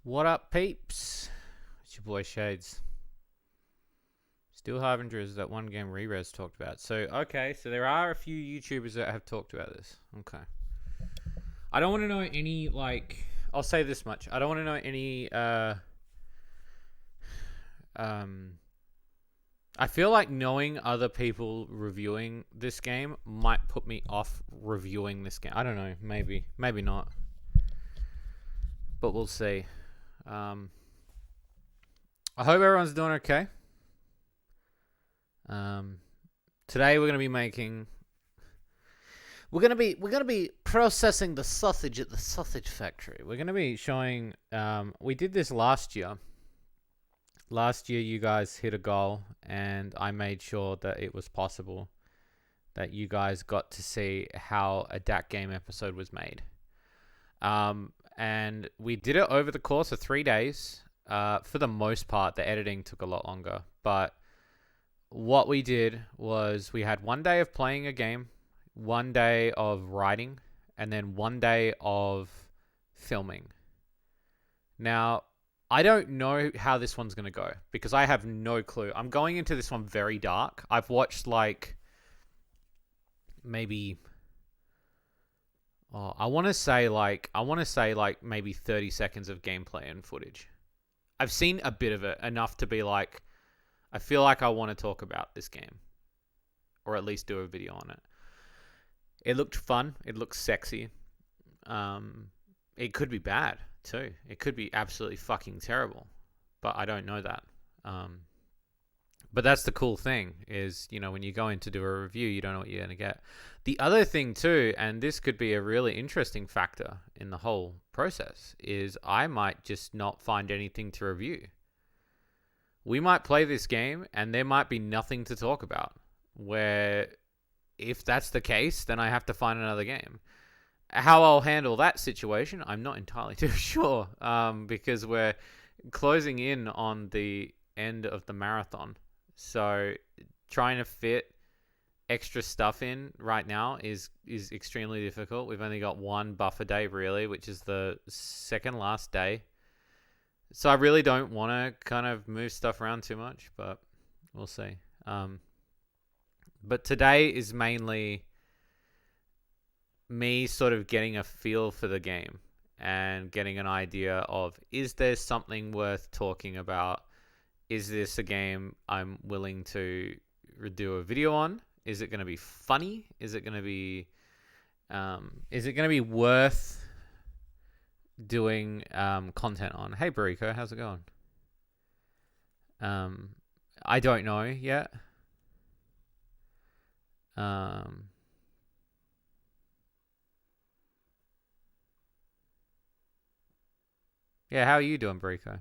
What up, peeps? It's your boy Shades. Still Harbinger is that one game Re-Res talked about. So there are a few YouTubers that have talked about this. Okay. I don't want to know any, I'll say this much. I don't want to know any, I feel like knowing other people reviewing this game might put me off reviewing this game. I don't know. Maybe. Maybe not. But we'll see. I hope everyone's doing okay. Today we're gonna be processing the sausage at the sausage factory. We're gonna be showing. We did this last year. Last year, you guys hit a goal, and I made sure that it was possible that you guys got to see how a DAC game episode was made. And we did it over the course of 3 days. For the most part, the editing took a lot longer, but what we did was we had 1 day of playing a game, 1 day of writing, and then 1 day of filming. Now, I don't know how this one's going to go because I have no clue. I'm going into this one very dark. I've watched maybe I want to say maybe 30 seconds of gameplay and footage. I've seen a bit of it, enough to be like, I feel like I want to talk about this game, or at least do a video on it. It looked fun. It looked sexy. It could be bad too. It could be absolutely fucking terrible, but I don't know that. But that's the cool thing is, when you go in to do a review, you don't know what you're going to get. The other thing too, and this could be a really interesting factor in the whole process, is I might just not find anything to review. We might play this game and there might be nothing to talk about, where if that's the case, then I have to find another game. How I'll handle that situation, I'm not entirely too sure, because we're closing in on the end of the marathon. So trying to fit extra stuff in right now is extremely difficult. We've only got one buffer day, really, which is the second last day. So I really don't want to kind of move stuff around too much, but we'll see. But today is mainly me sort of getting a feel for the game and getting an idea of, is there something worth talking about? Is this a game I'm willing to do a video on? Is it going to be funny? Is it going to be worth doing content on? Hey Bariko, how's it going? I don't know yet. Yeah, how are you doing, Bariko?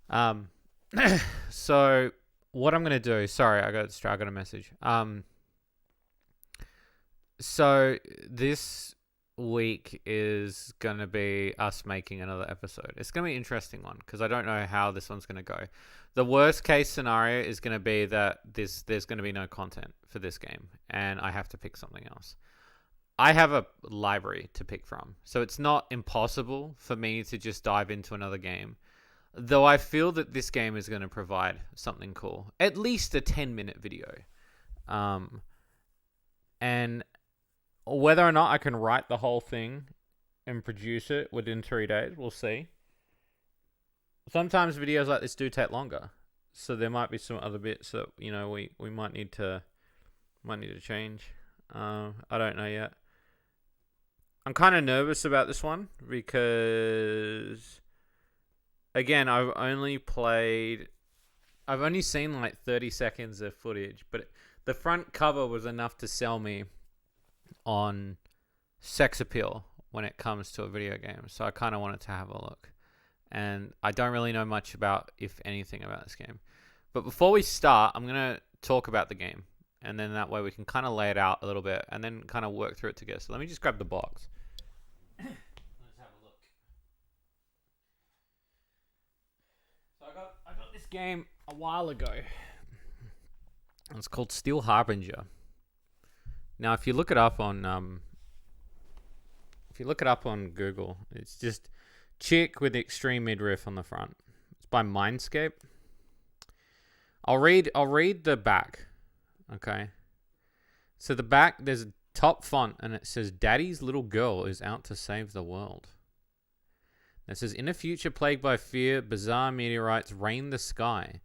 Um, so what I'm gonna do? Sorry, I got a message. So this week is gonna be us making another episode. It's gonna be an interesting one because I don't know how this one's gonna go. The worst case scenario is gonna be that there's gonna be no content for this game, and I have to pick something else. I have a library to pick from, so it's not impossible for me to just dive into another game. Though I feel that this game is going to provide something cool. At least a 10-minute video. And whether or not I can write the whole thing and produce it within 3 days, we'll see. Sometimes videos like this do take longer. So there might be some other bits that, we might need to change. I don't know yet. I'm kind of nervous about this one because, again, I've only seen like 30 seconds of footage, but the front cover was enough to sell me on sex appeal when it comes to a video game. So I kind of wanted to have a look. And I don't really know much about, if anything, about this game. But before we start, I'm going to talk about the game. And then that way we can kind of lay it out a little bit and then kind of work through it together. So let me just grab the box. Let's have a look. So I got this game a while ago. It's called Steel Harbinger. Now, if you look it up on Google, it's just chick with extreme midriff on the front. It's by Mindscape. I'll read the back. Okay. So the back, there's a top font and it says, "Daddy's little girl is out to save the world." It says, "In a future plagued by fear, bizarre meteorites rain the sky.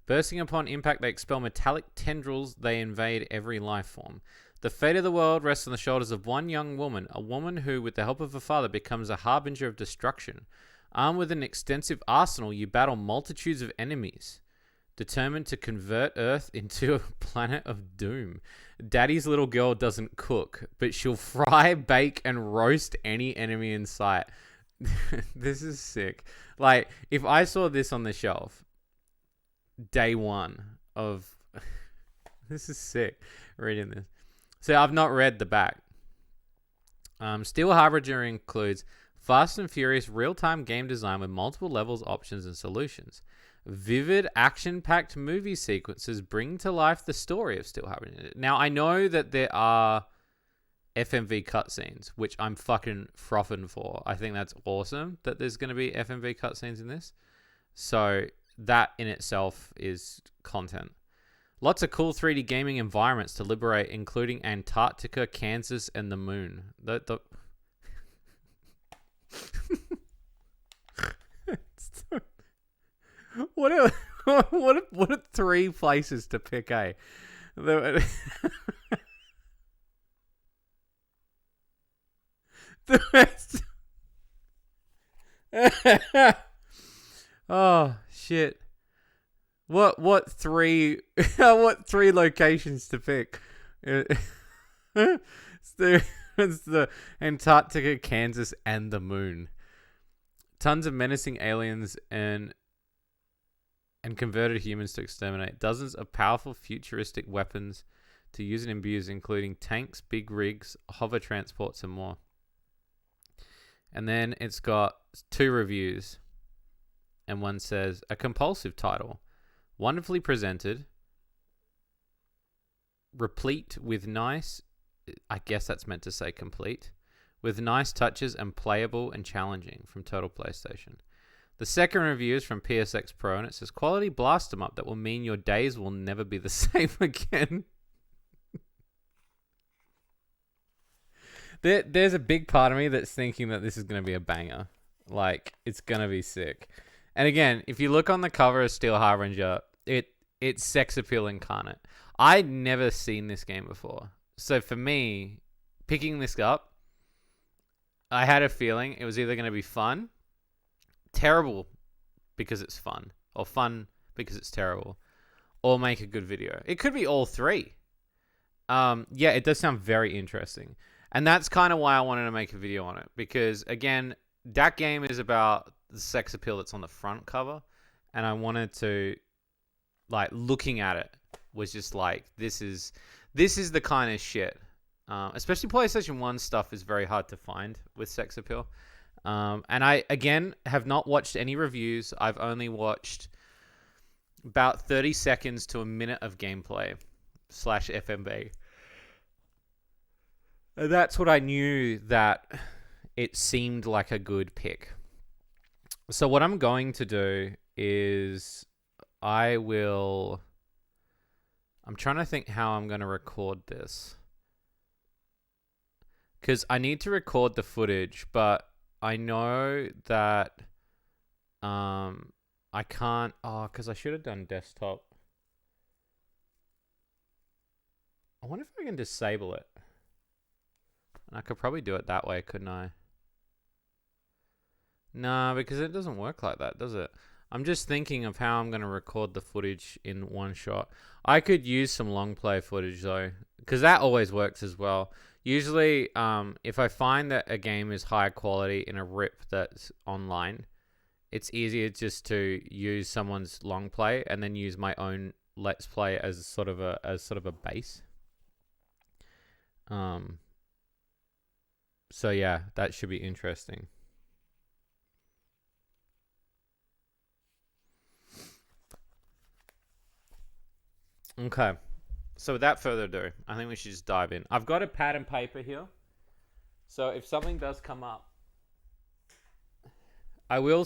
Bursting upon impact, they expel metallic tendrils. They invade every life form. The fate of the world rests on the shoulders of one young woman, a woman who, with the help of her father, becomes a harbinger of destruction. Armed with an extensive arsenal, you battle multitudes of enemies, determined to convert Earth into a planet of doom. Daddy's little girl doesn't cook, but she'll fry, bake, and roast any enemy in sight." This is sick. Like, if I saw this on the shelf, day one of... This is sick, reading this. So I've not read the back. Steel Harbinger includes fast and furious real-time game design with multiple levels, options, and solutions. Vivid, action-packed movie sequences bring to life the story of Steel Harbinger. Now, I know that there are FMV cutscenes, which I'm fucking frothing for. I think that's awesome that there's going to be FMV cutscenes in this. So that in itself is content. Lots of cool 3D gaming environments to liberate, including Antarctica, Kansas, and the moon. What are 3 places to pick, eh? Oh shit. What 3 what 3 locations to pick? It's the Antarctica, Kansas, and the moon. Tons of menacing aliens and converted humans to exterminate. Dozens of powerful futuristic weapons to use and abuse, including tanks, big rigs, hover transports, and more. And then it's got 2 reviews. And one says, "A compulsive title. Wonderfully presented. Replete with nice..." I guess that's meant to say complete. "With nice touches and playable and challenging," from Total PlayStation. The second review is from PSX Pro, and it says, "Quality blast 'em up that will mean your days will never be the same again." There's a big part of me that's thinking that this is going to be a banger. Like, it's going to be sick. And again, if you look on the cover of Steel Harbinger, it's sex appeal incarnate. I'd never seen this game before. So for me, picking this up, I had a feeling it was either going to be fun, terrible because it's fun, or fun because it's terrible, or make a good video. It could be all 3. Yeah, it does sound very interesting. And that's kind of why I wanted to make a video on it. Because, again, that game is about the sex appeal that's on the front cover. And I wanted to, like, looking at it was just like, this is the kind of shit. Especially PlayStation 1 stuff is very hard to find with sex appeal. And I, again, have not watched any reviews. I've only watched about 30 seconds to a minute of gameplay / FMV. That's what I knew that it seemed like a good pick. So what I'm going to do is I'm trying to think how I'm going to record this. Because I need to record the footage, but I know that I can't... Oh, because I should have done desktop. I wonder if I can disable it. And I could probably do it that way, couldn't I? Nah, because it doesn't work like that, does it? I'm just thinking of how I'm going to record the footage in one shot. I could use some long play footage, though, because that always works as well. Usually, if I find that a game is high quality in a rip that's online, it's easier just to use someone's long play and then use my own let's play as sort of a base. So yeah, that should be interesting. Okay. So without further ado, I think we should just dive in. I've got a pad and paper here. So if something does come up, I will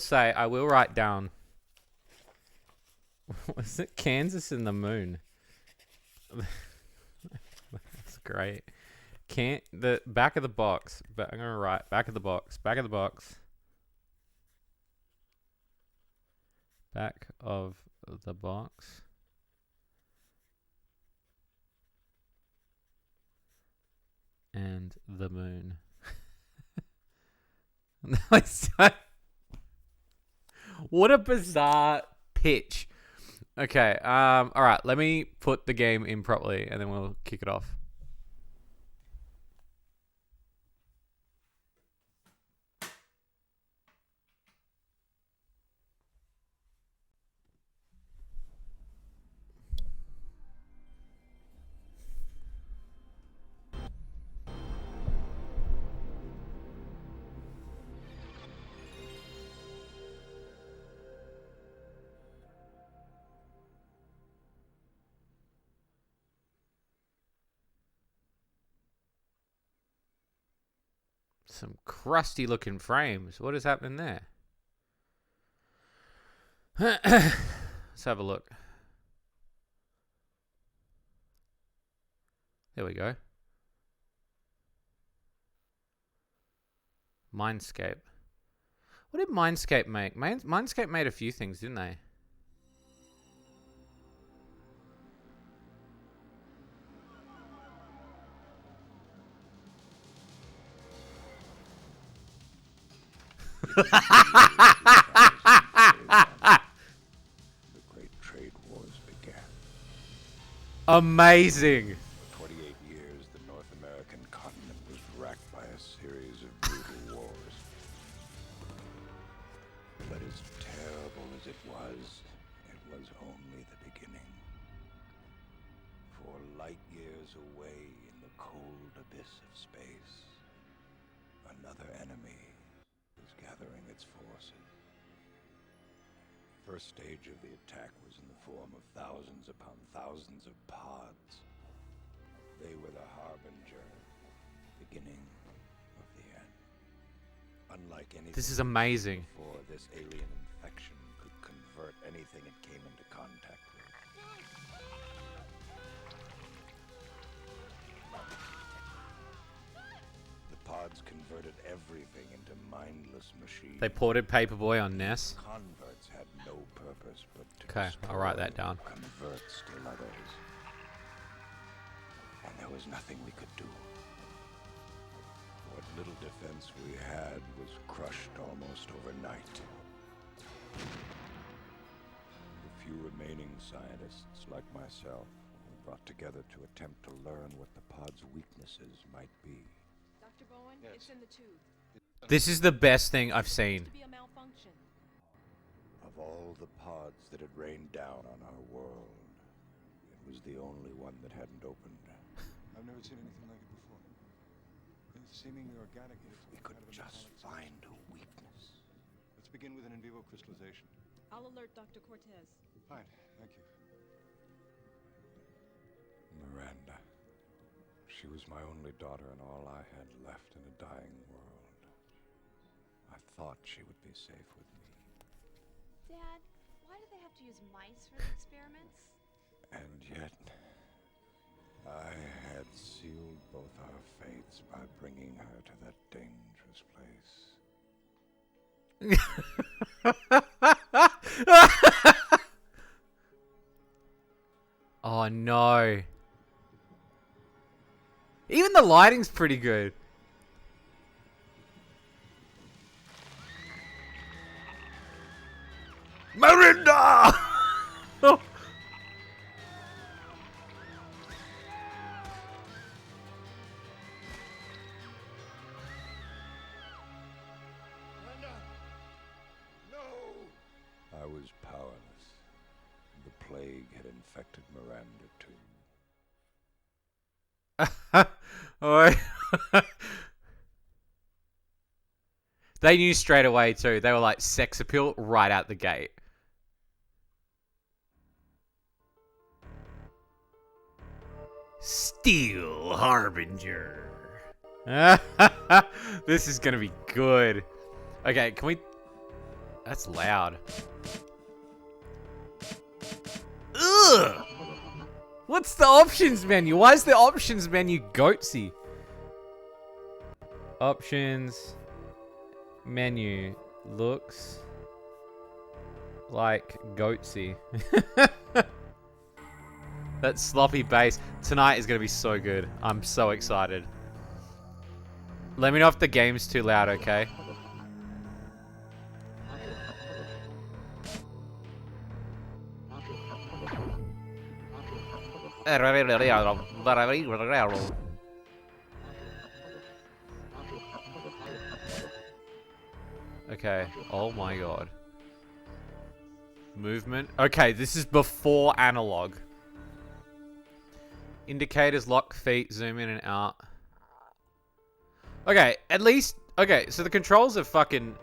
write down. Was it Kansas and the moon? That's great. The back of the box. But I'm gonna write back of the box. Back of the box. Back of the box. And the moon. What a bizarre pitch. Okay, all right, let me put the game in properly and then we'll kick it off. Some crusty looking frames. What is happening there? Let's have a look. There we go. Mindscape. What did Mindscape make? Mindscape made a few things, didn't they? The Great Trade Wars began. Amazing. For 28 years, the North American continent was racked by a series of brutal wars. But as terrible as it was only the beginning. For light years away in the cold abyss of space, another enemy was gathering its forces. First stage of the attack was in the form of thousands upon thousands of pods. They were the Harbinger, beginning of the end. Unlike anything This is amazing. before, this alien infection could convert anything it came into contact with. The pods converted everything into mindless machines. They ported Paperboy on NES. Converts had no purpose but to Okay, I'll write that down. convert still others. And there was nothing we could do. What little defense we had was crushed almost overnight. The few remaining scientists, like myself, were brought together to attempt to learn what the pod's weaknesses might be. Dr. Bowen, it's in the tube. This is the best thing I've seen. To be a malfunction. Of all the pods that had rained down on our world, it was the only one that hadn't opened. I've never seen anything like it before. It's seemingly organic. If we could just find a weakness. Let's begin with an in vivo crystallization. I'll alert Dr. Cortez. Fine, thank you. Miranda. She was my only daughter and all I had left in a dying world. I thought she would be safe with me. Dad, why do they have to use mice for the experiments? And yet, I had sealed both our fates by bringing her to that dangerous place. Oh no. Even the lighting's pretty good. Miranda! Miranda! No! was powerless. The plague had infected Miranda too. Alright. They knew straight away too. They were like sex appeal right out the gate. Steel Harbinger. This is gonna be good. Okay, can we... That's loud. Ugh! What's the options menu? Why is the options menu goatsy? Options menu looks like goatsy. That sloppy bass. Tonight is going to be so good. I'm so excited. Let me know if the game's too loud, okay? Okay. Oh my god. Movement. Okay, this is before analog. Indicators, lock feet, zoom in and out. Okay, at least... Okay, so the controls are fucking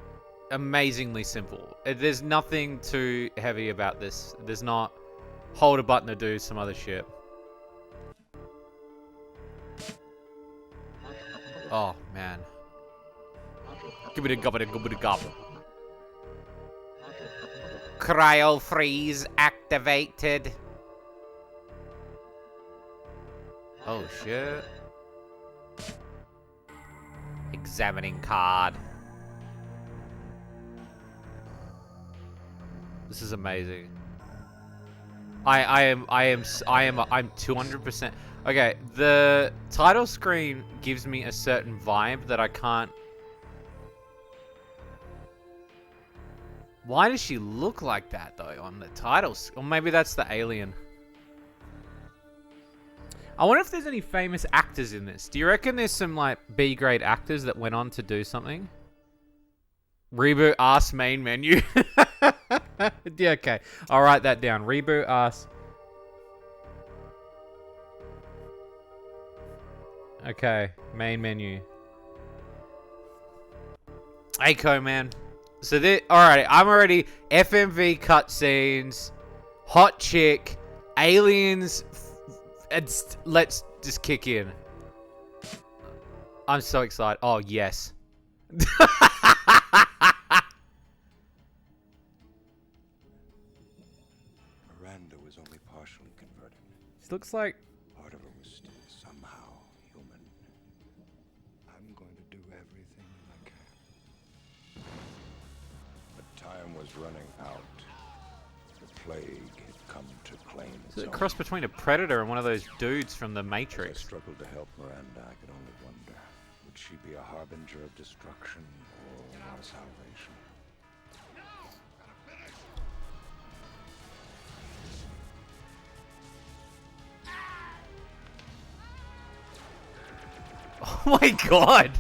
amazingly simple. There's nothing too heavy about this. There's not hold a button to do some other shit. Oh, man. Give it a gobble, give it a gobble. Cryo freeze activated. Oh, shit. Examining card. This is amazing. I'm 200%. Okay, the title screen gives me a certain vibe that I can't. Why does she look like that though on the titles? Or maybe that's the alien. I wonder if there's any famous actors in this. Do you reckon there's some like B-grade actors that went on to do something? Reboot ass main menu. Yeah, okay. I'll write that down. Reboot ass. Okay, main menu. Aiko, man. So this, alright, I'm already FMV cutscenes, hot chick, aliens. Let's just kick in. I'm so excited. Oh yes. Miranda was only partially converted. This looks like. Part of her was still somehow human. I'm going to do everything I can. But time was running out. The plague had come to claim its It's a own. cross between a predator and one of those dudes from the As I Matrix. struggled to help Miranda, I could only wonder, would she be a harbinger of destruction or our salvation? Oh my god!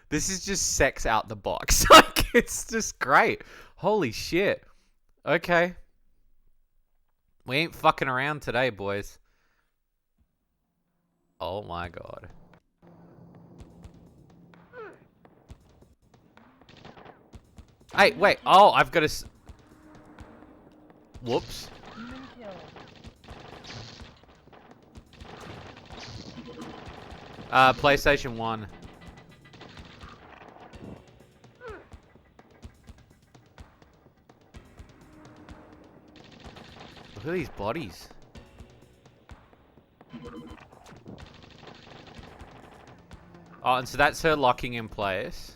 This is just sex out the box. Like, it's just great. Holy shit. Okay. We ain't fucking around today, boys. Oh my god. Hey, wait. Oh, I've got to... Whoops. PlayStation 1. Look at these bodies. Oh, and so that's her locking in place.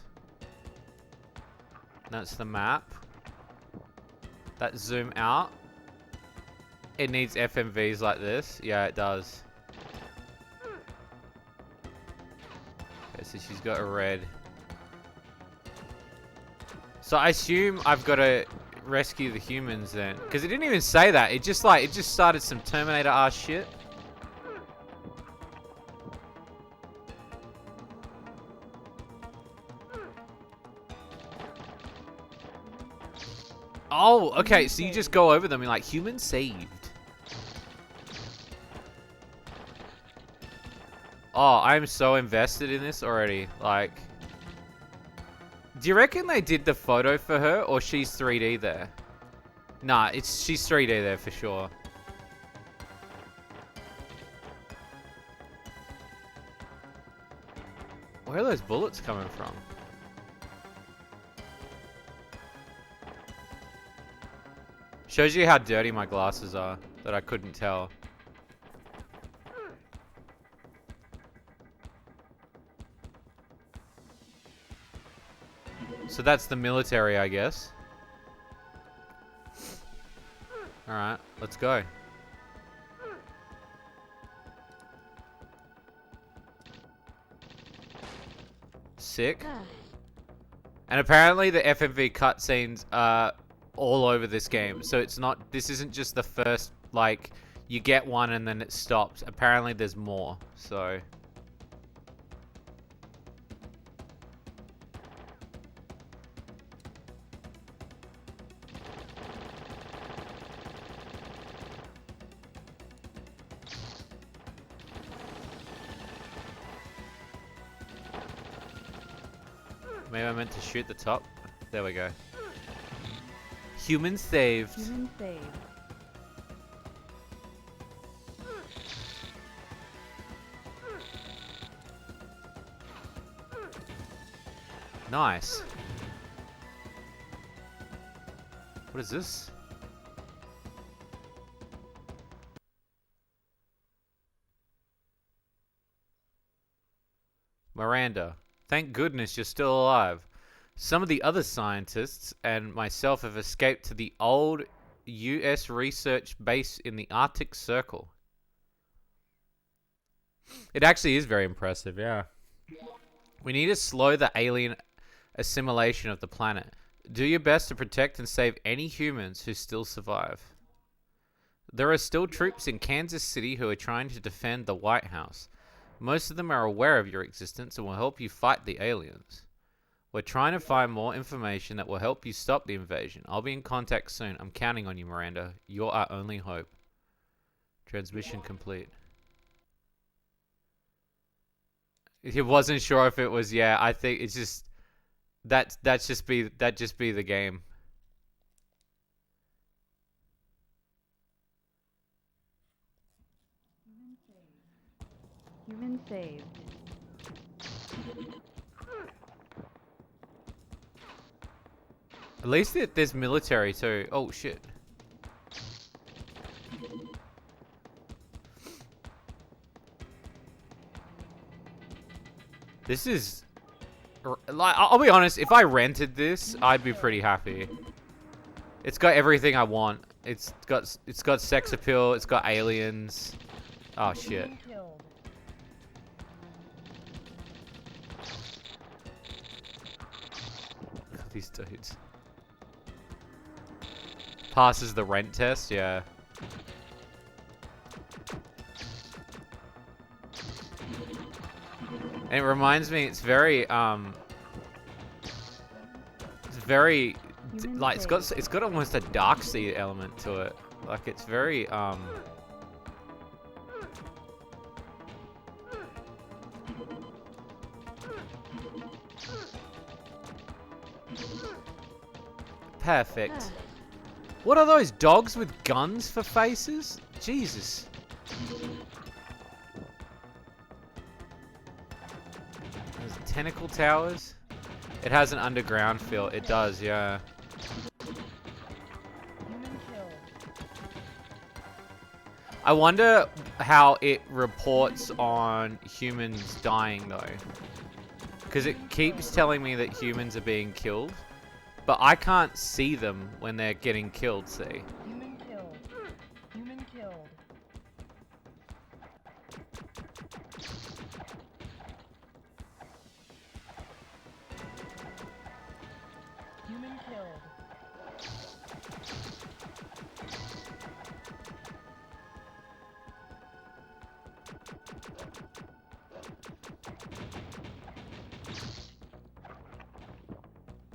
That's the map. That zoom out. It needs FMVs like this. Yeah, it does. Okay, so she's got a red. So I assume I've got to rescue the humans then, because it didn't even say that. It just started some Terminator ass shit. Oh, okay. So you just go over them and like human saved. Oh, I'm so invested in this already. Like, do you reckon they did the photo for her, or she's 3D there? Nah, she's 3D there for sure. Where are those bullets coming from? Shows you how dirty my glasses are, that I couldn't tell. So that's the military, I guess. Alright, let's go. Sick. And apparently the FMV cutscenes are all over this game. So this isn't just the first, like, you get one and then it stops. Apparently there's more, so... Maybe I meant to shoot the top. There we go. Human saved. Human saved. Nice. What is this? Miranda. Thank goodness you're still alive. Some of the other scientists and myself have escaped to the old US research base in the Arctic Circle. It actually is very impressive, yeah. We need to slow the alien assimilation of the planet. Do your best to protect and save any humans who still survive. There are still troops in Kansas City who are trying to defend the White House. Most of them are aware of your existence and will help you fight the aliens. We're trying to find more information that will help you stop the invasion. I'll be in contact soon. I'm counting on you, Miranda. You're our only hope. Transmission complete. He wasn't sure if it was, yeah, I think it's just that'd just be the game. Human saved. At least there's military too. Oh shit. This is like, I'll be honest, if I rented this, I'd be pretty happy. It's got everything I want. It's got sex appeal, it's got aliens. Oh shit. These dudes. Passes the rent test, yeah. And it reminds me, it's very like it's got almost a dark sea element to it. Like it's very perfect. What are those dogs with guns for faces? Jesus. Those tentacle towers. It has an underground feel. It does, yeah. I wonder how it reports on humans dying though. Because it keeps telling me that humans are being killed. But I can't see them when they're getting killed, see? Human killed. Human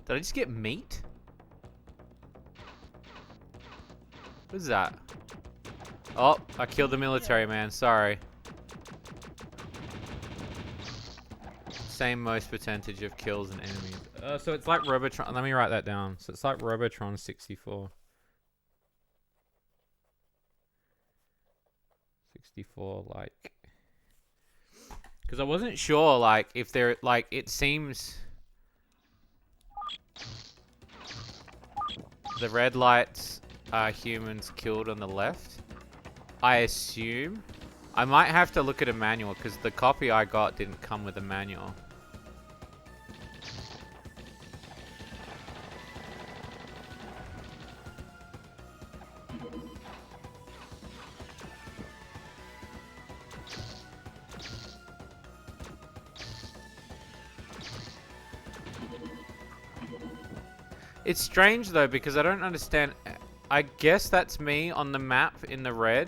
Did I just get meat? What is that? Oh, I killed the military man. Sorry. Same most percentage of kills and enemies. So it's like Robotron. Let me write that down. So it's like Robotron 64. 64, like. Because I wasn't sure, like, if there, like, it seems. The red lights are humans killed on the left. I assume. I might have to look at a manual because the copy I got didn't come with a manual. It's strange though because I don't understand. I guess that's me on the map in the red.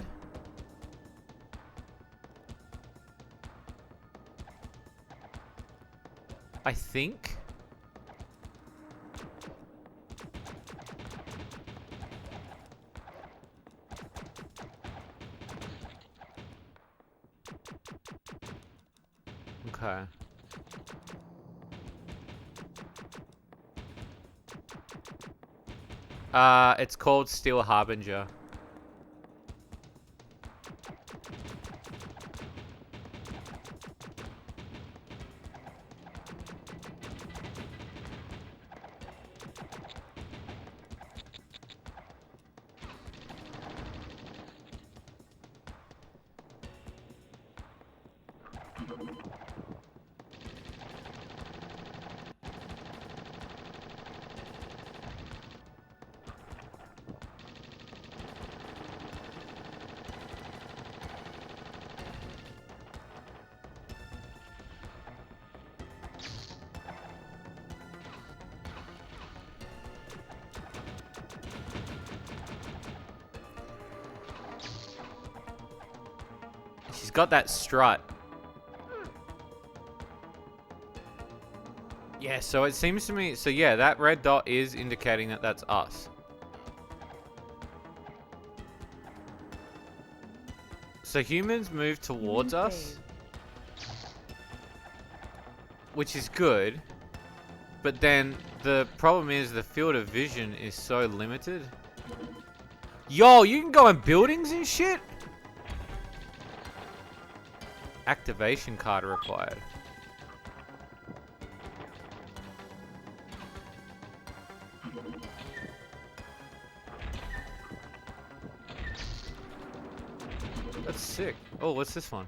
I think. Okay. It's called Steel Harbinger. She's got that strut. Yeah, so it seems to me... So yeah, that red dot is indicating that that's us. So humans move towards us. Which is good. But then the problem is the field of vision is so limited. Yo, you can go in buildings and shit? Activation card required. That's sick. Oh, what's this one?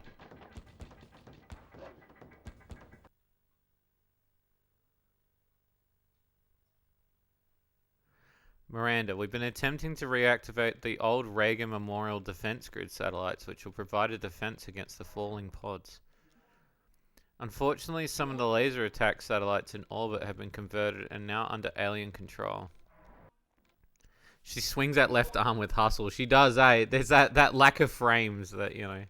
Miranda, we've been attempting to reactivate the old Reagan Memorial Defense Grid satellites, which will provide a defense against the falling pods. Unfortunately, some of the laser attack satellites in orbit have been converted and now under alien control. She swings that left arm with hustle. She does, eh? There's that lack of frames that, you know,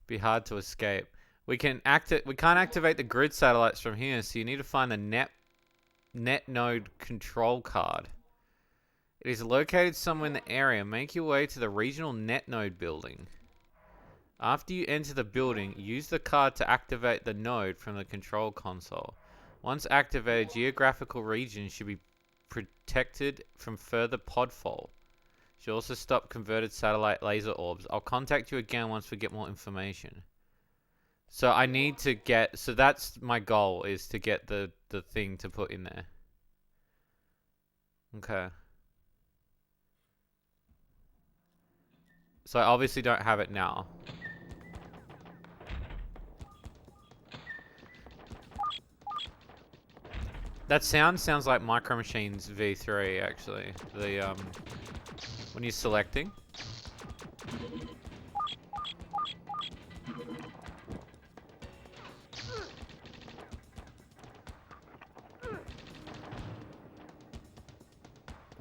be hard to escape. We can't activate the grid satellites from here, so you need to find the net node control card. It is located somewhere in the area. Make your way to the regional net node building. After you enter the building, use the card to activate the node from the control console. Once activated, geographical regions should be protected from further podfall. Should also stop converted satellite laser orbs. I'll contact you again once we get more information. So I need to get... So that's my goal, is to get the thing to put in there. Okay. So I obviously don't have it now. That sounds like Micro Machines V3 actually. The when you're selecting.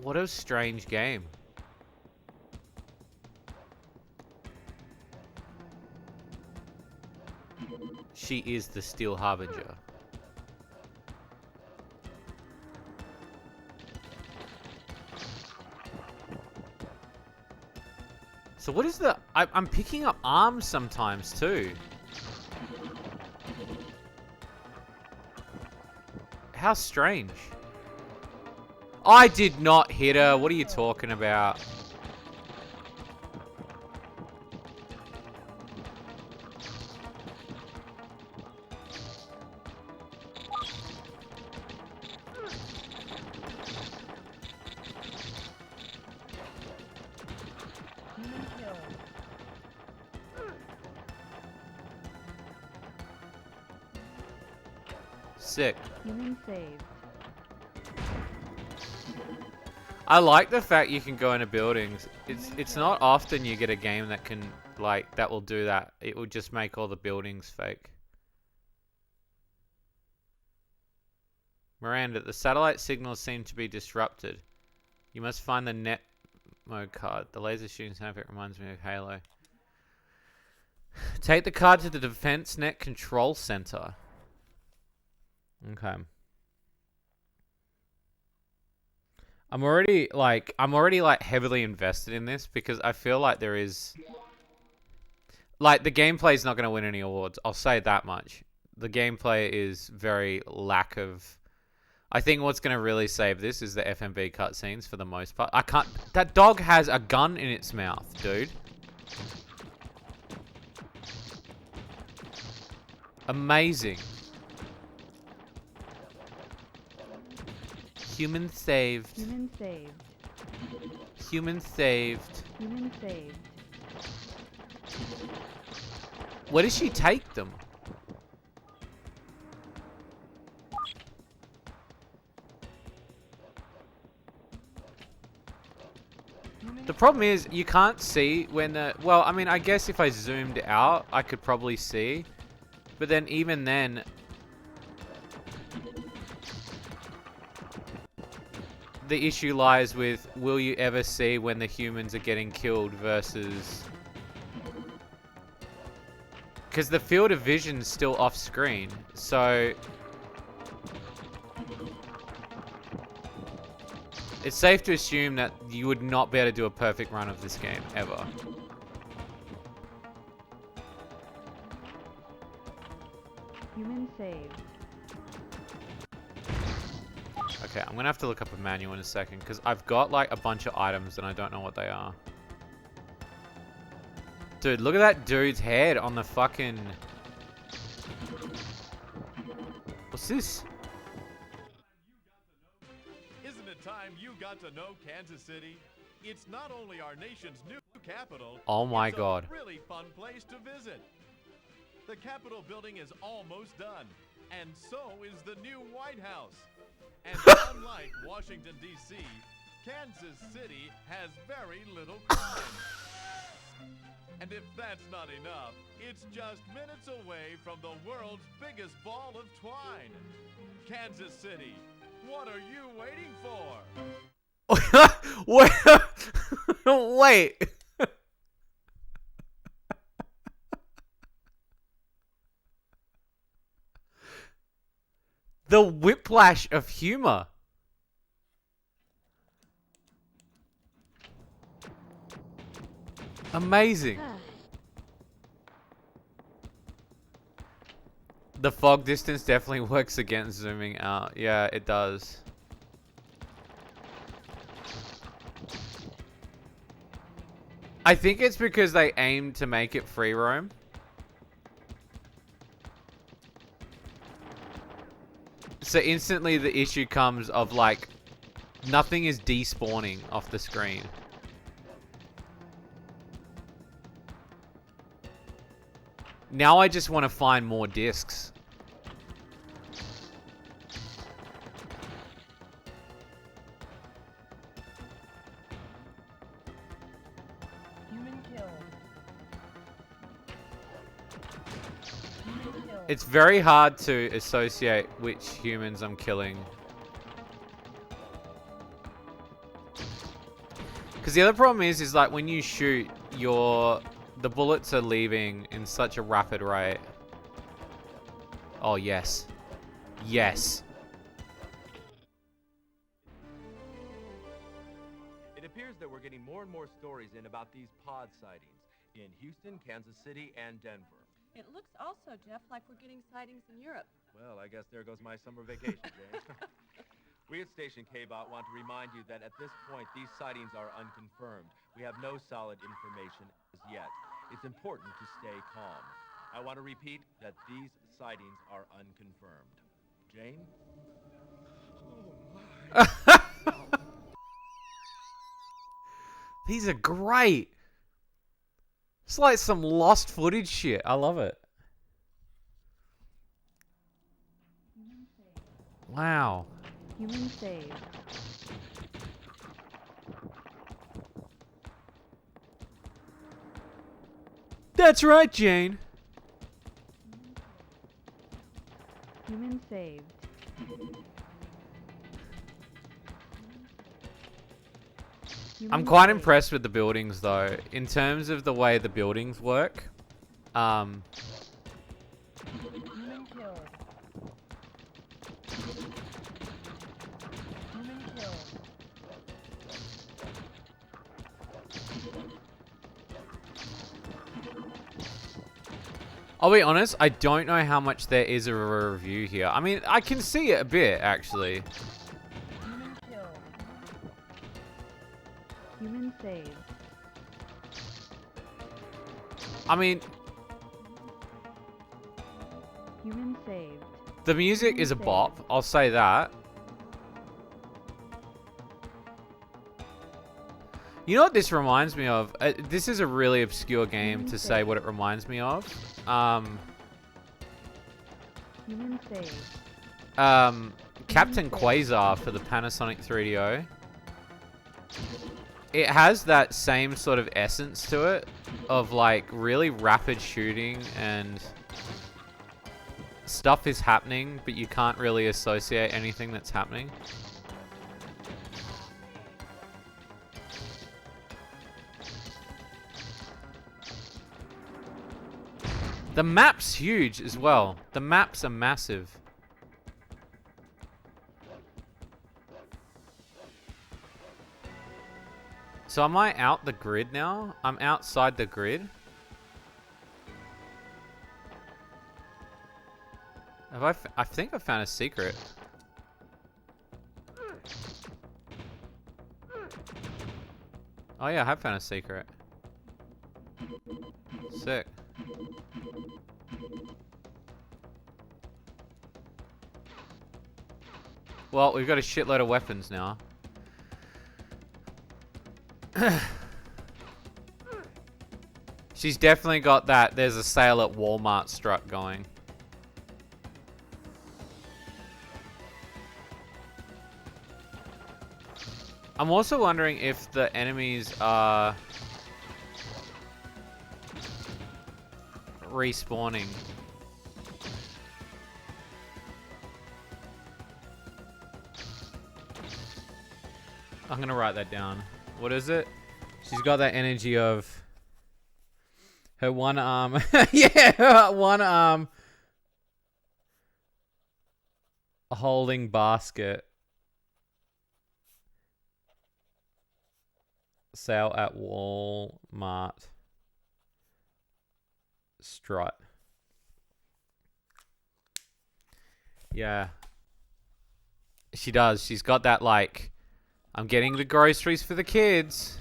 What a strange game. She is the Steel Harbinger. So what is the... I'm picking up arms sometimes too. How strange. I did not hit her. What are you talking about? Sick. Human saved. I like the fact you can go into buildings. It's not often you get a game that can, like, that will do that. It will just make all the buildings fake. Miranda, the satellite signals seem to be disrupted. You must find the net mode card. The laser shooting sound effect reminds me of Halo. Take the card to the defense net control center. Okay. I'm already like heavily invested in this because I feel like there is like the gameplay is not going to win any awards. I'll say that much. The gameplay is very lack of. I think what's going to really save this is the FMV cutscenes for the most part. I can't. That dog has a gun in its mouth, dude. Amazing. Human saved. Human saved. Human saved. Human saved. Where does she take them? The problem is you can't see when the... Well, I mean, I guess if I zoomed out, I could probably see. But then even then... The issue lies with, will you ever see when the humans are getting killed versus... Because the field of vision's still off screen, so... It's safe to assume that you would not be able to do a perfect run of this game, ever. Human saved. Okay, I'm gonna have to look up a manual in a second, because I've got like a bunch of items and I don't know what they are. Dude, look at that dude's head on the fucking... What's this? Isn't it time you got to know Kansas City? It's not only our nation's new capital, Oh my it's god. a really fun place to visit. The Capitol building is almost done, and so is the new White House. And unlike Washington, D.C., Kansas City has very little crime. And if that's not enough, it's just minutes away from the world's biggest ball of twine. Kansas City, what are you waiting for? Wait. Wait. The whiplash of humor. Amazing. The fog distance definitely works against zooming out. Yeah, it does. I think it's because they aim to make it free roam. So instantly the issue comes of like, nothing is despawning off the screen. Now I just want to find more discs. Human killed. Human killed. It's very hard to associate which humans I'm killing. Because the other problem is like when you shoot, the bullets are leaving in such a rapid rate. Oh, yes. Yes. It appears that we're getting more and more stories in about these pod sightings in Houston, Kansas City, and Denver. It looks also, Jeff, like we're getting sightings in Europe. Well, I guess there goes my summer vacation, Jane. We at Station K-Bot want to remind you that at this point, these sightings are unconfirmed. We have no solid information as yet. It's important to stay calm. I want to repeat that these sightings are unconfirmed. Jane? These are great. It's like some lost footage shit. I love it. Wow. Human saved. That's right, Jane. Human saved. I'm quite impressed with the buildings, though. In terms of the way the buildings work, Human killed. Human killed. I'll be honest, I don't know how much there is of a review here. I mean, I can see it a bit, actually. Human killed. Human saved. I mean, Human saved. the music is a bop, I'll say that. You know what this reminds me of? This is a really obscure game to say what it reminds me of. Human saved. Captain Quasar for the Panasonic 3DO. It has that same sort of essence to it, of like really rapid shooting and stuff is happening, but you can't really associate anything that's happening. The map's huge as well. The maps are massive. So am I out the grid now? I'm outside the grid. I think I found a secret. Oh yeah, I have found a secret. Sick. Well, we've got a shitload of weapons now. She's definitely got that "there's a sale at Walmart" strut going. I'm also wondering if the enemies are respawning. I'm gonna write that down. What is it? She's got that energy of her one arm. Yeah, her one arm holding basket. Sale at Walmart. Strut. Yeah. She does. She's got that like, I'm getting the groceries for the kids.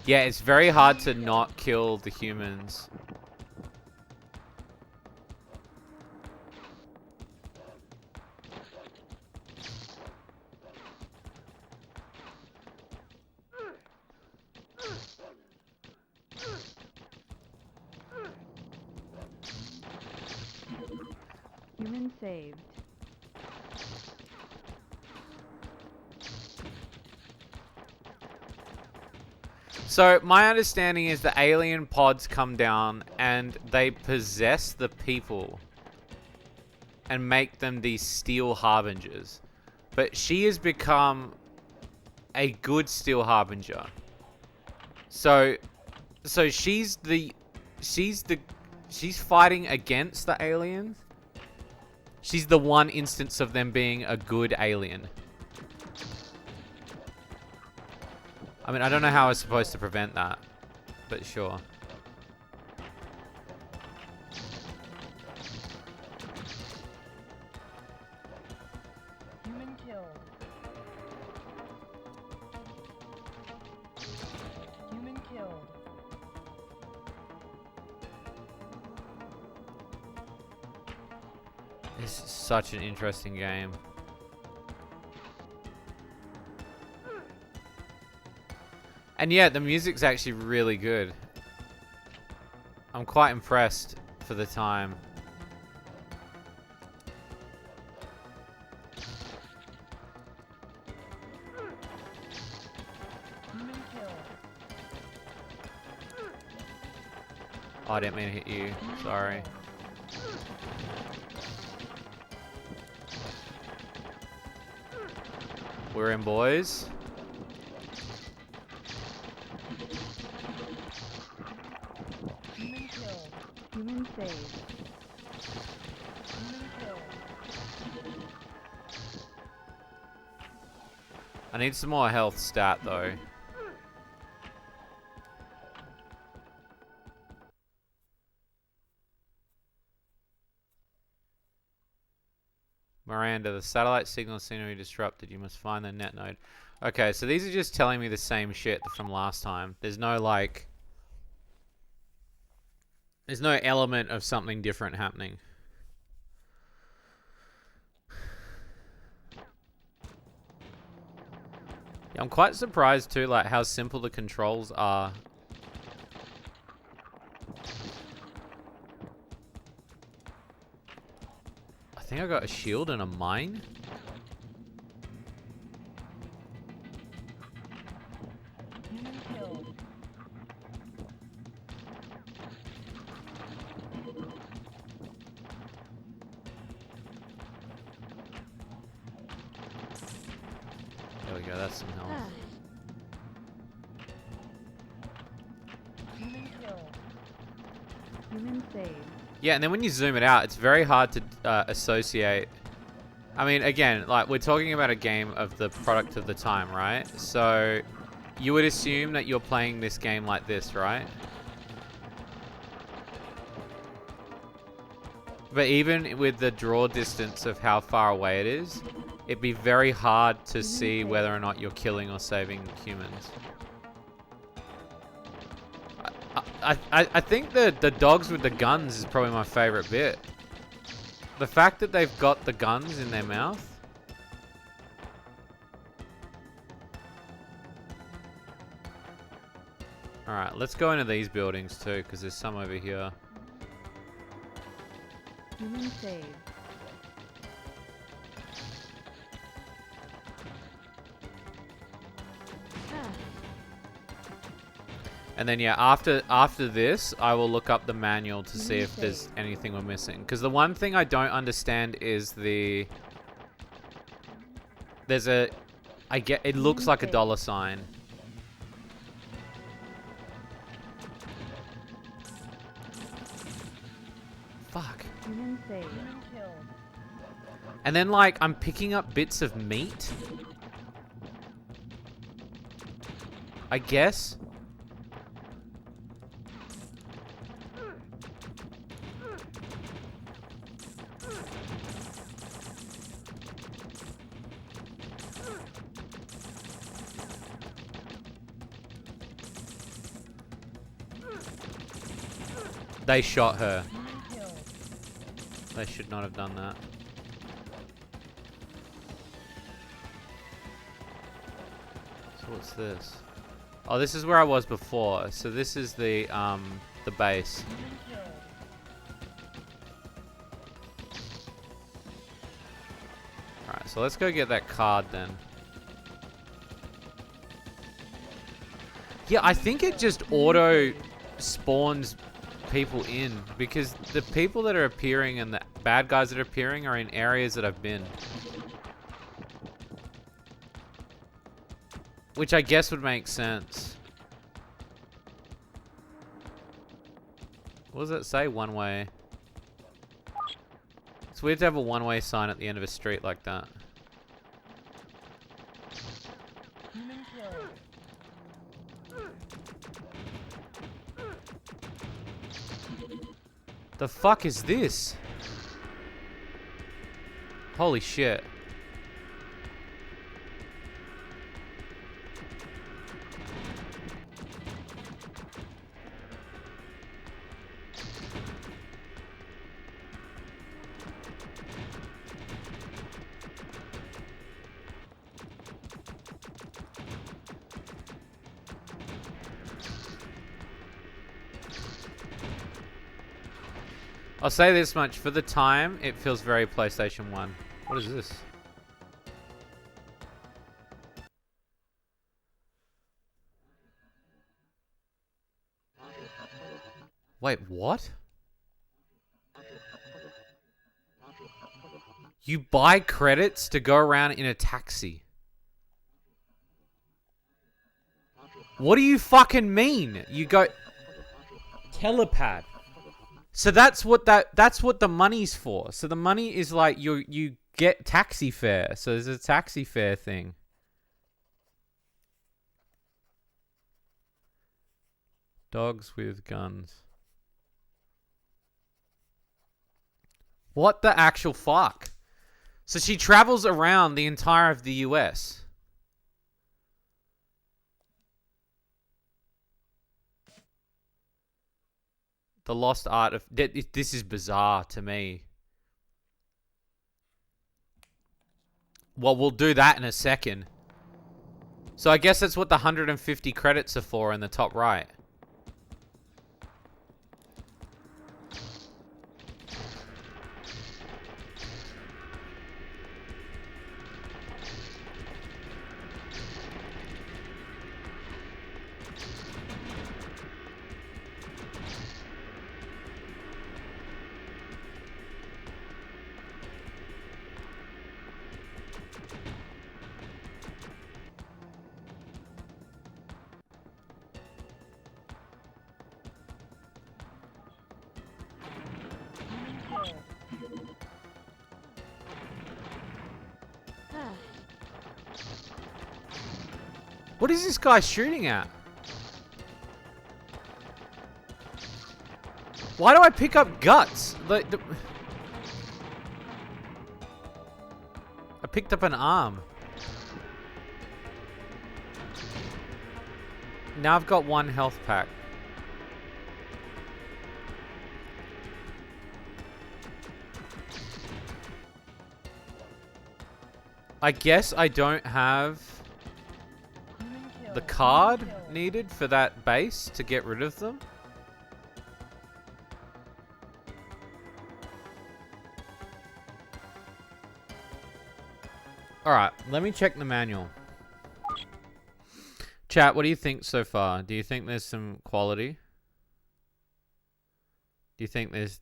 Yeah, it's very hard to not kill the humans. Human saved. So my understanding is the alien pods come down and they possess the people. and make them these steel harbingers. But she has become a good steel harbinger. So she's fighting against the aliens. She's the one instance of them being a good alien. I mean, I don't know how I was supposed to prevent that, but sure. Human killed. Human killed. This is such an interesting game. And yeah, the music's actually really good. I'm quite impressed for the time. Human killed. Oh, I didn't mean to hit you. Sorry. We're in, boys. Human killed. Human saved. Human killed. I need some more health stat, though. Miranda, the satellite signal seemed to be disrupted. You must find the net node. Okay, so these are just telling me the same shit from last time. There's no, like... There's no element of something different happening. Yeah, I'm quite surprised, too, like, how simple the controls are. I think I got a shield and a mine. Human killed. There we go, that's some health. Human killed. Human saved. Yeah, and then when you zoom it out, it's very hard to associate. I mean, again, like, we're talking about a game of the product of the time, right? So, you would assume that you're playing this game like this, right? But even with the draw distance of how far away it is, it'd be very hard to see whether or not you're killing or saving humans. I think the dogs with the guns is probably my favorite bit. The fact that they've got the guns in their mouth. Alright, let's go into these buildings too, because there's some over here. Human saved. And then yeah, after this, I will look up the manual to see if there's anything we're missing. Because the one thing I don't understand is it looks like a dollar sign. Fuck. Human saved. Human killed. And then like, I'm picking up bits of meat. I guess. They shot her. Human killed. They should not have done that. So what's this? Oh, this is where I was before. So this is the base. Human killed. Alright, so let's go get that card then. Yeah, I think it just auto spawns people in because the people that are appearing in bad guys that are appearing are in areas that I've been. Which I guess would make sense. What does it say? One way. It's weird to have a one-way sign at the end of a street like that. Human killed. The fuck is this? Holy shit. I'll say this much, for the time, it feels very PlayStation 1. What is this? Wait, what? You buy credits to go around in a taxi. What do you fucking mean? You go... Telepad. So that's what the money's for. So the money is like you get taxi fare. So there's a taxi fare thing. Dogs with guns. What the actual fuck? So she travels around the entire of the US. The lost art of... This is bizarre to me. Well, we'll do that in a second. So I guess that's what the 150 credits are for in the top right. What is this guy shooting at? Why do I pick up guts? I picked up an arm. Now I've got 1 health pack. I guess I don't have the card needed for that base to get rid of them. Alright, let me check the manual. Chat, what do you think so far? Do you think there's some quality? Do you think there's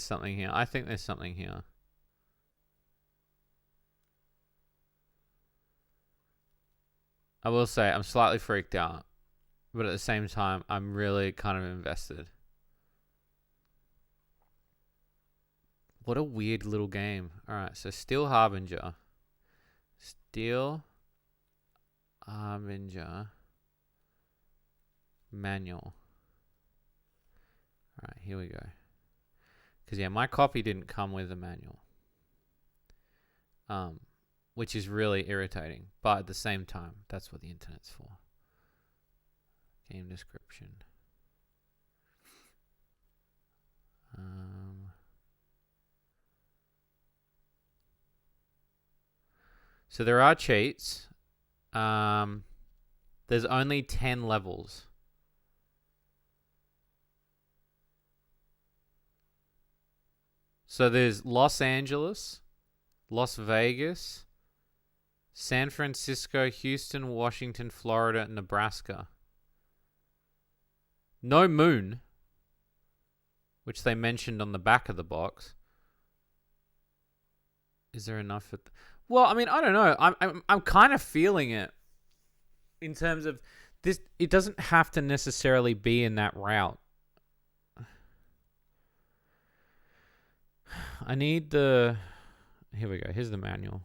something here? I think there's something here. I will say, I'm slightly freaked out. But at the same time, I'm really kind of invested. What a weird little game. Alright, so Steel Harbinger. Steel Harbinger. Manual. Alright, here we go. Because, yeah, my copy didn't come with a manual. Which is really irritating. But at the same time, that's what the internet's for. Game description. So there are cheats. There's only 10 levels. So there's Los Angeles, Las Vegas, San Francisco, Houston, Washington, Florida, and Nebraska. No moon, which they mentioned on the back of the box. Is there enough? Well, I mean, I don't know. I'm kind of feeling it in terms of this. It doesn't have to necessarily be in that route. I need the. Here we go. Here's the manual.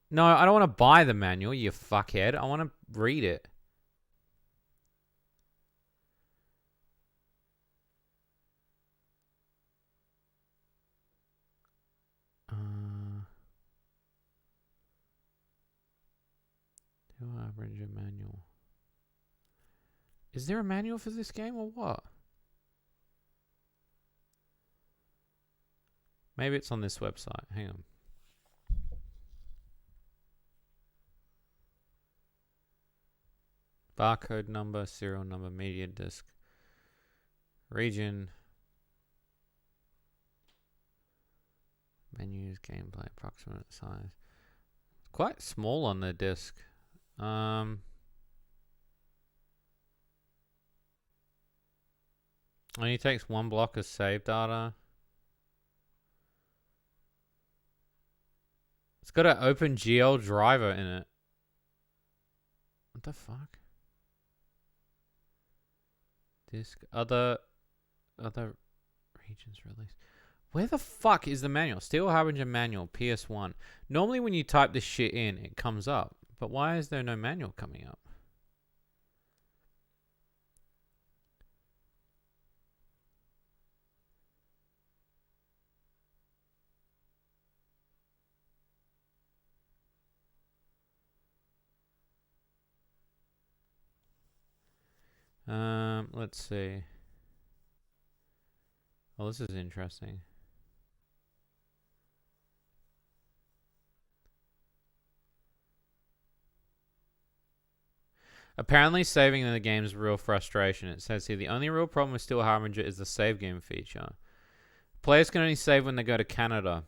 No, I don't want to buy the manual, you fuckhead. I want to read it. Harbinger manual. Is there a manual for this game or what? Maybe it's on this website. Hang on. Barcode number, serial number, media disc, region, menus, gameplay, approximate size. Quite small on the disc. Only takes 1 block of save data. It's got an OpenGL driver in it. What the fuck? Disk other regions release. Where the fuck is the manual? Steel Harbinger manual PS1. Normally when you type this shit in, it comes up. But why is there no manual coming up? Let's see. Oh, this is interesting. Apparently saving in the game is real frustration. It says here, the only real problem with Steel Harbinger is the save game feature. Players can only save when they go to Canada.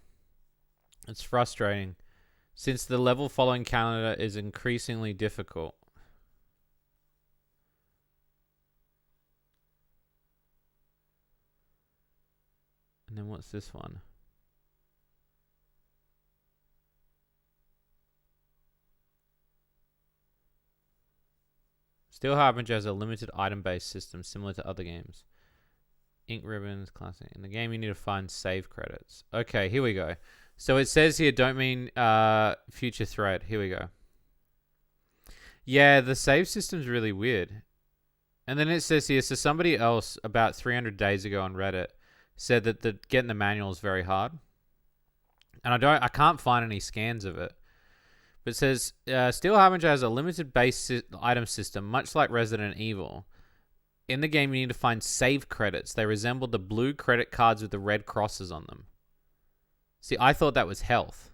It's frustrating, since the level following Canada is increasingly difficult. And then what's this one? Steel Harbinger has a limited item-based system similar to other games. Ink ribbons, classic. In the game, you need to find save credits. Okay, here we go. So it says here, don't mean future thread. Here we go. Yeah, the save system's really weird. And then it says here, so somebody else about 300 days ago on Reddit said that getting the manual is very hard. And I can't find any scans of it. But it says, Steel Harbinger has a limited base item system, much like Resident Evil. In the game, you need to find save credits. They resemble the blue credit cards with the red crosses on them. See, I thought that was health.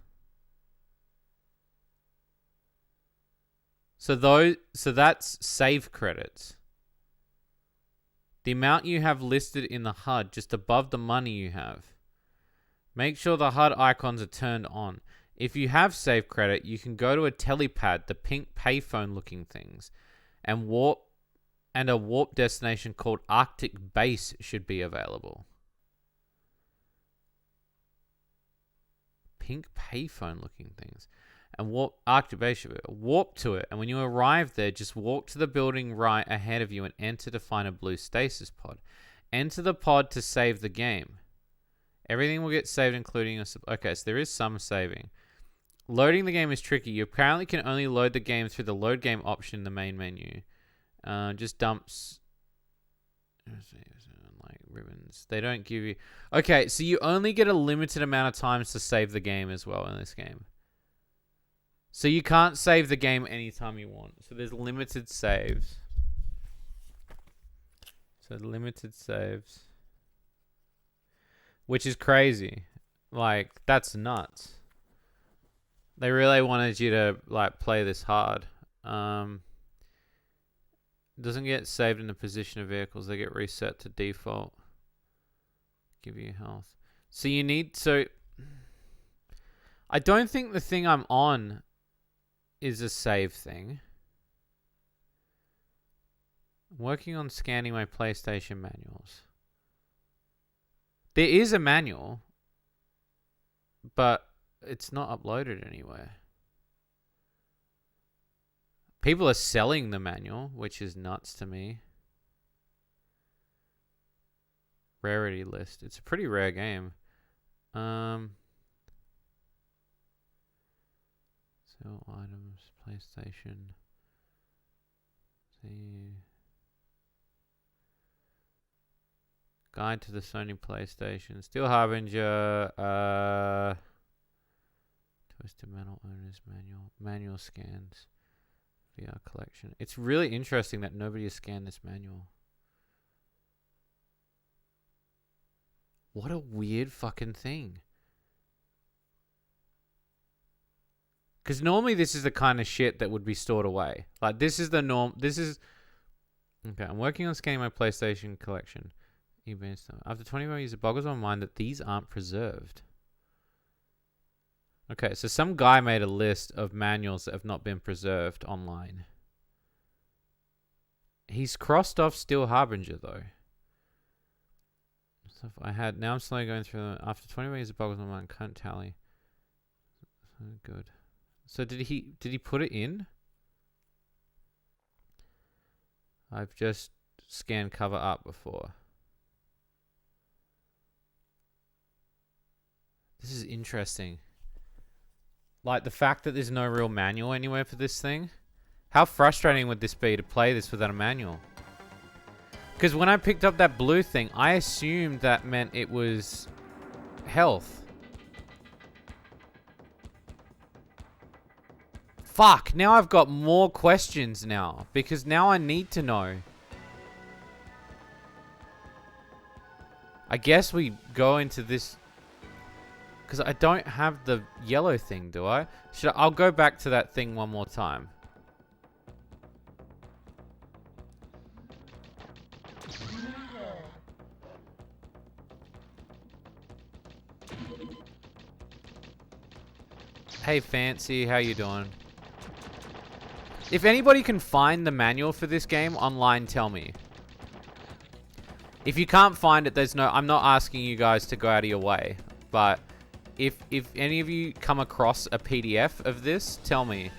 So that's save credits. The amount you have listed in the HUD, just above the money you have. Make sure the HUD icons are turned on. If you have save credit, you can go to a telepad, the pink payphone looking things, and a warp destination called Arctic Base should be available. Pink payphone looking things. And Arctic Base should be. Warp to it, and when you arrive there, just walk to the building right ahead of you and enter to find a blue stasis pod. Enter the pod to save the game. Everything will get saved, including okay, so there is some saving. Loading the game is tricky. You apparently can only load the game through the load game option in the main menu. Just dumps like ribbons. They don't give you. Okay, so you only get a limited amount of times to save the game as well in this game. So you can't save the game anytime you want. So there's limited saves. Which is crazy. Like, that's nuts. They really wanted you to like play this hard. Doesn't get saved in the position of vehicles. They get reset to default. Give you health. So you need I don't think the thing I'm on is a save thing. I'm working on scanning my PlayStation manuals. There is a manual, but it's not uploaded anywhere. People are selling the manual, which is nuts to me. Rarity list. It's a pretty rare game. Sell items, PlayStation. See. Guide to the Sony PlayStation. Steel Harbinger. Twisted Metal Owners Manual. Manual scans. VR collection. It's really interesting that nobody has scanned this manual. What a weird fucking thing. Because normally this is the kind of shit that would be stored away. Like, this is the norm. This is... Okay, I'm working on scanning my PlayStation collection. eBay stuff. After 25 years, it boggles my mind that these aren't preserved. Okay, so some guy made a list of manuals that have not been preserved online. He's crossed off Steel Harbinger, though. Stuff I had. Now I'm slowly going through them. After 20 years, it boggles my mind. Can't tally. So good. So did he put it in? I've just scanned cover up before. This is interesting. Like, the fact that there's no real manual anywhere for this thing. How frustrating would this be to play this without a manual? Because when I picked up that blue thing, I assumed that meant it was health. Fuck, now I've got more questions now. Because now I need to know. I guess we go into this... Because I don't have the yellow thing, do I? I'll go back to that thing one more time. Hey Fancy, how you doing? If anybody can find the manual for this game online, tell me. If you can't find it, there's no... I'm not asking you guys to go out of your way. But if any of you come across a PDF of this, tell me.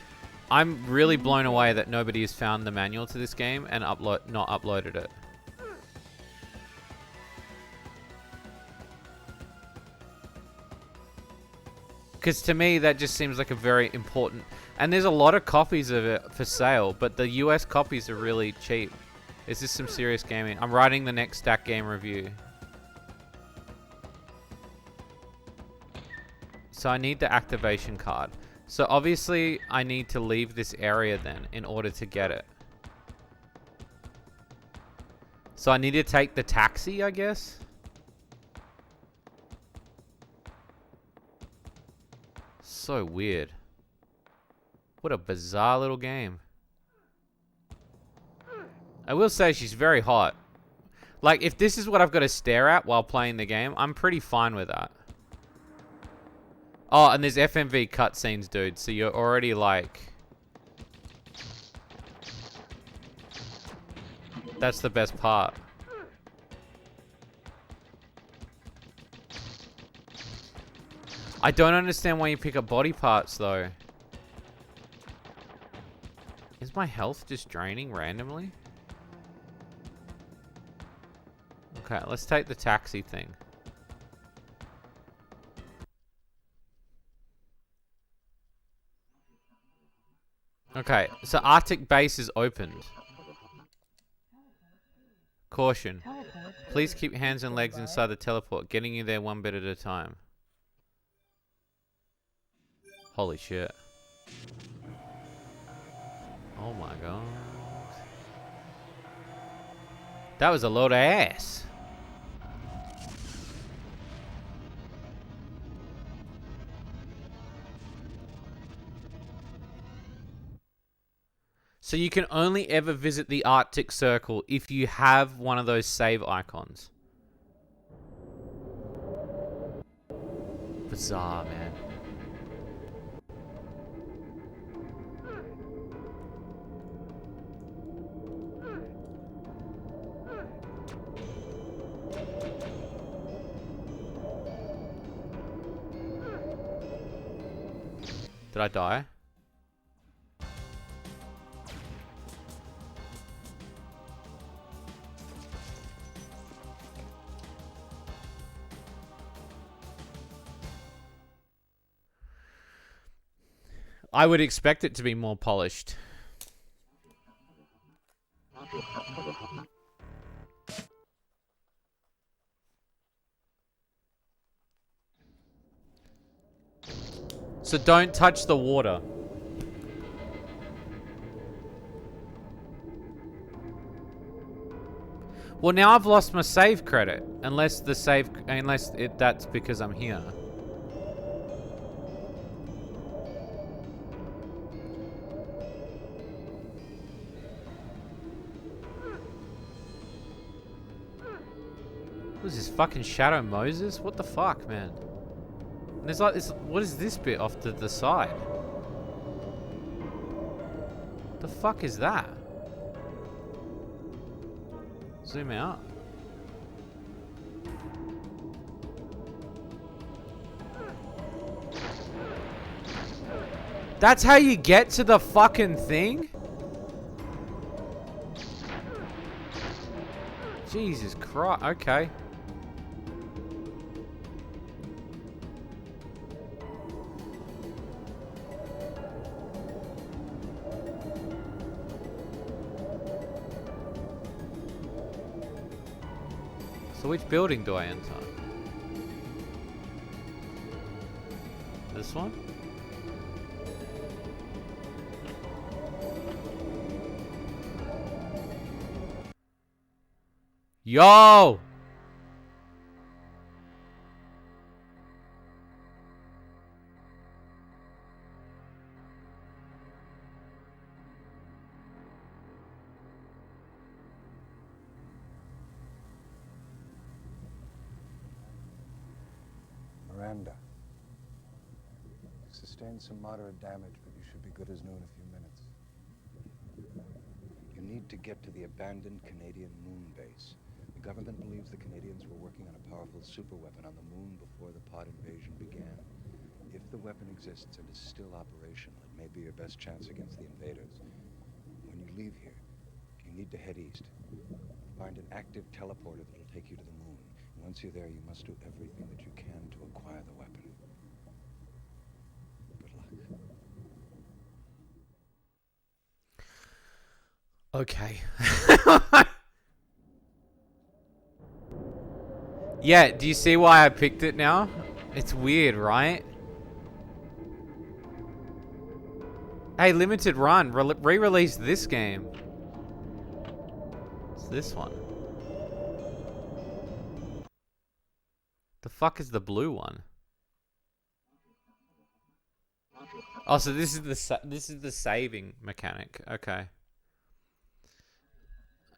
I'm really blown away that nobody has found the manual to this game and not uploaded it. Because to me, that just seems like a very important... And there's a lot of copies of it for sale, but the US copies are really cheap. Is this some serious gaming? I'm writing the next Stack Game review. So I need the activation card. So obviously, I need to leave this area then in order to get it. So I need to take the taxi, I guess? So weird. What a bizarre little game. I will say she's very hot. Like, if this is what I've got to stare at while playing the game, I'm pretty fine with that. Oh, and there's FMV cutscenes, dude. So you're already like... That's the best part. I don't understand why you pick up body parts, though. Is my health just draining randomly? Okay, let's take the taxi thing. Okay, so Arctic base is opened. Caution. Please keep hands and legs inside the teleport, getting you there one bit at a time. Holy shit. Oh my god. That was a load of ass. So you can only ever visit the Arctic Circle if you have one of those save icons. Bizarre, man. Did I die? I would expect it to be more polished. So don't touch the water. Well, now I've lost my save credit. Unless that's because I'm here. What is this, fucking Shadow Moses? What the fuck, man? And there's like this. What is this bit off to the side? The fuck is that? Zoom out. That's how you get to the fucking thing? Jesus Christ. Okay. So which building do I enter? This one? Yo! Miranda. You've sustained some moderate damage, but you should be good as new in a few minutes. You need to get to the abandoned Canadian moon base. The government believes the Canadians were working on a powerful superweapon on the moon before the pod invasion began. If the weapon exists and is still operational, it may be your best chance against the invaders. When you leave here, you need to head east. Find an active teleporter that'll take you to the moon. And once you're there, you must do everything that you can to acquire the weapon. Good luck. Okay. Yeah, do you see why I picked it now? It's weird, right? Hey, limited run. Re-release this game. It's this one. The fuck is the blue one? Oh, so this is the saving mechanic. Okay.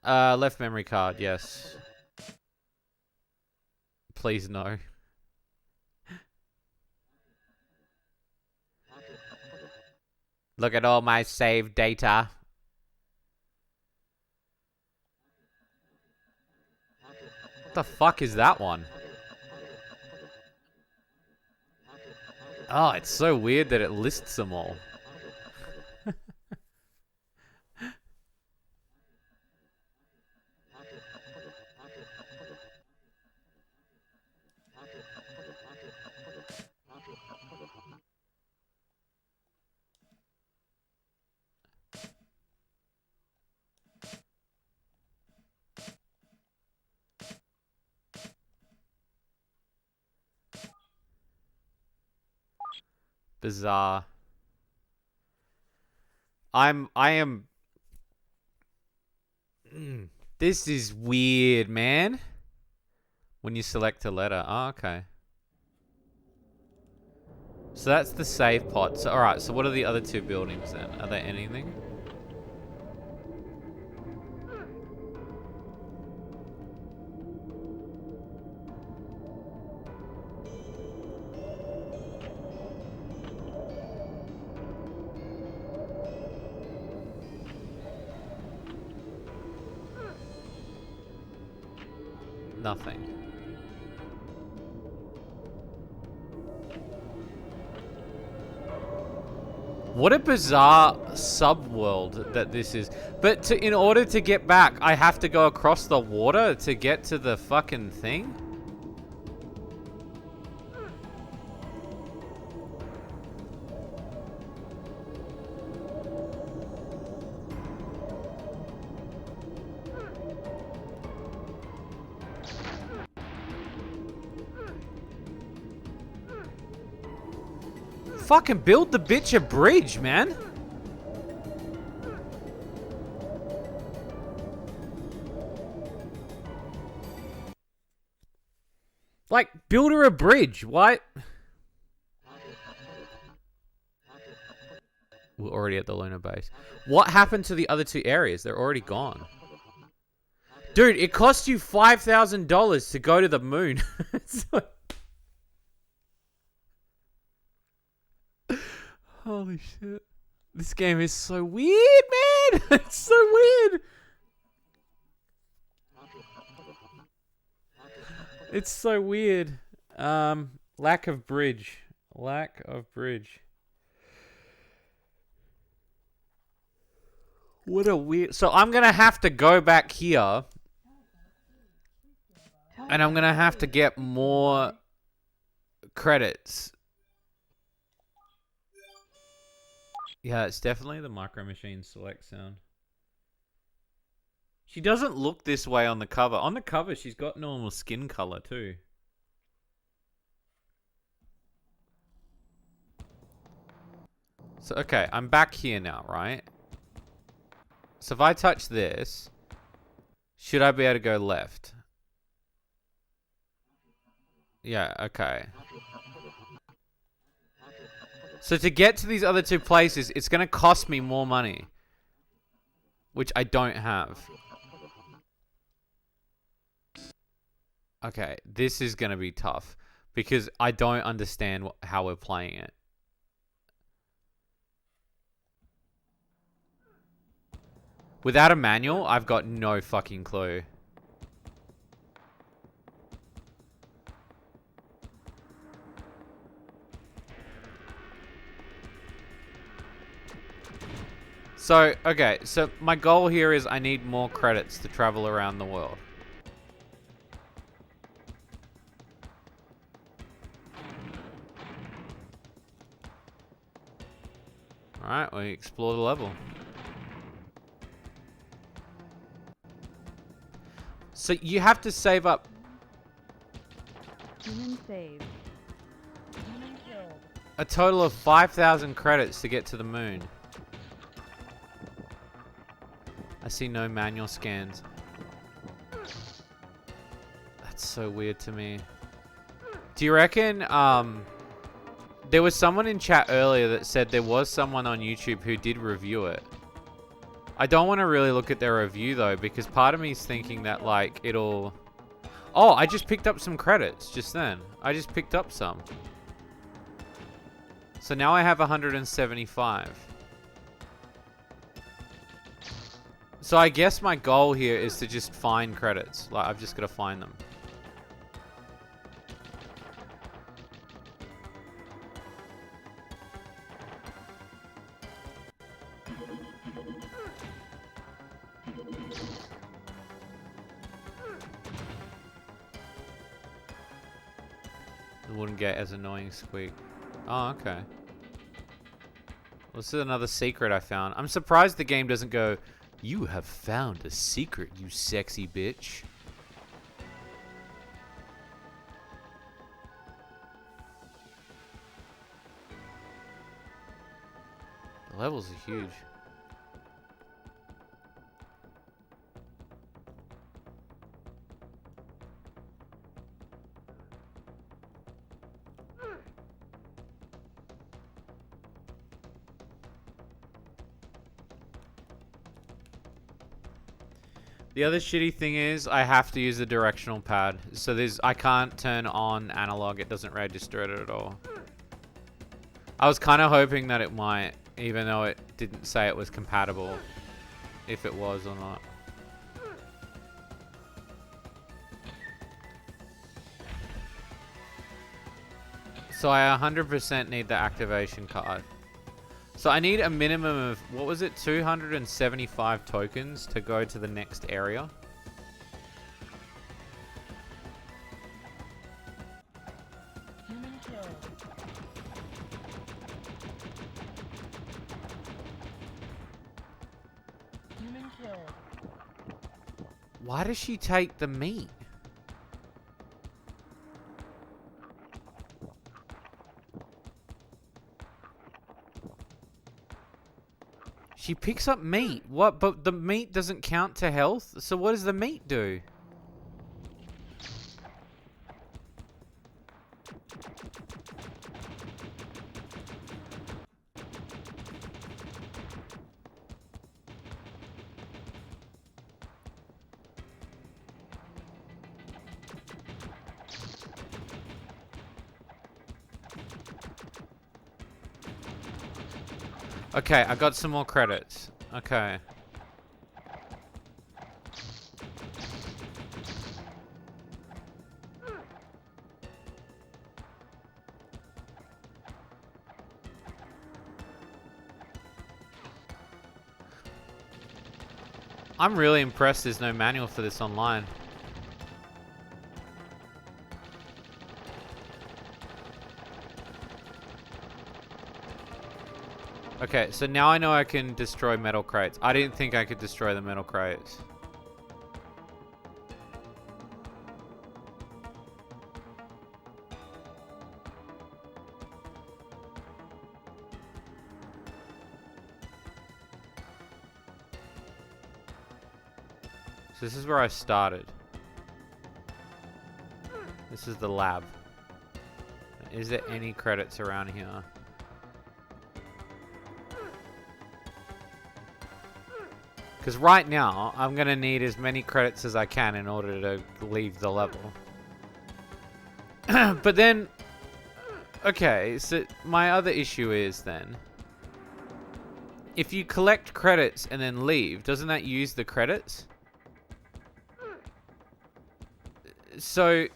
Left memory card. Yes. Please no. Look at all my saved data. What the fuck is that one? Oh, it's so weird that it lists them all. Bizarre. I am. This is weird, man. When you select a letter. Oh, okay. So that's the save pod. So, alright, so what are the other two buildings then? Are they anything? Nothing. What a bizarre subworld that this is. But in order to get back, I have to go across the water to get to the fucking thing? Fucking build the bitch a bridge, man. Like, build her a bridge. Why? We're already at the lunar base. What happened to the other two areas? They're already gone. Dude, it cost you $5,000 to go to the moon. Holy shit. This game is so weird, man. It's so weird. It's so weird. Lack of bridge. Lack of bridge. What a weird... So I'm going to have to go back here. And I'm going to have to get more credits. Yeah, it's definitely the Micro Machine Select sound. She doesn't look this way on the cover. On the cover, she's got normal skin color too. So, okay, I'm back here now, right? So if I touch this, should I be able to go left? Yeah, okay. So to get to these other two places, it's going to cost me more money. Which I don't have. Okay, this is going to be tough. Because I don't understand how we're playing it. Without a manual, I've got no fucking clue. So, okay, so my goal here is I need more credits to travel around the world. Alright, we explore the level. So you have to save up... Human saved. Human killed. a total of 5,000 credits to get to the moon. I see no manual scans. That's so weird to me. Do you reckon, there was someone in chat earlier that said there was someone on YouTube who did review it. I don't want to really look at their review though, because part of me is thinking that like it'll... Oh, I just picked up some credits just then. I just picked up some. So now I have 175. So I guess my goal here is to just find credits. Like, I've just got to find them. It wouldn't get as annoying squeak. Oh, okay. Well, this is another secret I found. I'm surprised the game doesn't go, "You have found a secret, you sexy bitch." The levels are huge. The other shitty thing is I have to use the directional pad. So I can't turn on analog. It doesn't register it at all. I was kind of hoping that it might, even though it didn't say it was compatible, if it was or not. So I 100% need the activation card. So I need a minimum of, what was it, 275 tokens to go to the next area. Human killed. Human killed. Why does she take the meat? She picks up meat. What? But the meat doesn't count to health? So what does the meat do? Okay, I got some more credits. Okay. I'm really impressed there's no manual for this online. Okay, so now I know I can destroy metal crates. I didn't think I could destroy the metal crates. So this is where I started. This is the lab. Is there any credits around here? Because right now, I'm going to need as many credits as I can in order to leave the level. But then... Okay, so my other issue is then... If you collect credits and then leave, doesn't that use the credits? So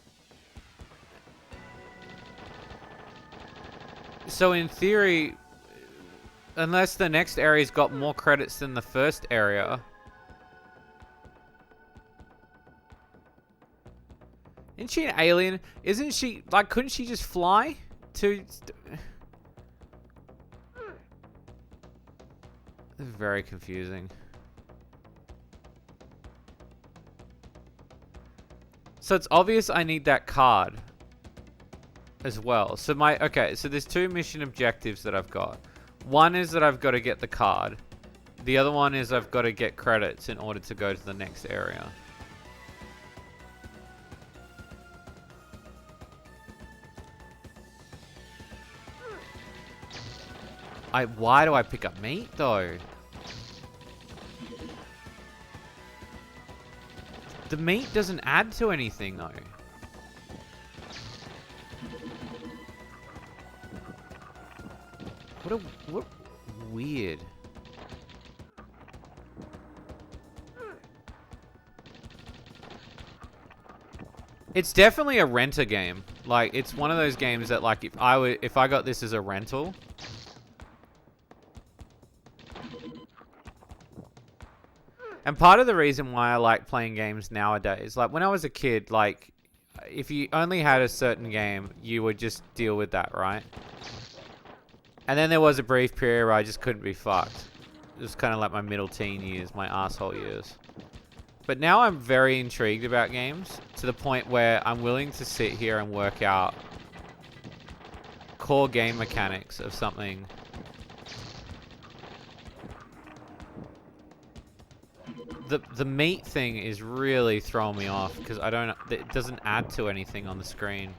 in theory... Unless the next area's got more credits than the first area. Isn't she an alien? Isn't she, like, couldn't she just fly to... This is very confusing. So it's obvious I need that card as well. So okay, so there's 2 mission objectives that I've got. One is that I've got to get the card. The other one is I've got to get credits in order to go to the next area. Why do I pick up meat though? The meat doesn't add to anything though. What weird. It's definitely a renter game. Like, it's one of those games that, like, if I got this as a rental. And part of the reason why I like playing games nowadays, like when I was a kid, like if you only had a certain game, you would just deal with that, right? And then there was a brief period where I just couldn't be fucked. It was kind of like my middle teen years, my asshole years. But now I'm very intrigued about games to the point where I'm willing to sit here and work out core game mechanics of something. The meat thing is really throwing me off because it doesn't add to anything on the screen.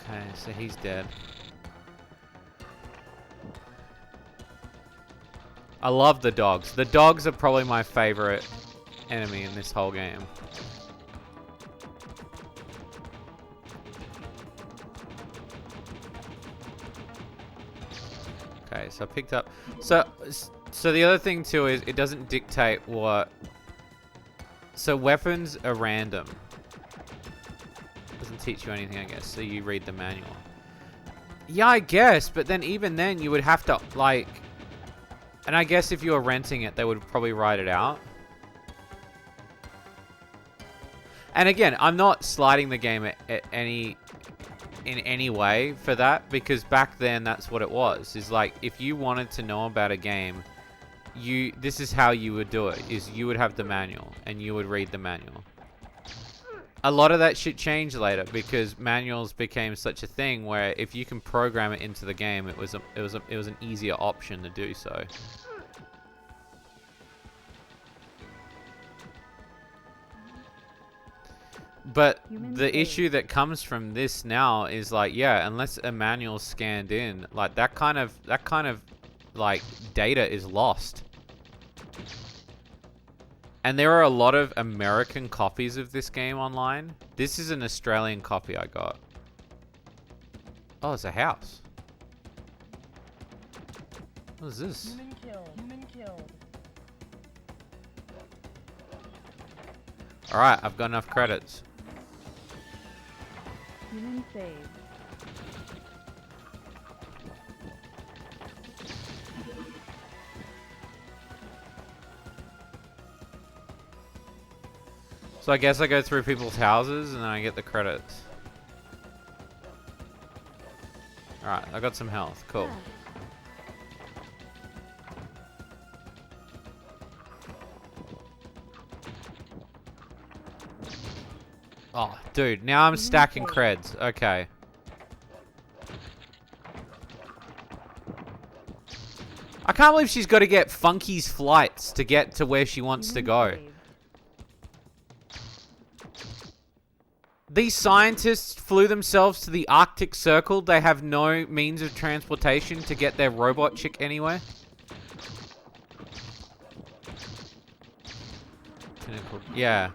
Okay, so he's dead. I love the dogs. The dogs are probably my favorite enemy in this whole game. Okay, so I picked up. So the other thing too is it doesn't dictate what. So weapons are random. Doesn't teach you anything, I guess. So you read the manual. Yeah, I guess. But then even then, you would have to like. And I guess if you were renting it, they would probably write it out. And again, I'm not sliding the game at in any way for that, because back then that's what it was. Is like if you wanted to know about a game, this is how you would do it. Is you would have the manual and you would read the manual. A lot of that shit changed later because manuals became such a thing where if you can program it into the game, it was an easier option to do so. But the issue that comes from this now is like, yeah, unless a manual's scanned in, like that kind of like data is lost. And there are a lot of American copies of this game online. This is an Australian copy I got. Oh, it's a house. What is this? Human killed. Human killed. Alright, I've got enough credits. Human saved. So I guess I go through people's houses and then I get the credits. Alright, I got some health. Cool. Oh, dude, now I'm stacking creds. Okay. I can't believe she's got to get Funky's flights to get to where she wants to go. These scientists flew themselves to the Arctic Circle. They have no means of transportation to get their robot chick anywhere. Yeah.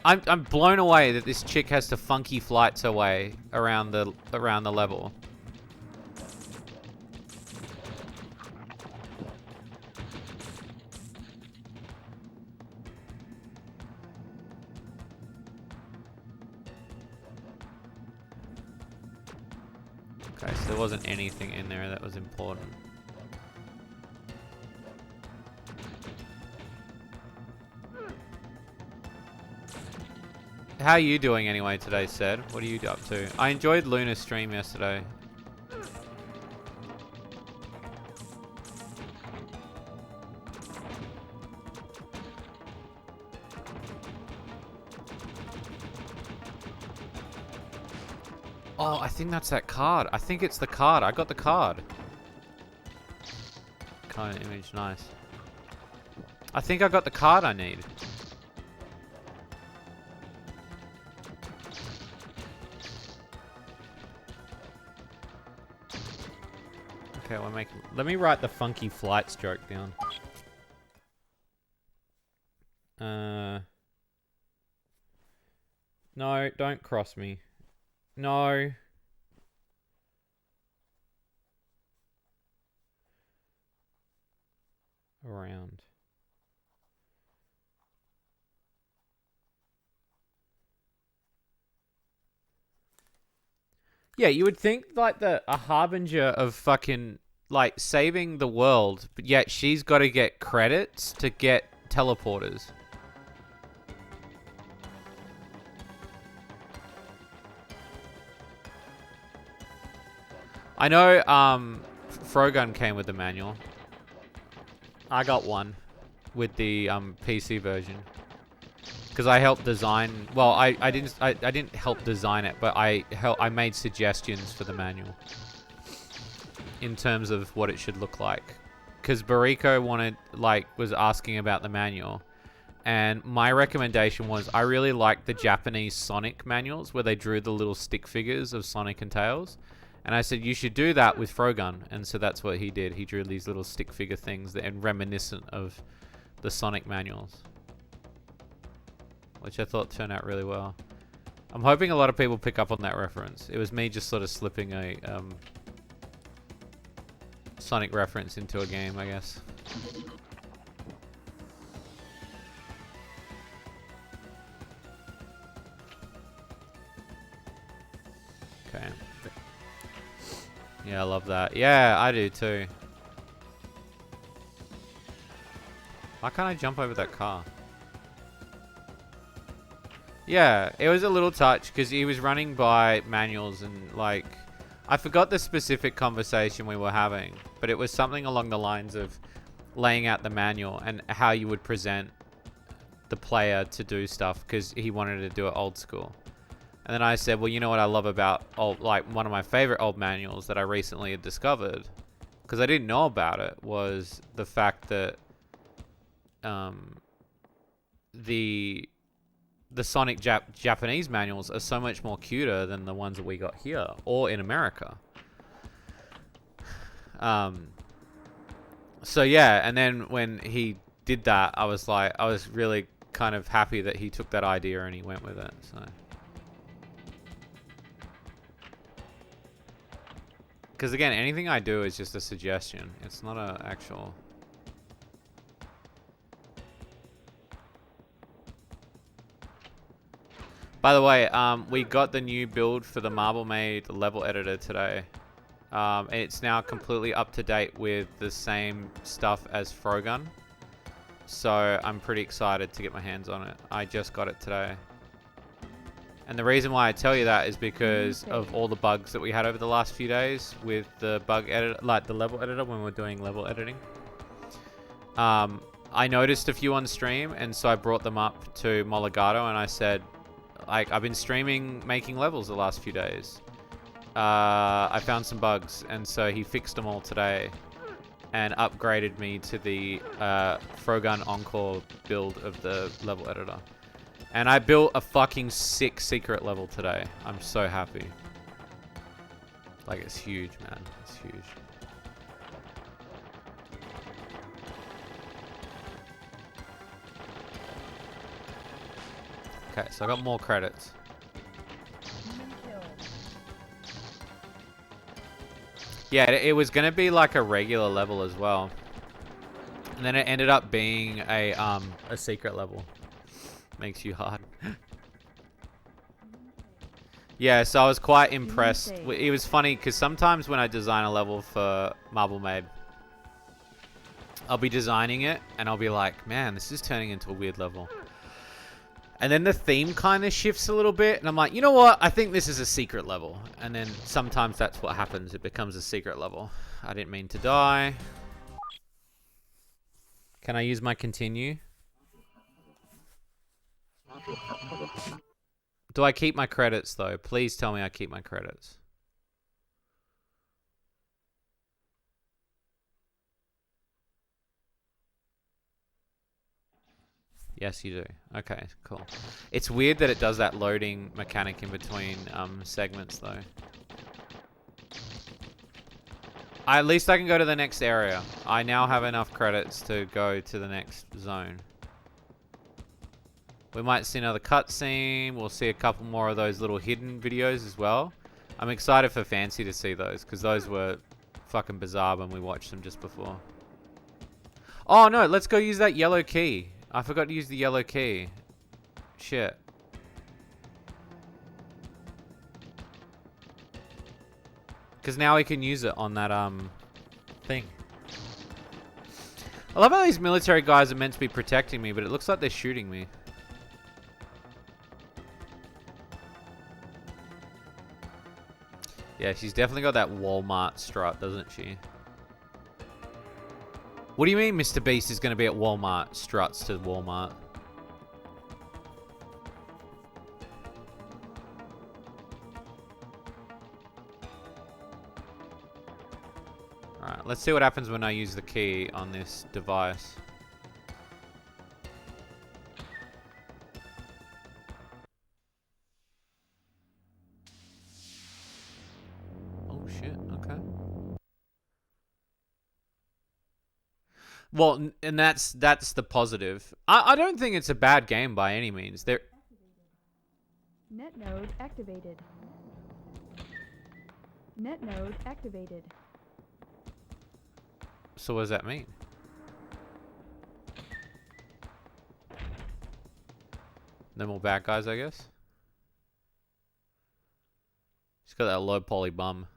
I'm blown away that this chick has to funky flights away around the level. Okay, so there wasn't anything in there that was important. How are you doing anyway today, Sed? What are you up to? I enjoyed Luna's stream yesterday. Oh, I think that's that card. I think it's the card. I got the card. Kind of image, nice. I think I got the card I need. Okay, we're making. Let me write the funky flights joke down. No, don't cross me. No. Around. Yeah, you would think like a harbinger of fucking like saving the world, but yet she's got to get credits to get teleporters. I know Frogun came with the manual. I got one with the PC version. Because I helped design. Well, I didn't help design it, but I made suggestions for the manual in terms of what it should look like. Because Bariko was asking about the manual, and my recommendation was I really liked the Japanese Sonic manuals where they drew the little stick figures of Sonic and Tails, and I said you should do that with Frogun, and so that's what he did. He drew these little stick figure things that are reminiscent of the Sonic manuals. which I thought turned out really well. I'm hoping a lot of people pick up on that reference. It was me just sort of slipping a Sonic reference into a game, I guess. Okay. Yeah, I love that. Yeah, I do too. Why can't I jump over that car? Yeah, it was a little touch because he was running by manuals and like I forgot the specific conversation we were having, but it was something along the lines of laying out the manual and how you would present the player to do stuff because he wanted to do it old school. And then I said, well, you know what I love about one of my favorite old manuals that I recently had discovered, because I didn't know about it, was the fact that the Sonic Japanese manuals are so much more cuter than the ones that we got here or in America. So yeah, and then when he did that, I was really kind of happy that he took that idea and he went with it. So, because again, anything I do is just a suggestion. It's not an actual. By the way, we got the new build for the Marble Made level editor today. It's now completely up to date with the same stuff as Frogun. So I'm pretty excited to get my hands on it. I just got it today. And the reason why I tell you that is because of all the bugs that we had over the last few days with the bug editor, like the level editor when we're doing level editing. I noticed a few on stream, and so I brought them up to Moligato and I said, like, I've been streaming making levels the last few days. I found some bugs, and so he fixed them all today and upgraded me to the Frogun Encore build of the level editor. And I built a fucking sick secret level today. I'm so happy. Like, it's huge, man. It's huge. Okay, so I got more credits. Yeah, it was gonna be like a regular level as well, and then it ended up being a secret level. Makes you hard. Yeah, so I was quite impressed. It was funny because sometimes when I design a level for Marble Made, I'll be designing it and I'll be like, man, this is turning into a weird level. And then the theme kind of shifts a little bit. And I'm like, you know what? I think this is a secret level. And then sometimes that's what happens. It becomes a secret level. I didn't mean to die. Can I use my continue? Do I keep my credits, though? Please tell me I keep my credits. Yes, you do. Okay, cool. It's weird that it does that loading mechanic in between segments, though. At least I can go to the next area. I now have enough credits to go to the next zone. We might see another cutscene. We'll see a couple more of those little hidden videos as well. I'm excited for Fancy to see those, because those were fucking bizarre when we watched them just before. Oh, no, let's go use that yellow key. I forgot to use the yellow key. Shit. Because now we can use it on that, thing. I love how these military guys are meant to be protecting me, but it looks like they're shooting me. Yeah, she's definitely got that Walmart strut, doesn't she? What do you mean Mr. Beast is going to be at Walmart? Struts to Walmart. Alright, let's see what happens when I use the key on this device. Oh shit, okay. Well, and that's the positive. I don't think it's a bad game by any means. Net node activated. Net node activated. So what does that mean? No more bad guys, I guess. He's got that low poly bum.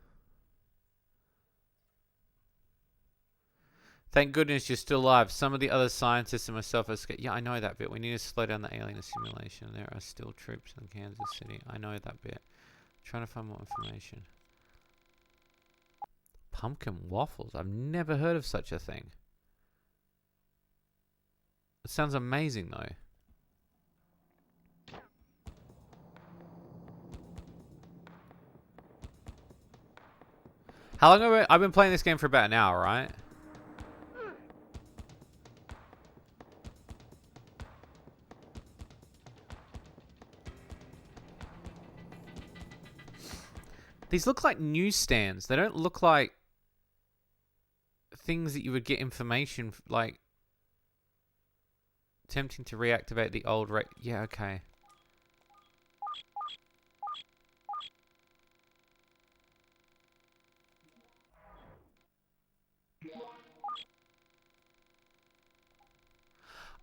Thank goodness you're still alive. Some of the other scientists and myself are scared. Yeah, I know that bit. We need to slow down the alien assimilation. There are still troops in Kansas City. I know that bit. Trying to find more information. Pumpkin waffles. I've never heard of such a thing. It sounds amazing though. How long have I've been playing this game for about an hour, right? These look like newsstands. They don't look like things that you would get information like attempting to reactivate the old yeah, okay.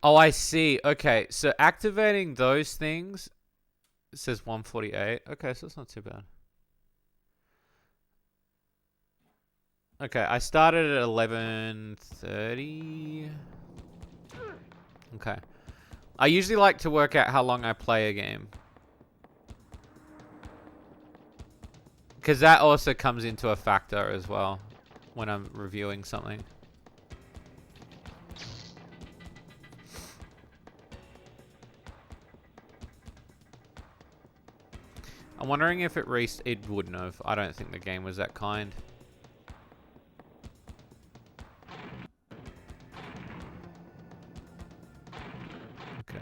Oh, I see. Okay, so activating those things, it says 148. Okay, so it's not too bad. Okay, I started at 11:30. Okay. I usually like to work out how long I play a game. Because that also comes into a factor as well when I'm reviewing something. I'm wondering if it wouldn't have. I don't think the game was that kind. Okay.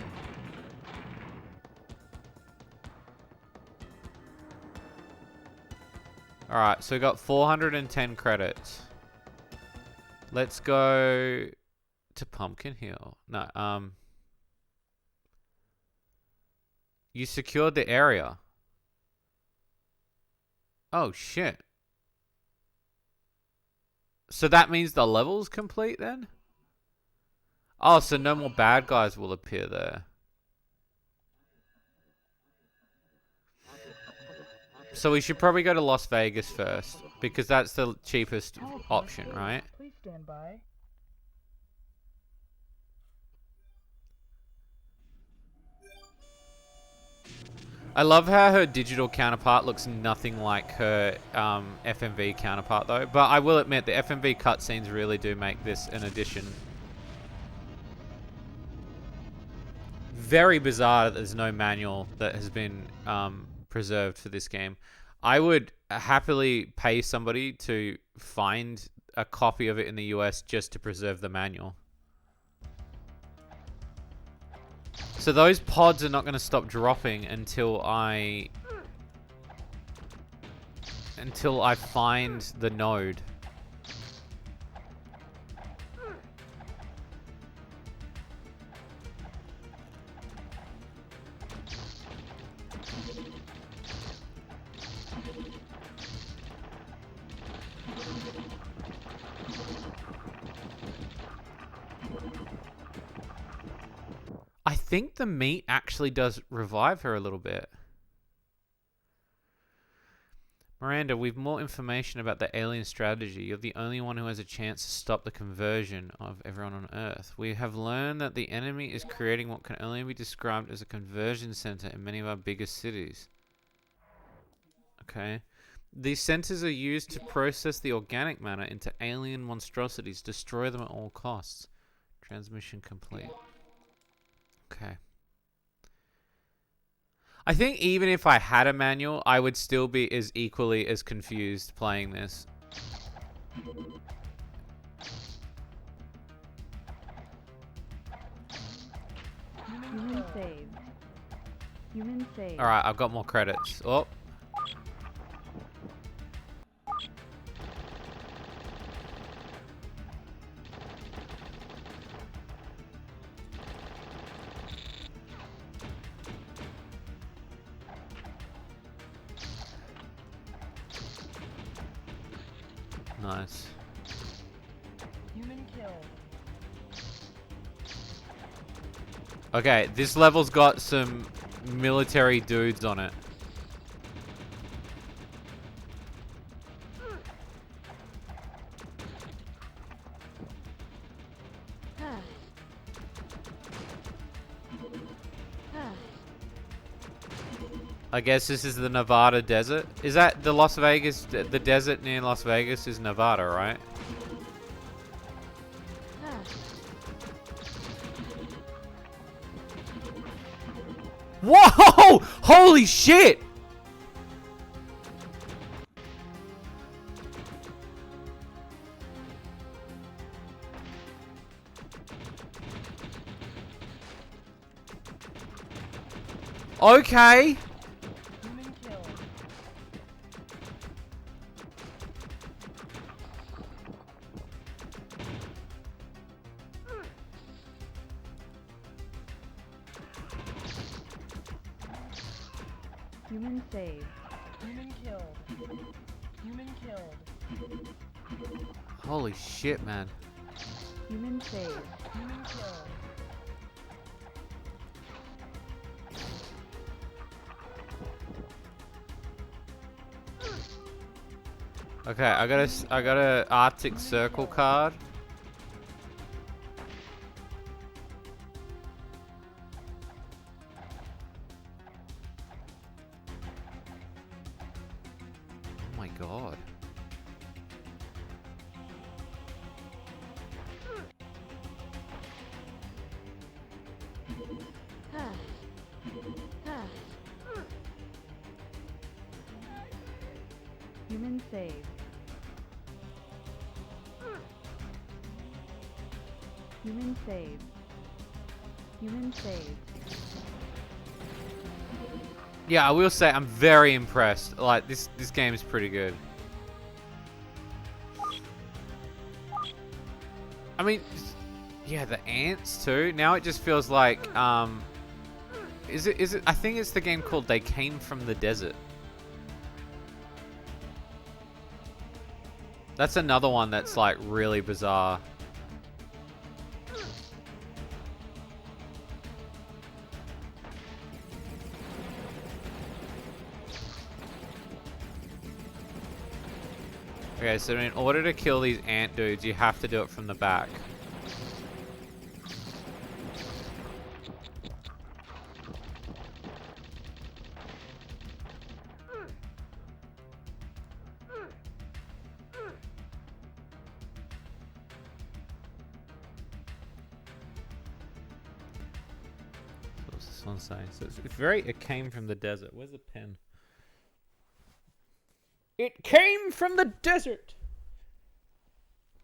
Alright, so we got 410 credits. Let's go to Pumpkin Hill. No, you secured the area. Oh, shit. So that means the level's complete then? Oh, so no more bad guys will appear there. So we should probably go to Las Vegas first, because that's the cheapest option, right? Please stand by. I love how her digital counterpart looks nothing like her FMV counterpart, though. But I will admit, the FMV cutscenes really do make this an addition. Very bizarre that there's no manual that has been preserved for this game. I would happily pay somebody to find a copy of it in the US just to preserve the manual. So those pods are not going to stop dropping until I find the node. I think the meat actually does revive her a little bit. Miranda, we've more information about the alien strategy. You're the only one who has a chance to stop the conversion of everyone on Earth. We have learned that the enemy is creating what can only be described as a conversion center in many of our biggest cities. Okay. These centers are used to process the organic matter into alien monstrosities, destroy them at all costs. Transmission complete. Okay. I think even if I had a manual, I would still be as equally as confused playing this. Human saved. Human saved. Alright, I've got more credits. Oh. Nice. Human killed. Okay, this level's got some military dudes on it. I guess this is the Nevada desert. Is that the Las Vegas, the desert near Las Vegas is Nevada, right? Whoa! Holy shit! Okay. Human killed. Human saved. Human killed. Human killed. Holy shit, man. Human saved. Human killed. Okay, I got a Arctic Circle card. Oh my god. Human saved. Human saved. Human saved. Yeah, I will say I'm very impressed. Like this game is pretty good. I mean, yeah, the ants too. Now it just feels like is it I think it's the game called They Came from the Desert. That's another one that's like really bizarre. Okay, so in order to kill these ant dudes, you have to do it from the back. What's this one saying? So it's very, it came from the desert. Where's the pen? It came from the desert.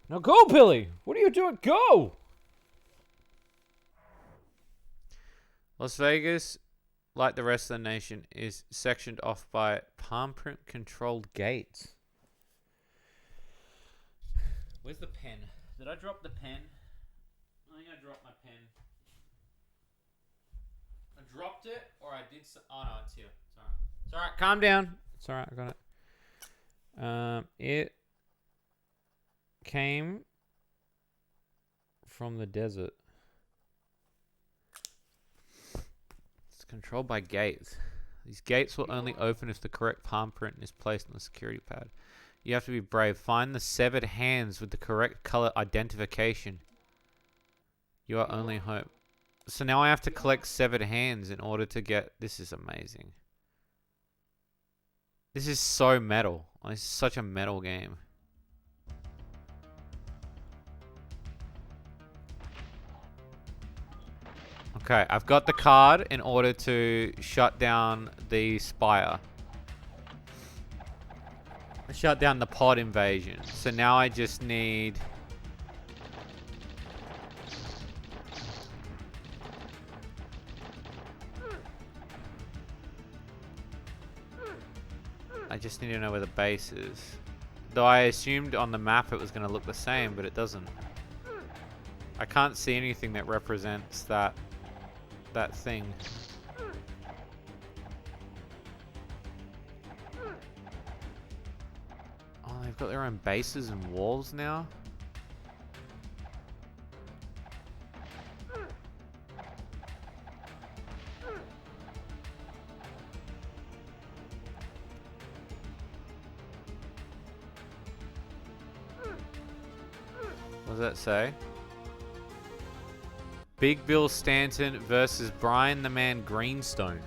Now go, Billy. What are you doing? Go. Las Vegas, like the rest of the nation, is sectioned off by palm print controlled gates. Where's the pen? Did I drop the pen? I think I dropped my pen. I dropped it, or I did. Oh no, it's here. It's alright. It's alright. Calm down. It's alright. I got it. It came from the desert. It's controlled by gates. These gates will only open if the correct palm print is placed on the security pad. You have to be brave. Find the severed hands with the correct color identification. Your only hope. So now I have to collect severed hands in order to get... This is amazing. This is so metal. This is such a metal game. Okay, I've got the card in order to shut down the spire. Shut down the pod invasion. So now I just need... I just need to know where the base is. Though I assumed on the map it was going to look the same, but it doesn't. I can't see anything that represents that thing. Oh, They've got their own bases and walls now. What does that say? Big Bill Stanton versus Brian the Man Greenstone.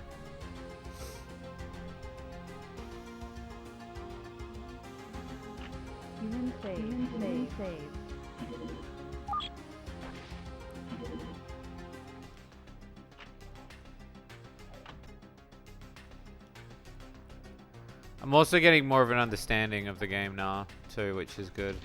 Human save. Human save. I'm also getting more of an understanding of the game now, too, which is good.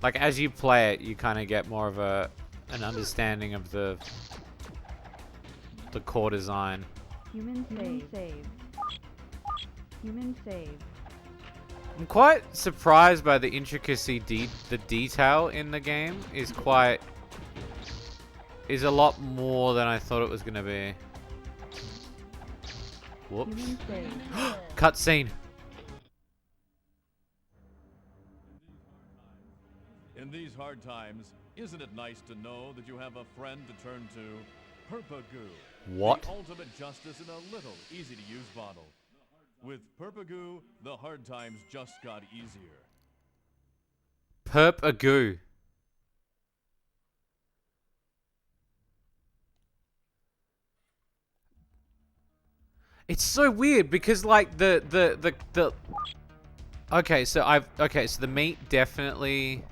Like, as you play it, you kind of get more of an understanding of the core design. Human save. Human save. I'm quite surprised by the intricacy, the detail in the game is a lot more than I thought it was gonna be. Whoops. Human save. Cutscene. In these hard times, isn't it nice to know that you have a friend to turn to? Perpagoo. What? The ultimate justice in a little, easy-to-use bottle. With Perpagoo, the hard times just got easier. Perp a goo. It's so weird because like the okay, so the meat definitely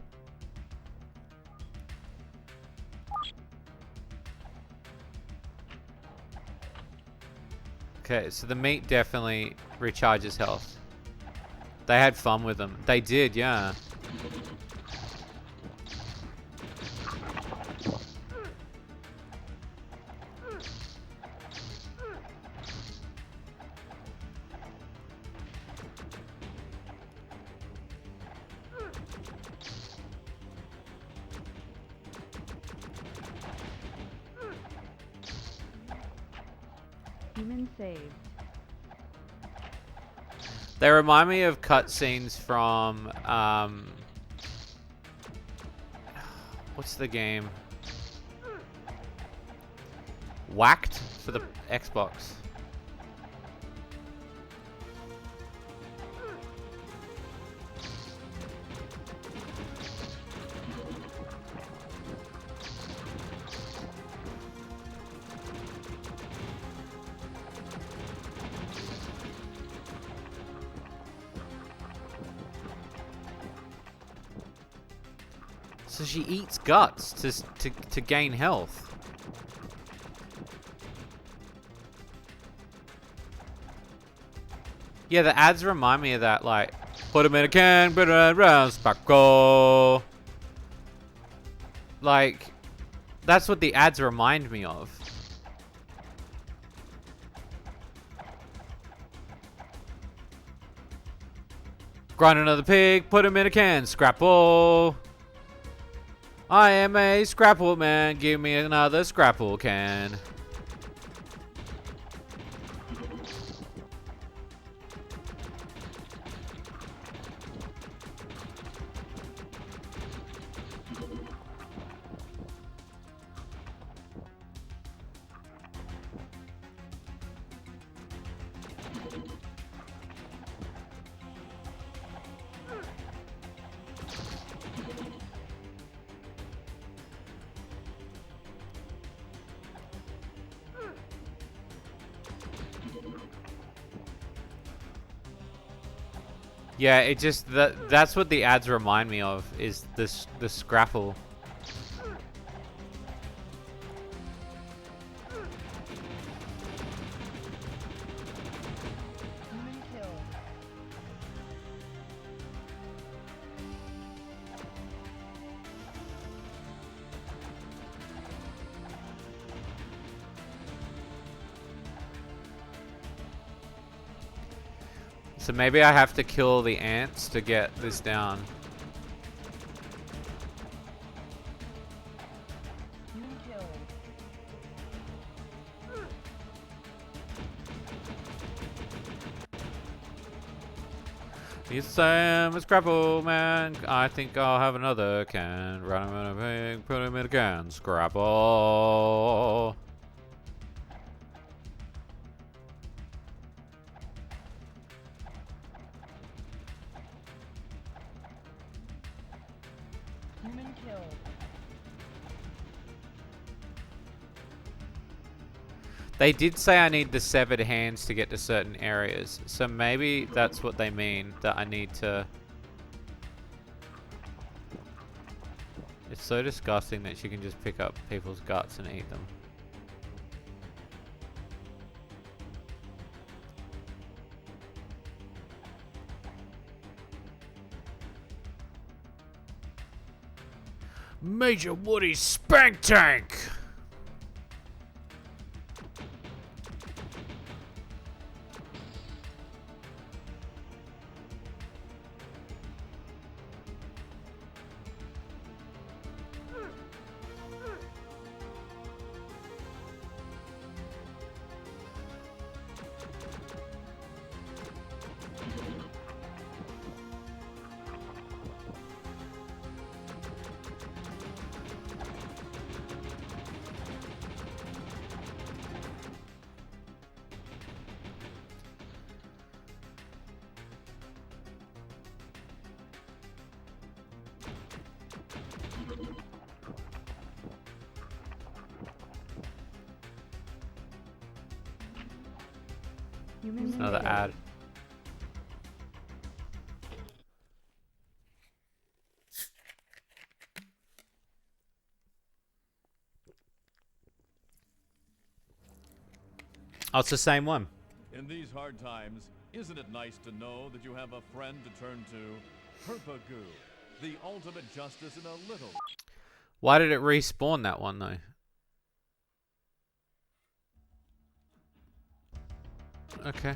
Okay, so the meat definitely recharges health. They had fun with them. They did, yeah. Human save. They remind me of cutscenes from what's the game? Whacked for the Xbox. So she eats guts to gain health. Yeah, the ads remind me of that, like, put him in a can, put him around, sparkle. Like, that's what the ads remind me of. Grind another pig, put him in a can, scrapple. I am a scrapple man, give me another scrapple can. Yeah, it just that's what the ads remind me of is the scrapple. Human killed. So maybe I have to kill the ants to get this down. Human killed. It's Sam, it's Scrapple Man. I think I'll have another can. Run him in a bag, put him in a can. Scrapple. Human killed. They did say I need the severed hands to get to certain areas. So maybe that's what they mean, that I need to... It's so disgusting that you can just pick up people's guts and eat them. Major Woody Spank Tank! Human Another saved. ad. Oh, it's the same one. In these hard times, isn't it nice to know that you have a friend to turn to? Herpagoo, the ultimate justice in a little. Why did it respawn that one though? Okay.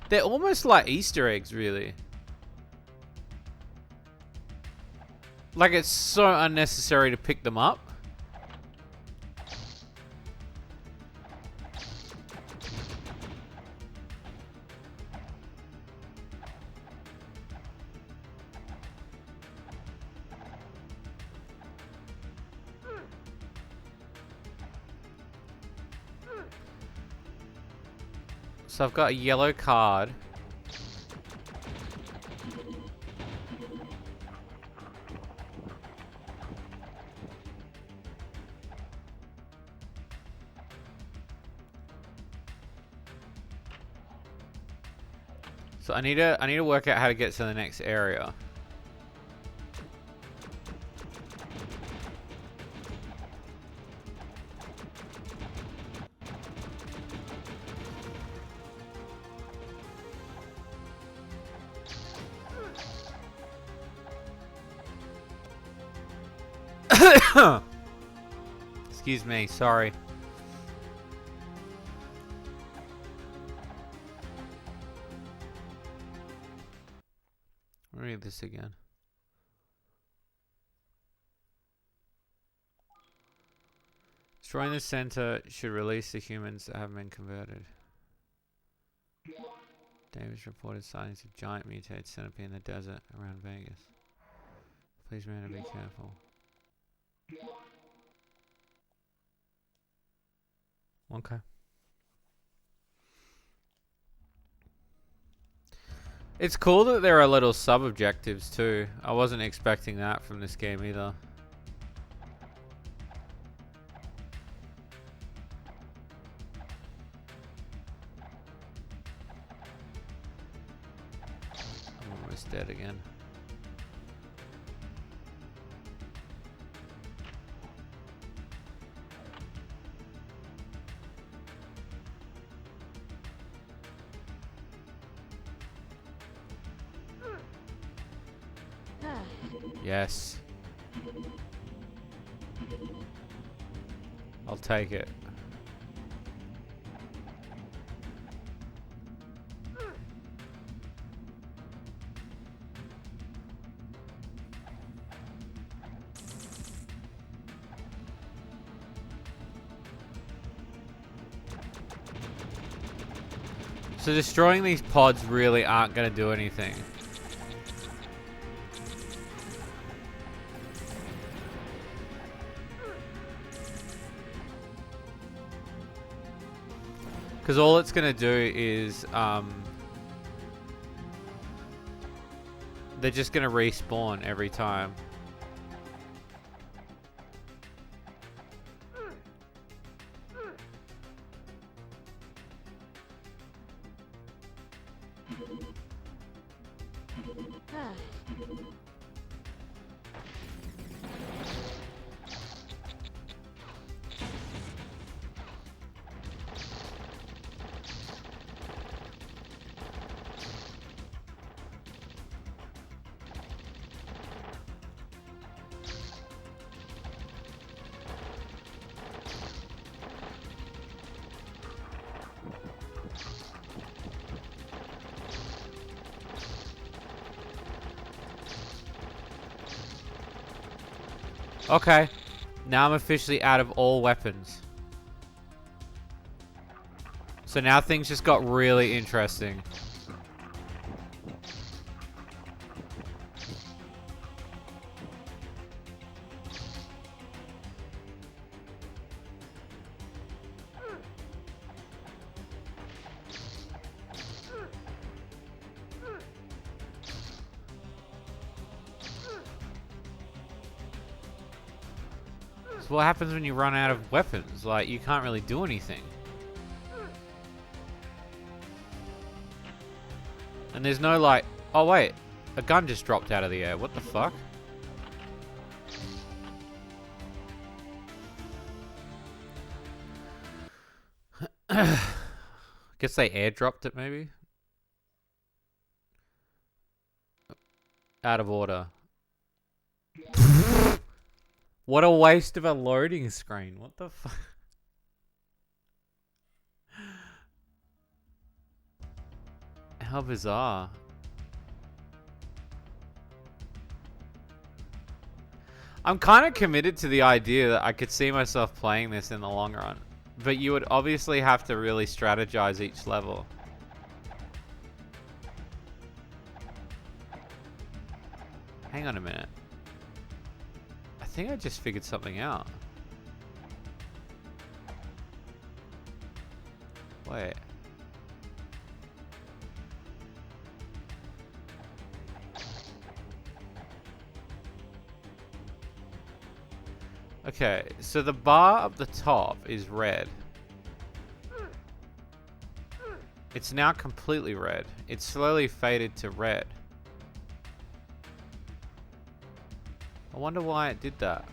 They're almost like Easter eggs, really. Like, it's so unnecessary to pick them up. So I've got a yellow card. So I need to work out how to get to the next area. Excuse me, sorry. Read this again. Destroying the center should release the humans that have been converted. Davis reported sightings of giant mutated centipede in the desert around Vegas. Please remember to be careful. Okay. It's cool that there are little sub-objectives too. I wasn't expecting that from this game either. I'm almost dead again. Yes. I'll take it. So destroying these pods really aren't going to do anything. Because all it's going to do is, they're just going to respawn every time. Okay, now I'm officially out of all weapons. So now things just got really interesting. So what happens when you run out of weapons? Like, you can't really do anything. And there's no like, oh wait, a gun just dropped out of the air. What the fuck? Guess they airdropped it maybe? Out of order. What a waste of a loading screen. What the fuck? How bizarre. I'm kind of committed to the idea that I could see myself playing this in the long run. But you would obviously have to really strategize each level. Hang on a minute. I think I just figured something out. Wait. Okay, so the bar up the top is red. It's now completely red. It's slowly faded to red. I wonder why it did that.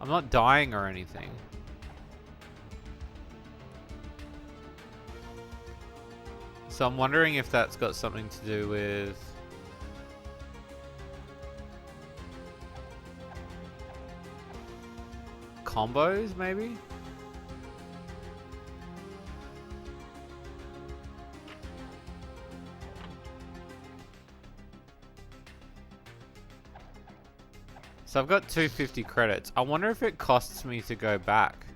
I'm not dying or anything. So I'm wondering if that's got something to do with... combos, maybe? So I've got 250 credits. I wonder if it costs me to go back.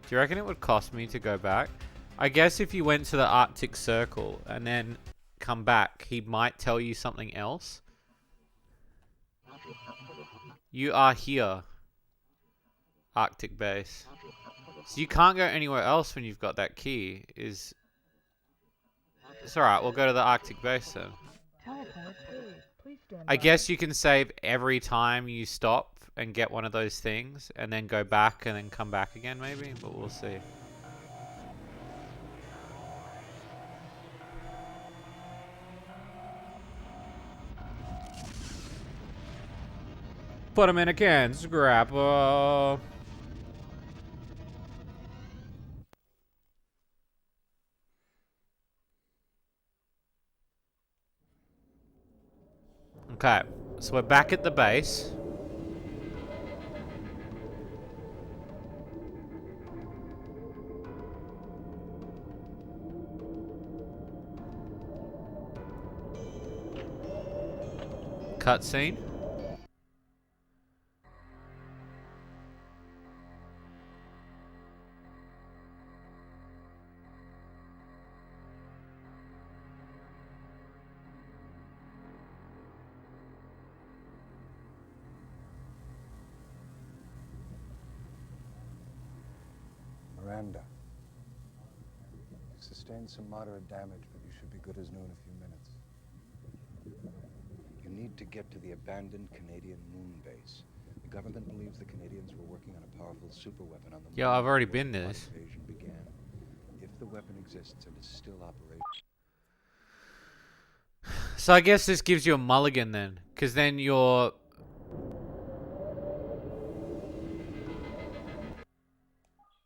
Do you reckon it would cost me to go back? I guess if you went to the Arctic Circle and then come back, he might tell you something else. You are here. Arctic base. So you can't go anywhere else when you've got that key. It's alright, we'll go to the Arctic base then. Teleport, please stand I by. guess you can save every time you stop and get one of those things and then go back and then come back again maybe, but we'll see. Put them in a can, scrapple. Okay, so we're back at the base. Cutscene. sustained some moderate damage, but you should be good as new in a few minutes. You need to get to the abandoned Canadian moon base. The government believes the Canadians were working on a powerful superweapon on the moon. Yeah, I've already before been the to Pod this. invasion began. If the weapon exists and is still operational. So I guess this gives you a mulligan then, because then you're...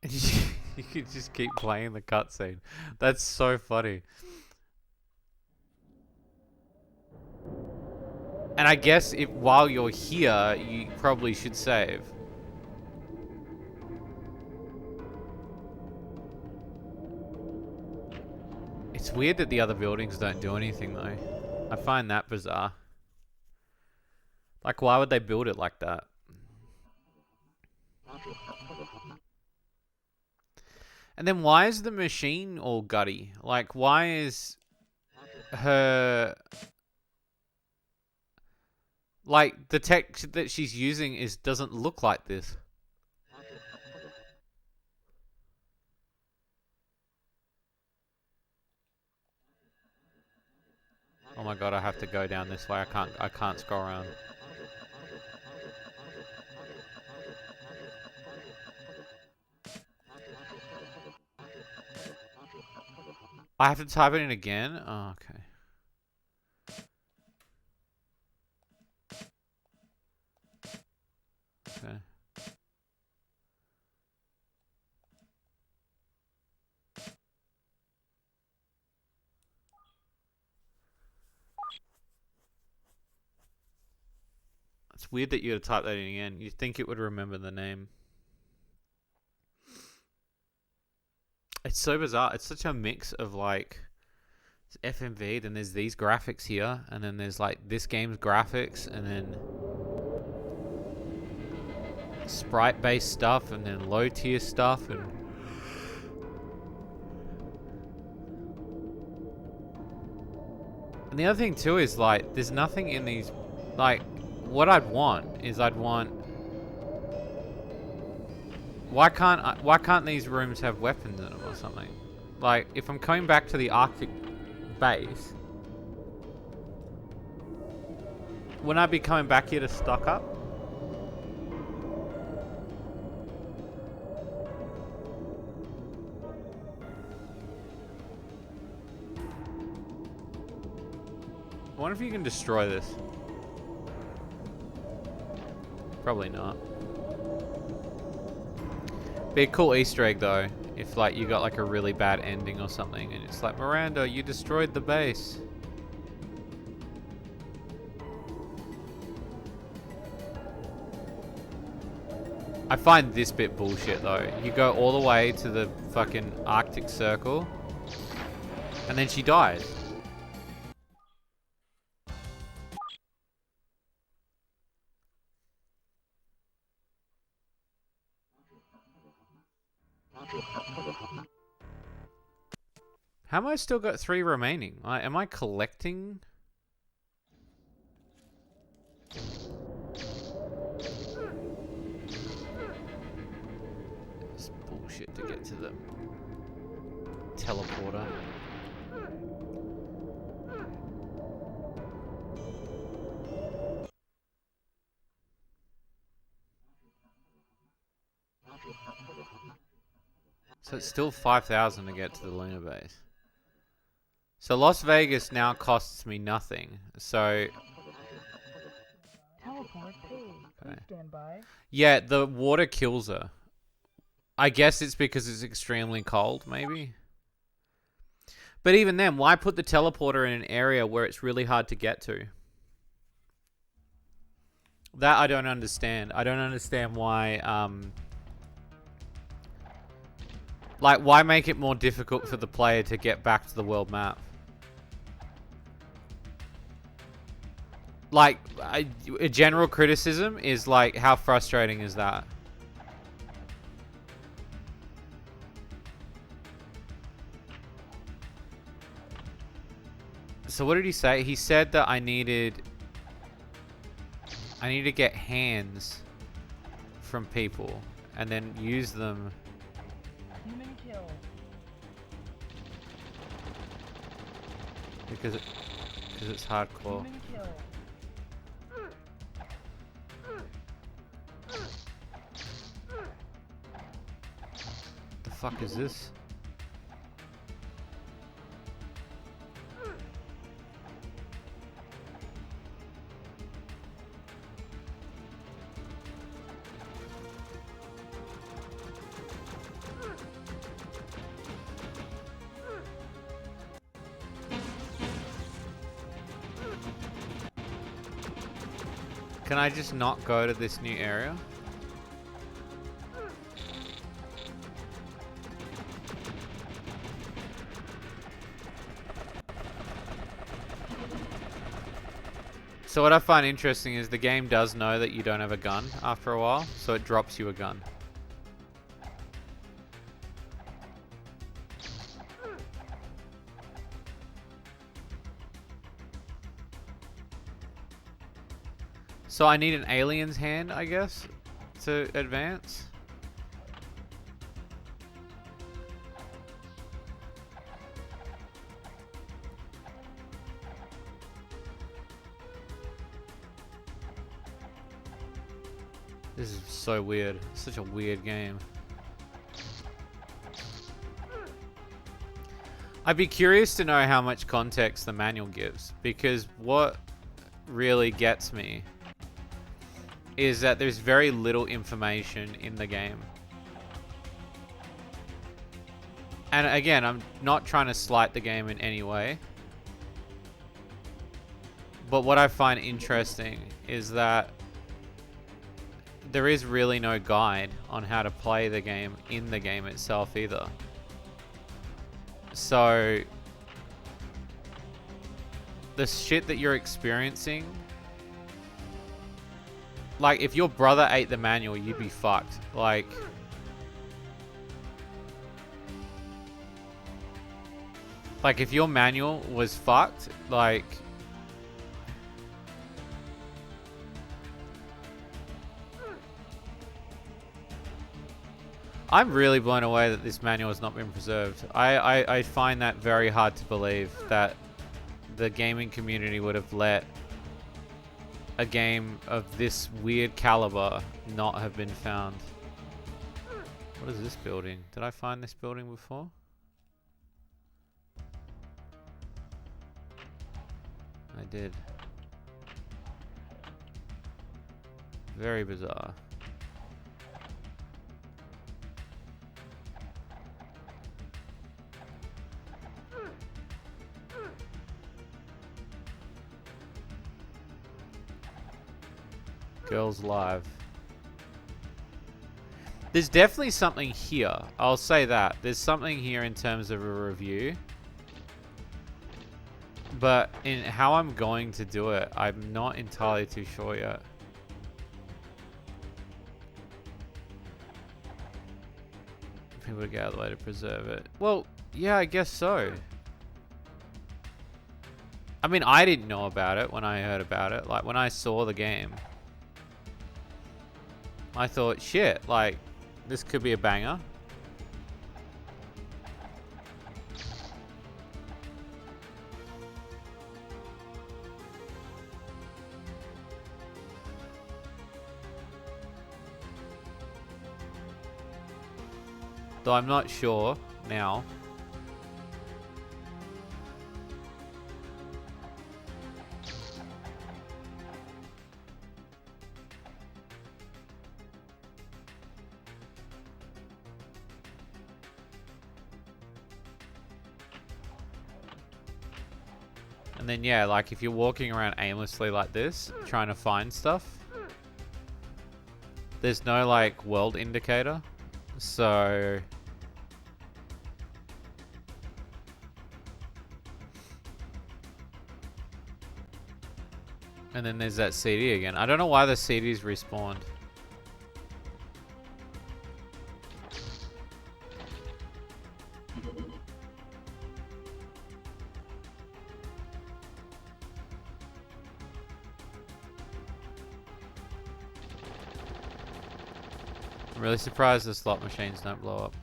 you could just keep playing the cutscene. That's so funny. And I guess if while you're here, you probably should save. It's weird that the other buildings don't do anything though. I find that bizarre. Like, why would they build it like that? And then why is the machine all gutty? Like, why is her... Like, the tech that she's using doesn't look like this. Oh my god, I have to go down this way. I can't scroll around. I have to type it in again? Oh, okay. Okay. It's weird that you had to type that in again. You'd think it would remember the name. It's so bizarre. It's such a mix of like it's FMV, then there's these graphics here, and then there's like this game's graphics, and then sprite-based stuff, and then low-tier stuff, and the other thing too is like there's nothing in these. Like, what I'd want is why can't these rooms have weapons in them or something? Like, if I'm coming back to the Arctic base, wouldn't I be coming back here to stock up? I wonder if you can destroy this. Probably not. Be a cool Easter egg though, if like you got like a really bad ending or something, and it's like, Miranda, you destroyed the base. I find this bit bullshit though. You go all the way to the fucking Arctic Circle, and then she dies. How am I still got 3 remaining? Am I collecting? It's bullshit to get to the teleporter. So it's still 5,000 to get to the lunar base. So Las Vegas now costs me nothing. So Teleport paid. Please stand by. yeah, the water kills her. I guess it's because it's extremely cold, maybe. But even then, why put the teleporter in an area where it's really hard to get to? That I don't understand. I don't understand why, like, why make it more difficult for the player to get back to the world map? Like, a general criticism is, like, how frustrating is that? So what did he say? He said that I need to get hands from people and then use them. Human kill. Because it's hardcore. Human kill. The fuck is this? Can I just not go to this new area? So what I find interesting is the game does know that you don't have a gun after a while, so it drops you a gun. So I need an alien's hand, I guess, to advance. This is so weird. It's such a weird game. I'd be curious to know how much context the manual gives, because what really gets me is that there's very little information in the game. And again, I'm not trying to slight the game in any way. But what I find interesting is that there is really no guide on how to play the game in the game itself either. So the shit that you're experiencing, like if your brother ate the manual, you'd be fucked. Like if your manual was fucked, like I'm really blown away that this manual has not been preserved. I find that very hard to believe that the gaming community would have let a game of this weird caliber not have been found. What is this building? Did I find this building before? I did. Very bizarre. Girls Live. There's definitely something here. I'll say that. There's something here in terms of a review. But in how I'm going to do it, I'm not entirely too sure yet. People would go out of the way to preserve it. Well, yeah, I guess so. I mean, I didn't know about it when I heard about it. Like, when I saw the game, I thought, shit, like, this could be a banger. Though I'm not sure now. And then yeah, like if you're walking around aimlessly like this, trying to find stuff, there's no like world indicator. So and then there's that CD again. I don't know why the CD's respawned. I'm really surprised the slot machines don't blow up.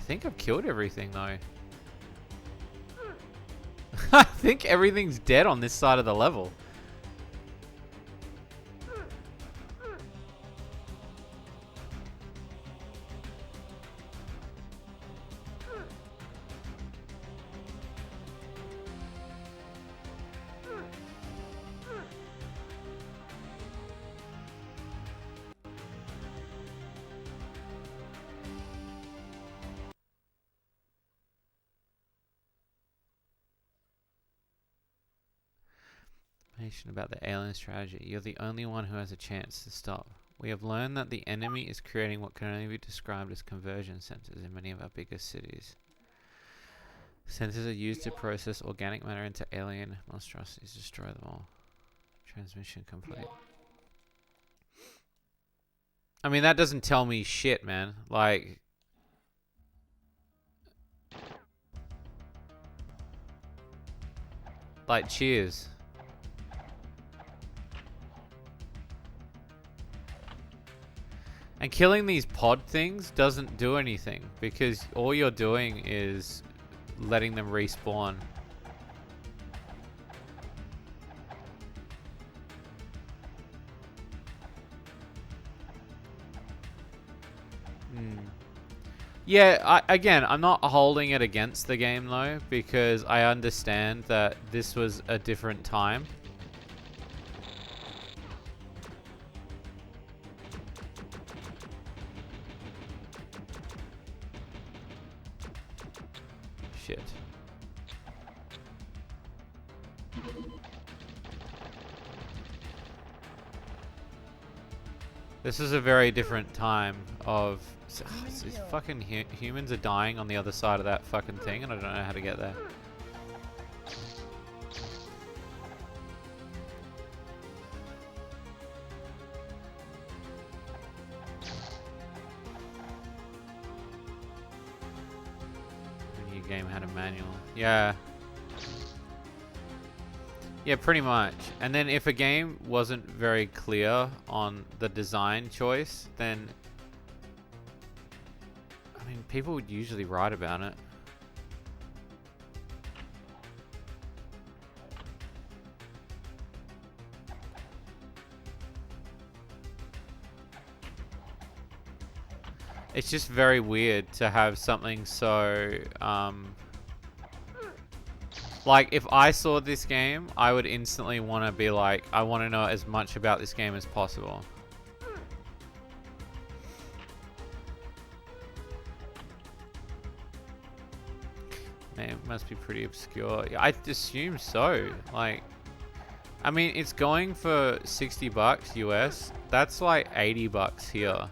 think I've killed everything though. I think everything's dead on this side of the level. About the alien strategy. You're the only one who has a chance to stop. We have learned that the enemy is creating what can only be described as conversion centers in many of our biggest cities. Centers are used to process organic matter into alien monstrosities. Destroy them all. Transmission complete. I mean, that doesn't tell me shit, man. Like... cheers. And killing these pod things doesn't do anything because all you're doing is letting them respawn. Yeah, again, I'm not holding it against the game though because I understand that this was a different time. Shit. This is a very different time of... these fucking humans are dying on the other side of that fucking thing and I don't know how to get there. Game had a manual. Yeah. Yeah, pretty much. And then if a game wasn't very clear on the design choice, then... I mean, people would usually write about it. It's just very weird to have something so, like, if I saw this game, I would instantly want to be like, I want to know as much about this game as possible. Man, it must be pretty obscure. I assume so. Like, I mean, it's going for 60 bucks US. That's like 80 bucks here.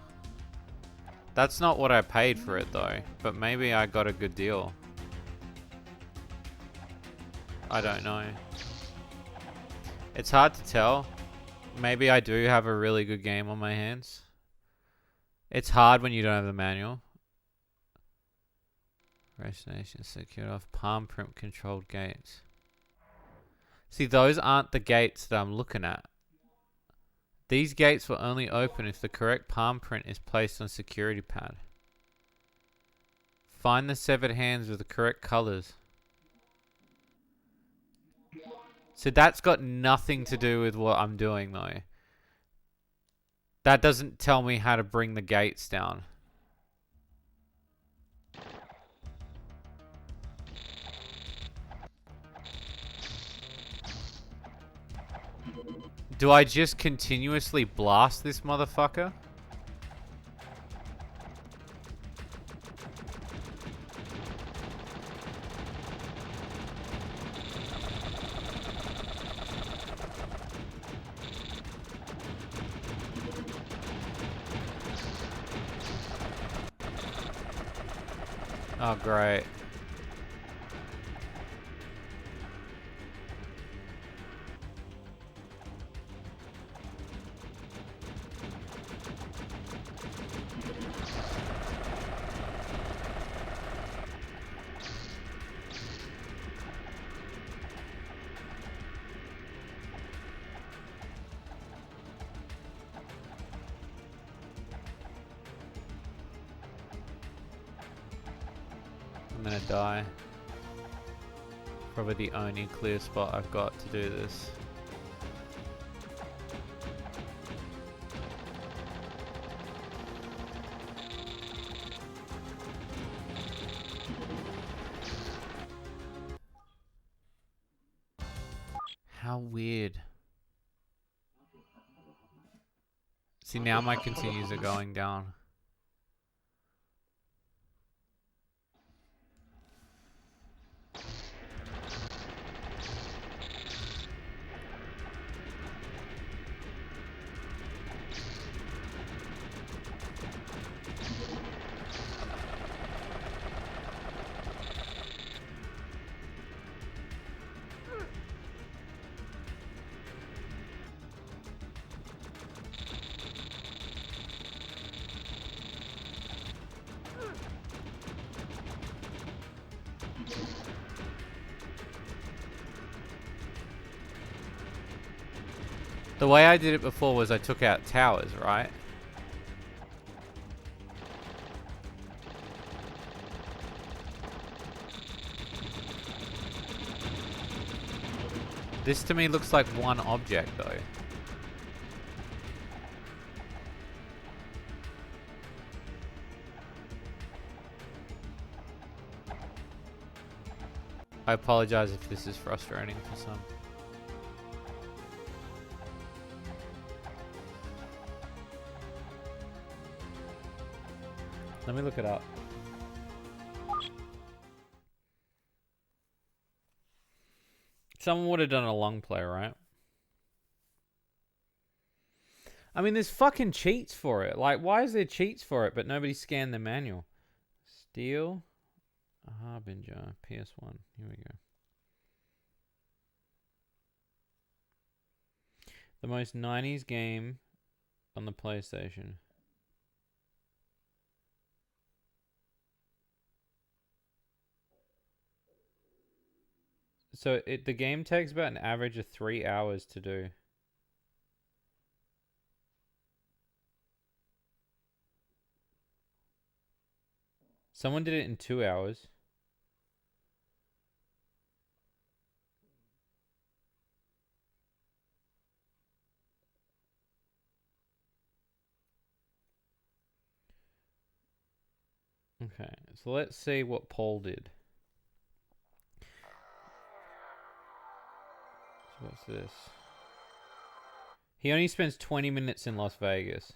That's not what I paid for it though, but maybe I got a good deal. I don't know. It's hard to tell. Maybe I do have a really good game on my hands. It's hard when you don't have the manual. Destination secured off palm print controlled gates. See, those aren't the gates that I'm looking at. These gates will only open if the correct palm print is placed on security pad. Find the severed hands with the correct colors. So that's got nothing to do with what I'm doing though. That doesn't tell me how to bring the gates down. Do I just continuously blast this motherfucker? Oh, great. gonna die. Probably the only clear spot I've got to do this. How weird. See, now my continues are going down. The way I did it before was I took out towers, right? This to me looks like one object though. I apologize if this is frustrating for some. Let me look it up. Someone would have done a long play, right? I mean, there's fucking cheats for it. Like, why is there cheats for it, but nobody scanned the manual? Steel, Harbinger, PS1. Here we go. The most 90s game on the PlayStation. So the game takes about an average of 3 hours to do. Someone did it in 2 hours. Okay, so let's see what Paul did. So what's this? He only spends 20 minutes in Las Vegas.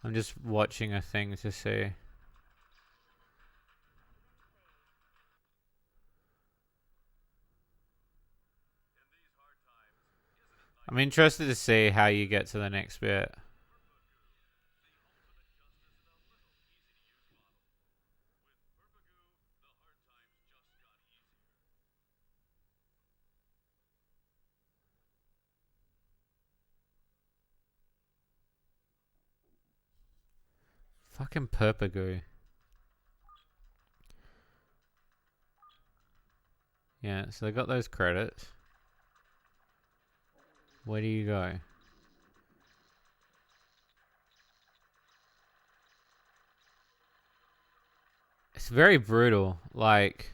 I'm just watching a thing to see. I'm interested to see how you get to the next bit. Fucking Purpagoo. Yeah, so they got those credits. Where do you go? It's very brutal. Like,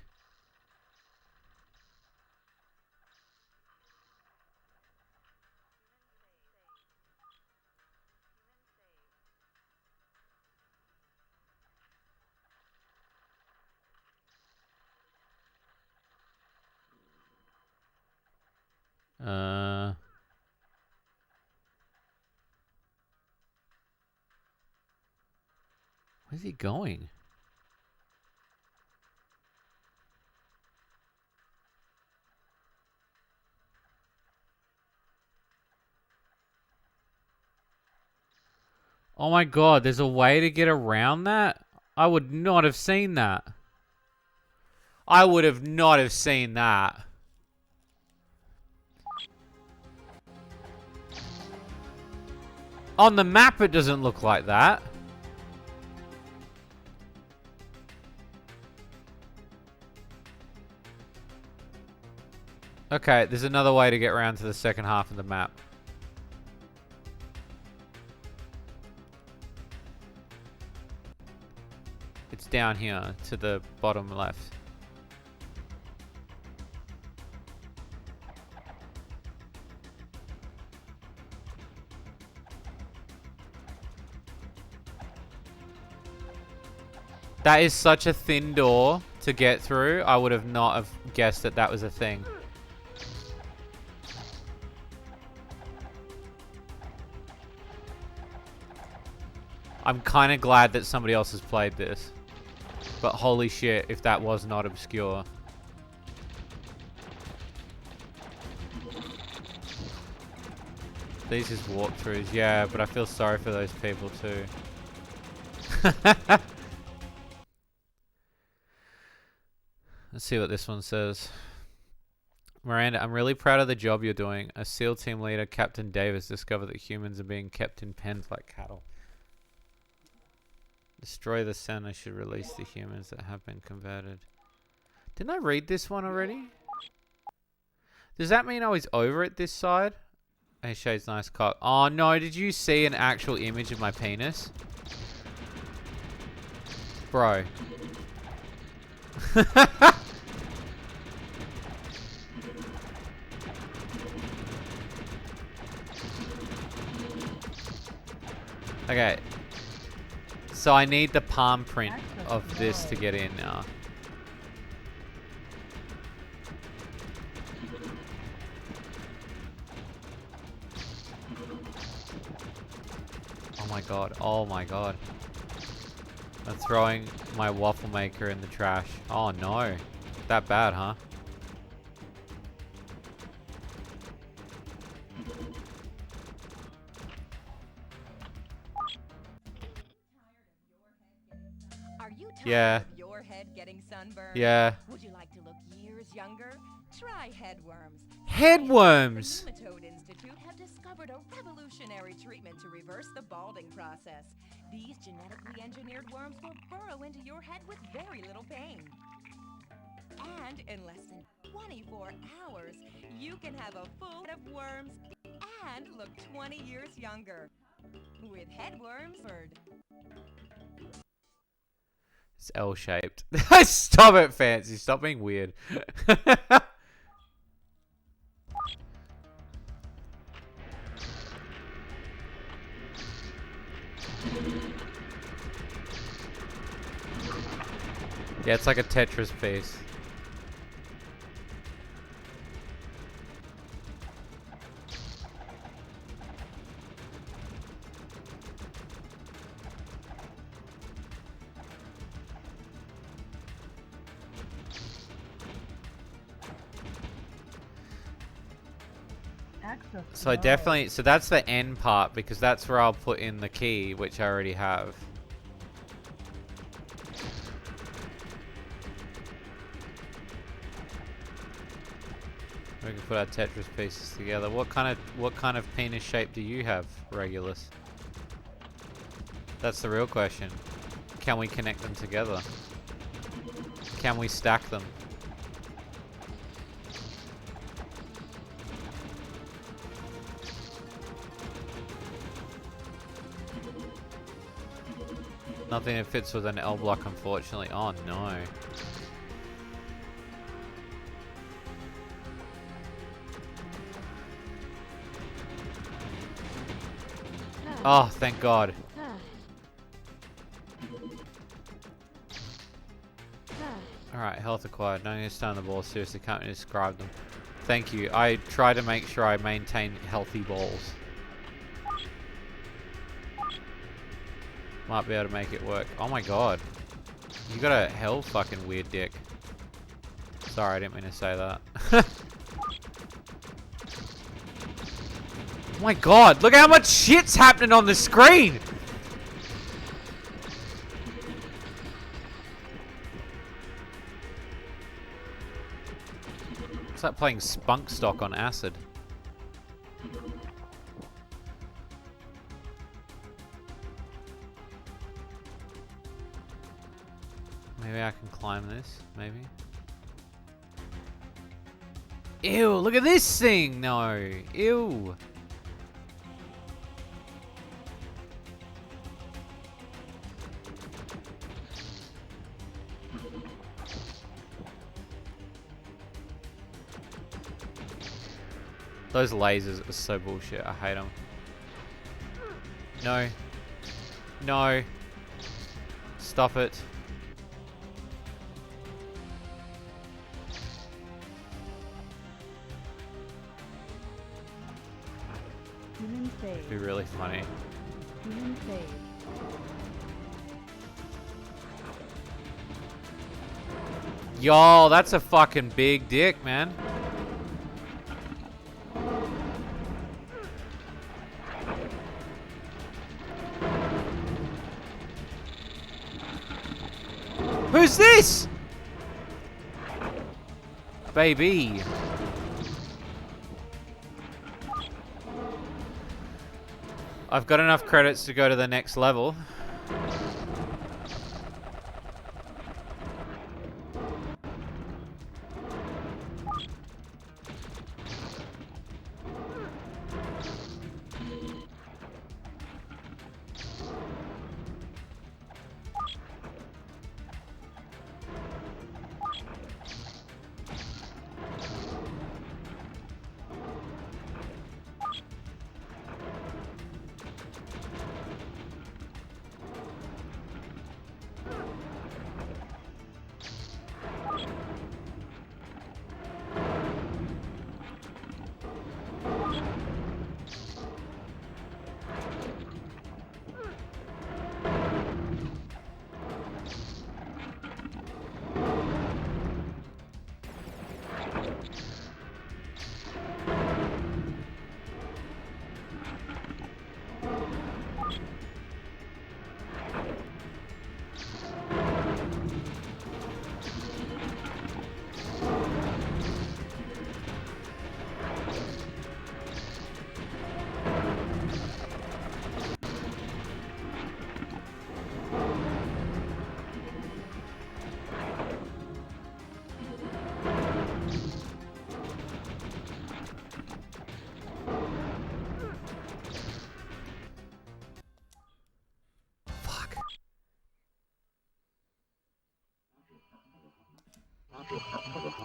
where's he going? Oh my god, there's a way to get around that? I would not have seen that. I would have not have seen that. On the map, it doesn't look like that. Okay, there's another way to get around to the second half of the map. It's down here to the bottom left. That is such a thin door to get through. I would have not have guessed that that was a thing. I'm kind of glad that somebody else has played this. But holy shit, if that was not obscure. These is walkthroughs, yeah, but I feel sorry for those people too. Let's see what this one says. Miranda, I'm really proud of the job you're doing. A SEAL team leader, Captain Davis, discovered that humans are being kept in pens like cattle. Destroy the center should release the humans that have been converted. Didn't I read this one already? Does that mean I was over at this side? Hey, Shade's nice cock. Oh no, did you see an actual image of my penis? Bro. Okay. So I need the palm print of this to get in now. Oh my god. Oh my god. I'm throwing my waffle maker in the trash. Oh no. That bad, huh? Are you tired Yeah. of your head getting sunburned? Yeah. Would you like to look years younger? Try headworms. Headworms! The Nematode Institute have discovered a revolutionary treatment to reverse the balding process. These genetically engineered worms will burrow into your head with very little pain. And in less than 24 hours, you can have a full head of worms and look 20 years younger. With headworms. It's L-shaped. Stop it, Fancy. Stop being weird. Yeah, it's like a Tetris piece. Access So I definitely, so that's the end part because that's where I'll put in the key, which I already have. We can put our Tetris pieces together. What kind of penis shape do you have, Regulus? That's the real question. Can we connect them together? Can we stack them? Nothing that fits with an L block, unfortunately. Oh no. Oh, thank God. Alright, health acquired. No need to stay on the ball. Seriously, can't even describe them. Thank you. I try to make sure I maintain healthy balls. Might be able to make it work. Oh my God. You got a hell fucking weird dick. Sorry, I didn't mean to say that. Oh my God, look how much shit's happening on the screen! It's like playing Spunk Stock on acid. Maybe I can climb this, maybe. Ew, look at this thing! No, ew. Those lasers are so bullshit. I hate them. No. No. Stop it. Human It'd saved. be really funny. Human saved. Yo, that's a fucking big dick, man. Who's this? Baby. I've got enough credits to go to the next level.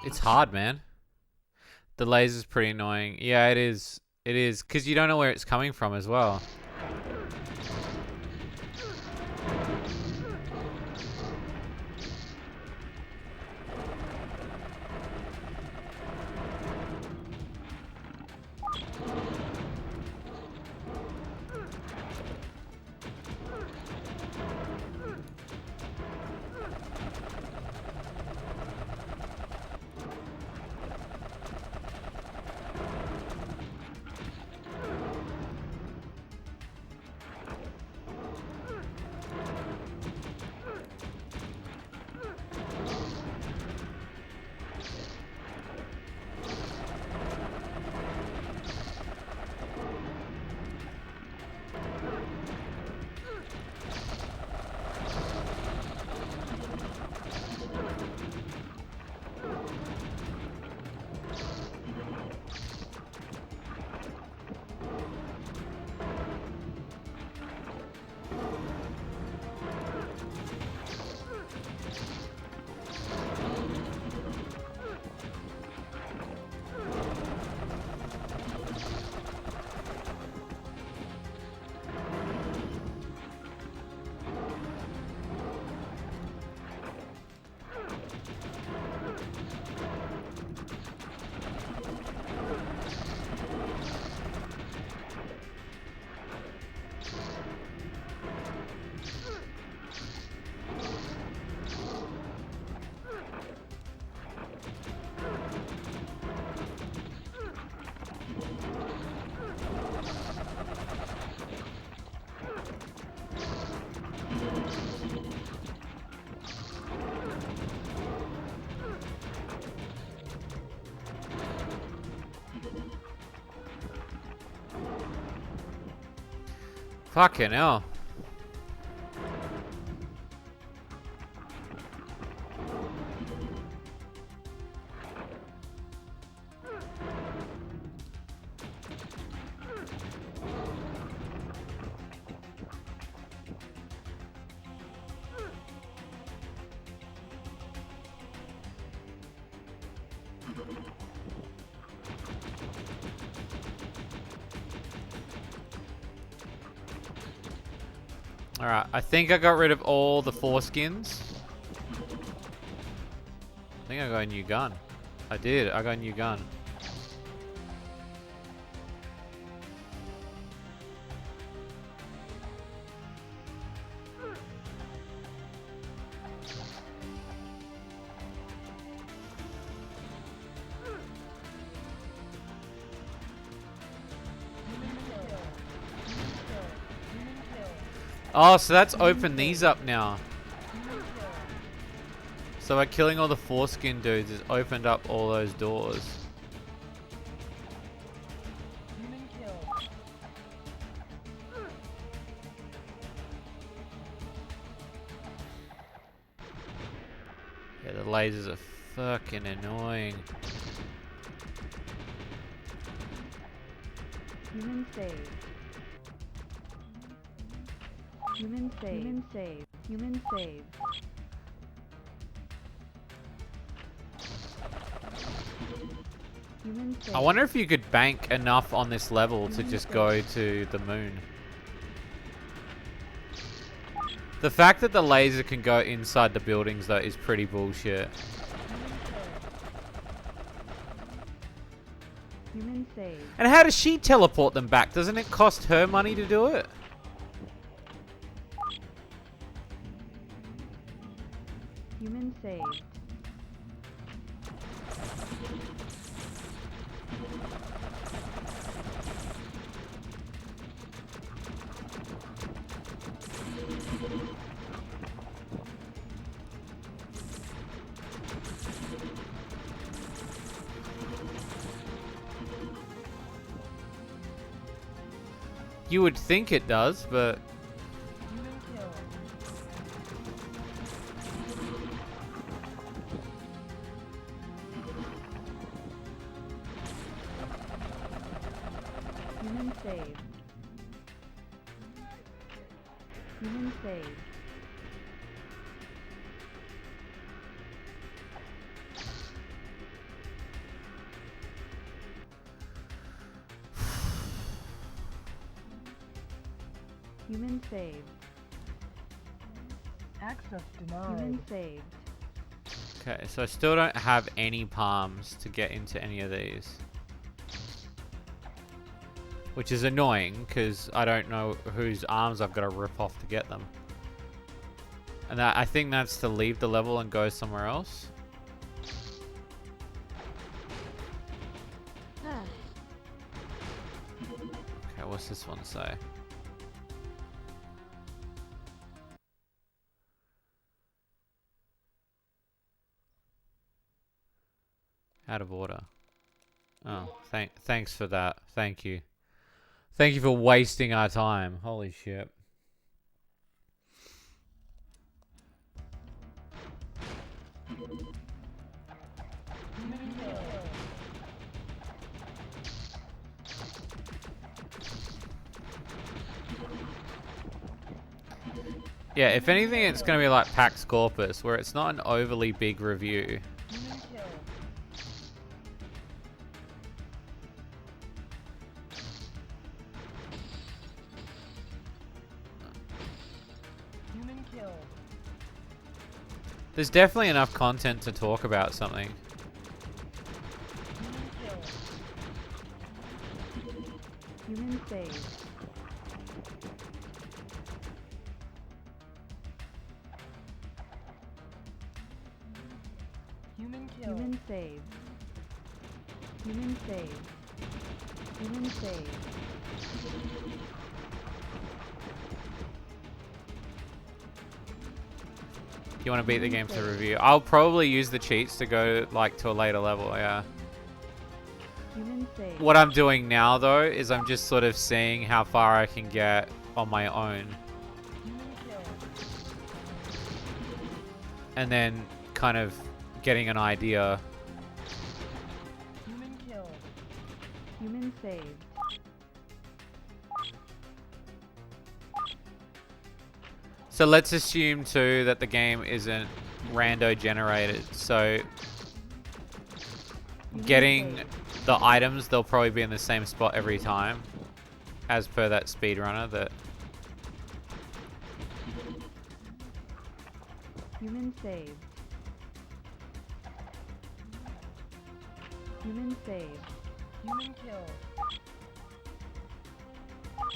It's hard, man. The laser's pretty annoying. Yeah, it is. It is, because you don't know where it's coming from as well. Fucking hell. Alright, I think I got rid of all the foreskins. I think I got a new gun. I did, I got a new gun. Oh, so that's opened these up now. So by killing all the foreskin dudes, it's opened up all those doors. Yeah, the lasers are fucking annoying. Human save. Human save. Human save. Human save. Human save. I wonder if you could bank enough on this level to just go to the moon. The fact that the laser can go inside the buildings though is pretty bullshit. Human save. And how does she teleport them back? Doesn't it cost her money to do it? Human saved. You would think it does, but... Human save. Human save. Human saved. Access denied. Human saved. Okay, so I still don't have any palms to get into any of these. Which is annoying, because I don't know whose arms I've got to rip off to get them. And I think that's to leave the level and go somewhere else. Okay, what's this one say? Out of order. Oh, thanks for that. Thank you. Thank you for wasting our time. Holy shit. Yeah, if anything, it's going to be like PAX Corpus, where it's not an overly big review. There's definitely enough content to talk about something. Human saved. Human kill. Human saved. Human saved. Human saved. You want to beat the game to review? I'll probably use the cheats to go like to a later level, yeah. Human saved. What I'm doing now though is I'm just sort of seeing how far I can get on my own. Human kill. And then kind of getting an idea. Human kill. Human saved. So let's assume too that the game isn't rando generated. So getting the items, they'll probably be in the same spot every time, as per that speedrunner that. Human saved. Human saved. Human kill.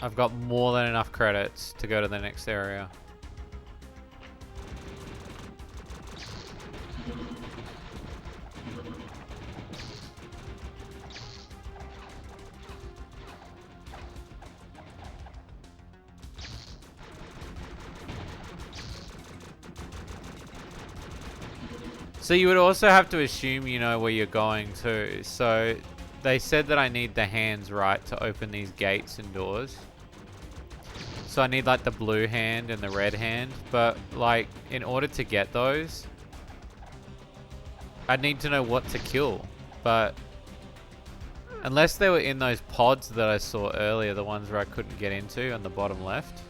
I've got more than enough credits to go to the next area. So you would also have to assume you know where you're going to. So they said that I need the hands right to open these gates and doors. So I need like the blue hand and the red hand. But like in order to get those, I'd need to know what to kill. But unless they were in those pods that I saw earlier, the ones where I couldn't get into on the bottom left.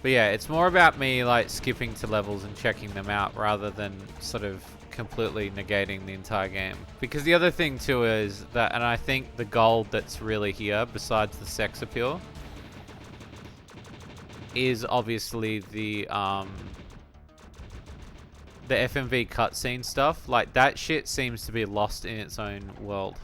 But yeah, it's more about me like skipping to levels and checking them out rather than sort of completely negating the entire game. Because the other thing too is that, and I think the gold that's really here, besides the sex appeal, is obviously the FMV cutscene stuff. Like that shit seems to be lost in its own world.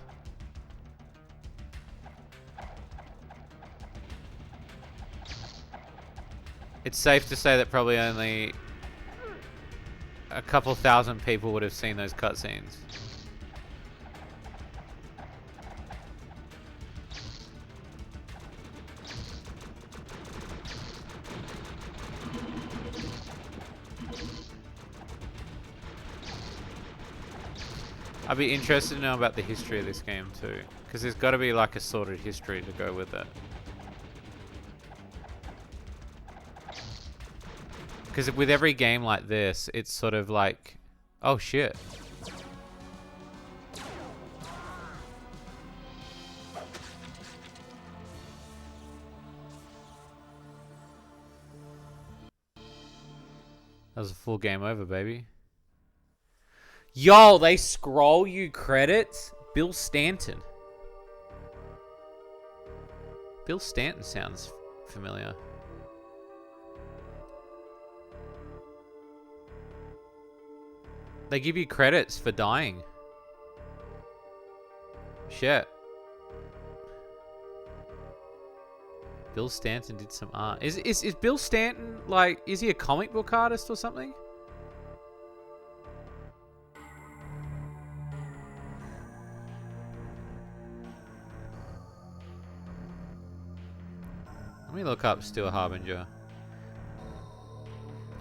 It's safe to say that probably only a couple thousand people would have seen those cutscenes. I'd be interested to know about the history of this game too, because there's got to be like a sorted history to go with it. Because with every game like this, it's sort of like, oh shit. That was a full game over, baby. Yo, they scroll you credits? Bill Stanton. Bill Stanton sounds familiar. They give you credits for dying. Shit. Bill Stanton did some art. Is Bill Stanton, like, is he a comic book artist or something? Let me look up Steel Harbinger.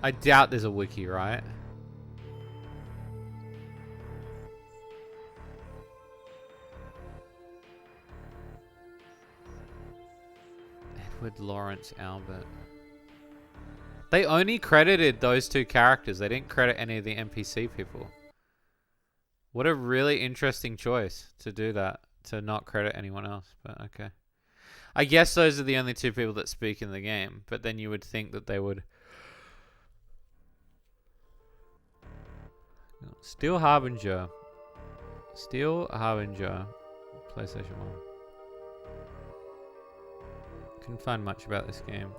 I doubt there's a wiki, right? Edward Lawrence Albert. They only credited those two characters. They didn't credit any of the NPC people. What a really interesting choice to do that. To not credit anyone else. But okay. I guess those are the only two people that speak in the game. But then you would think that they would... Steel Harbinger. Steel Harbinger. PlayStation 1. Couldn't find much about this game.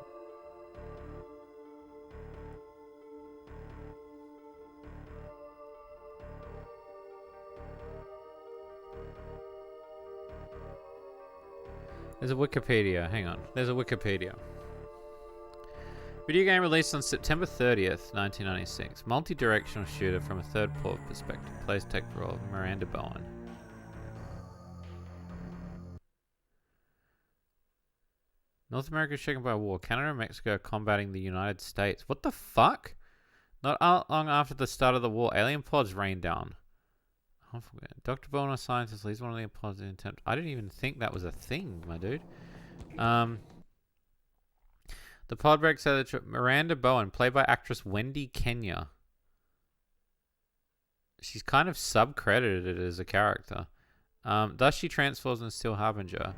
There's a Wikipedia. Hang on. There's a Wikipedia. Video game released on September 30th, 1996. Multi-directional shooter from a third perspective. Players take the role of Miranda Bowen. North America is shaken by war. Canada and Mexico are combating the United States. What the fuck? Not long after the start of the war, alien pods rained down. I forget. Dr. Bowen, a scientist, leads one of the pods in an attempt. I didn't even think that was a thing, my dude. The pod breaks out of the trip. Miranda Bowen, played by actress Wendy Kenya. She's kind of sub-credited as a character. Thus, she transforms into Steel Harbinger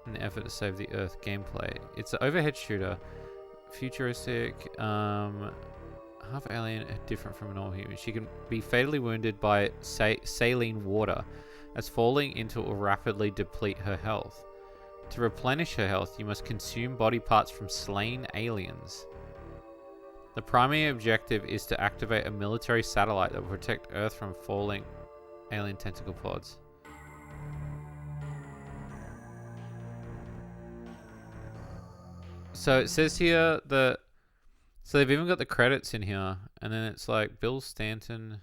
in the effort to save the Earth. Gameplay. It's an overhead shooter. Futuristic. Half alien, different from a normal human. She can be fatally wounded by saline water as falling into it will rapidly deplete her health. To replenish her health, you must consume body parts from slain aliens. The primary objective is to activate a military satellite that will protect Earth from falling alien tentacle pods. So it says here that... So they've even got the credits in here. And then it's like Bill Stanton,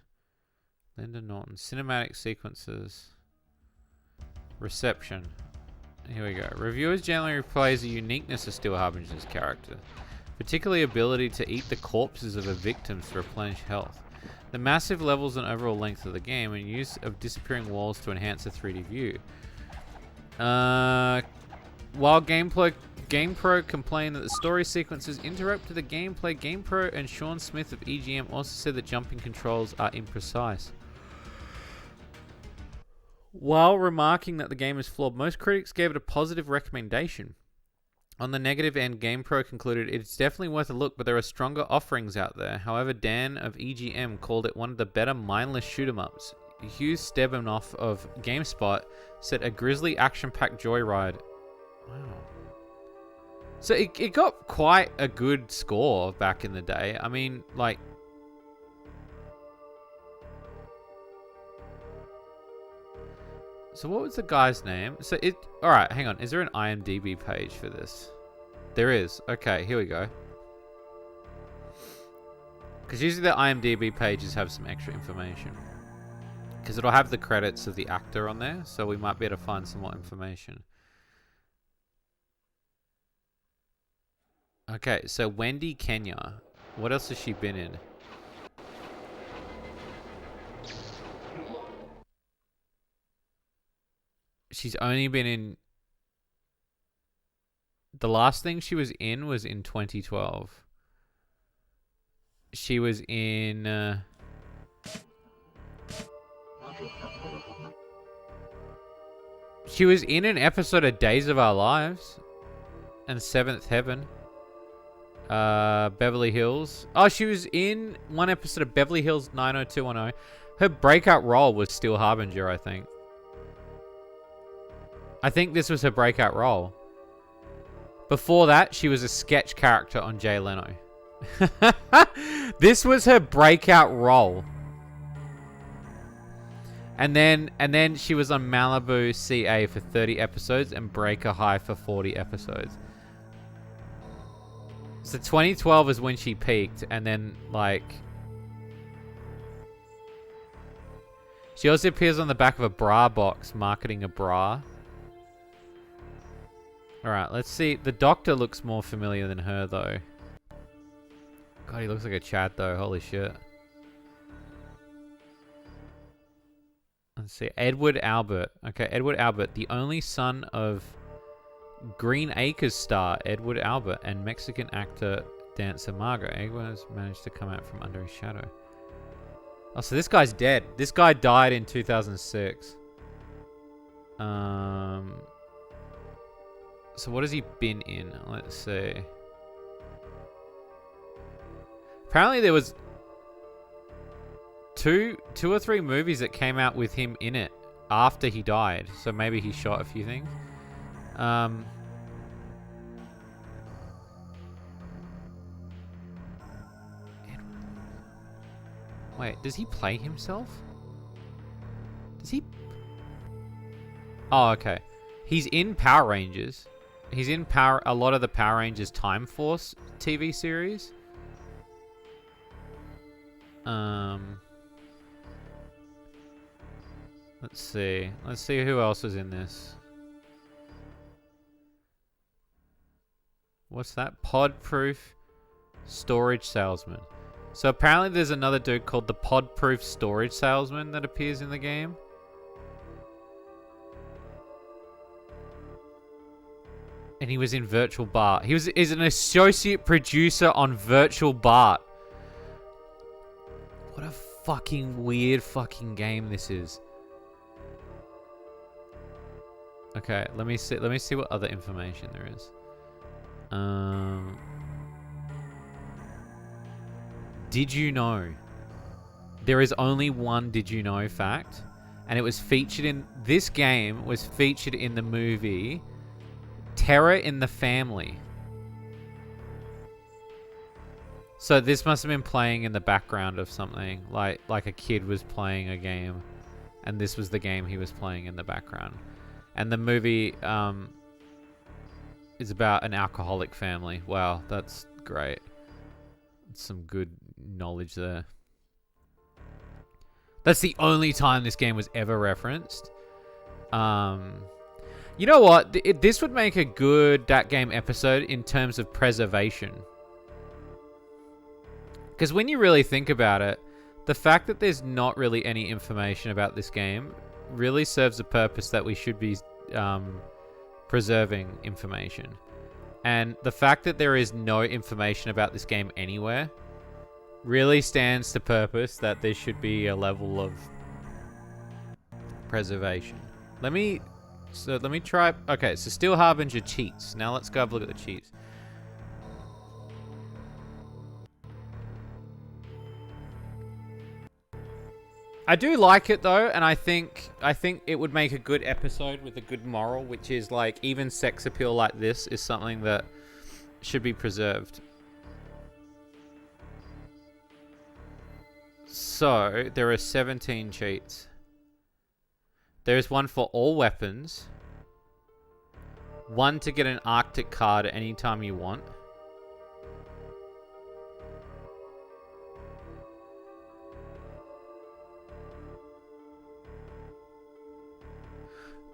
Linda Norton. Cinematic sequences. Reception. Here we go. Reviewers generally praise the uniqueness of Steel Harbinger's character. Particularly ability to eat the corpses of her victims to replenish health. The massive levels and overall length of the game and use of disappearing walls to enhance the 3D view. While GamePro complained that the story sequences interrupted the gameplay, GamePro and Sean Smith of EGM also said that jumping controls are imprecise. While remarking that the game is flawed, most critics gave it a positive recommendation. On the negative end, GamePro concluded it's definitely worth a look, but there are stronger offerings out there. However, Dan of EGM called it one of the better mindless shoot-em-ups. Hugh Stebanoff of GameSpot said a grisly action-packed joyride. Wow. So it got quite a good score back in the day. I mean, like... So what was the guy's name? So it... Alright, hang on. Is there an IMDb page for this? There is. Okay, here we go. Because usually the IMDb pages have some extra information. Because it'll have the credits of the actor on there. So we might be able to find some more information. Okay, so Wendy Kenya. What else has she been in? She's only been in... The last thing she was in 2012. She was in... She was in an episode of Days of Our Lives. And Seventh Heaven. Beverly Hills. Oh, she was in one episode of Beverly Hills 90210. Her breakout role was Steel Harbinger, I think. I think this was her breakout role. Before that, she was a sketch character on Jay Leno. This was her breakout role. And then she was on Malibu CA for 30 episodes and Breaker High for 40 episodes. So 2012 is when she peaked, and then like she also appears on the back of a bra box marketing a bra. Alright, let's see. The Doctor looks more familiar than her, though. God, he looks like a Chad, though. Holy shit. Let's see. Edward Albert. Okay, Edward Albert. The only son of Green Acres star Edward Albert and Mexican actor dancer Margot. Edward has managed to come out from under his shadow. Oh, so this guy's dead. This guy died in 2006. So what has he been in? Let's see. Apparently there was two or three movies that came out with him in it after he died. So maybe he shot a few things. Wait, does he play himself? Does he? Oh, okay. He's in Power Rangers. He's in a lot of the Power Rangers Time Force TV series. Let's see. Let's see who else is in this. What's that? Pod-proof storage salesman. So apparently there's another dude called the pod-proof storage salesman that appears in the game. And he was in Virtual Bart. Is an associate producer on Virtual Bart. What a fucking weird fucking game this is. Okay, let me see what other information there is. Did you know? There is only one did you know fact, and it was featured in this game was featured in the movie Terror in the Family. So this must have been playing in the background of something, like a kid was playing a game, and this was the game he was playing in the background. And the movie is about an alcoholic family. Wow, that's great. Some good knowledge there. That's the only time this game was ever referenced. You know what? This would make a good That Game episode in terms of preservation. Because when you really think about it, the fact that there's not really any information about this game really serves the purpose that we should be preserving information. And the fact that there is no information about this game anywhere really stands to purpose that there should be a level of preservation. Let me try. Okay, so Steel Harbinger cheats. Now let's go have a look at the cheats. I do like it though, and I think it would make a good episode with a good moral, which is like even sex appeal like this is something that should be preserved. So there are 17 cheats. There is one for all weapons. One to get an Arctic card anytime you want.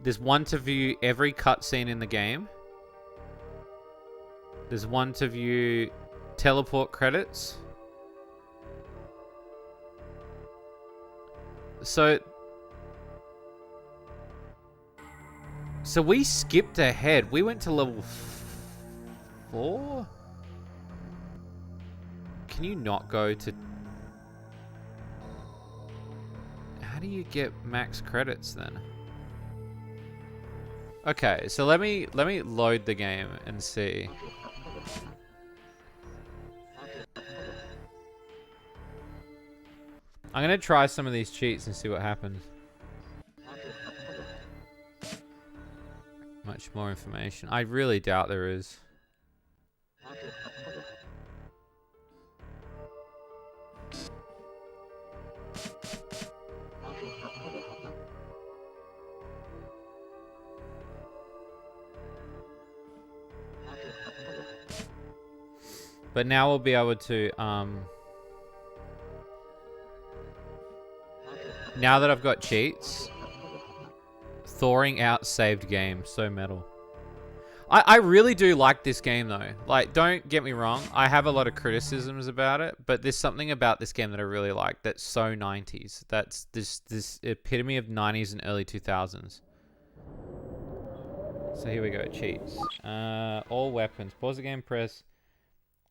There's one to view every cutscene in the game. There's one to view teleport credits. So we skipped ahead. We went to level 4? Can you not go to... How do you get max credits then? Okay, so let me load the game and see. I'm gonna try some of these cheats and see what happens. Much more information. I really doubt there is. But now we'll be able to, now that I've got cheats, thawing out saved game, so metal. I really do like this game though. Like, don't get me wrong, I have a lot of criticisms about it, but there's something about this game that I really like that's so 90s. That's this epitome of 90s and early 2000s. So here we go, cheats. All weapons. Pause the game, press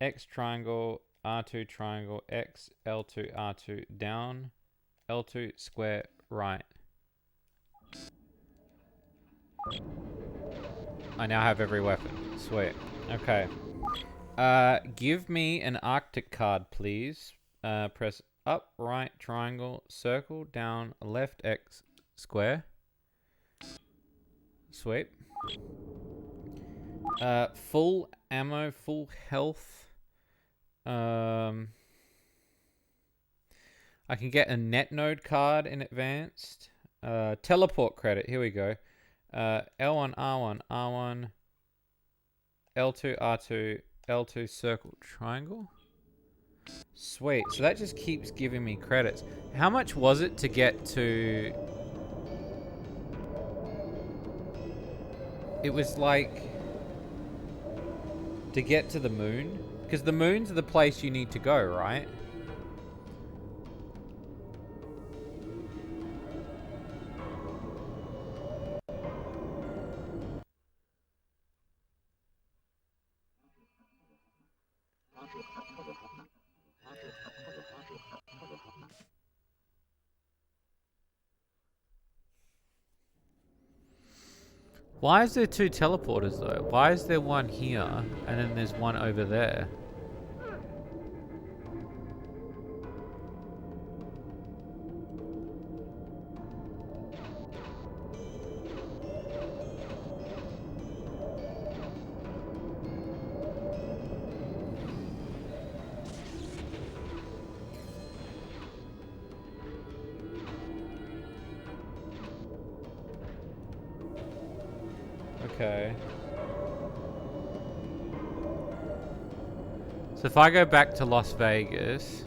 X triangle, R2 triangle, X, L2, R2, down, L2, square, right. I now have every weapon. Sweet. Okay. Give me an Arctic card, please. Press up, right, triangle, circle, down, left, X, square. Sweet. Full ammo, full health. I can get a net node card in advanced. Teleport credit. Here we go. L1, R1, R1. L2, R2, L2, circle, triangle. Sweet. So that just keeps giving me credits. How much was it to get to... It was like... To get to the moon? Because the moon's the place you need to go, right? Why is there two teleporters though? Why is there one here and then there's one over there? Okay. So if I go back to Las Vegas,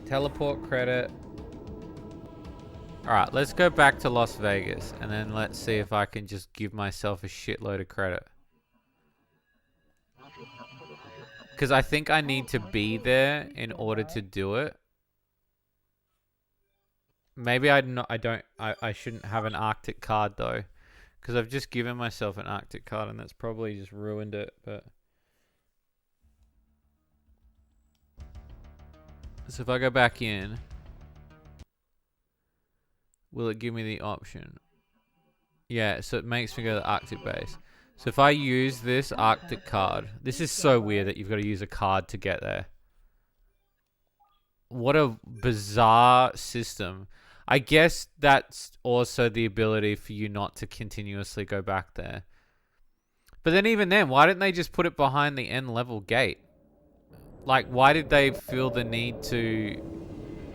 teleport credit. Alright, let's go back to Las Vegas and then let's see if I can just give myself a shitload of credit. Because I think I need to be there in order to do it. Maybe I shouldn't have an Arctic card though. Because I've just given myself an Arctic card and that's probably just ruined it, but... So if I go back in, will it give me the option? Yeah, so it makes me go to the Arctic base. So if I use this Arctic card, this is so weird that you've got to use a card to get there. What a bizarre system. I guess that's also the ability for you not to continuously go back there. But then even then, why didn't they just put it behind the end level gate? Like, why did they feel the need to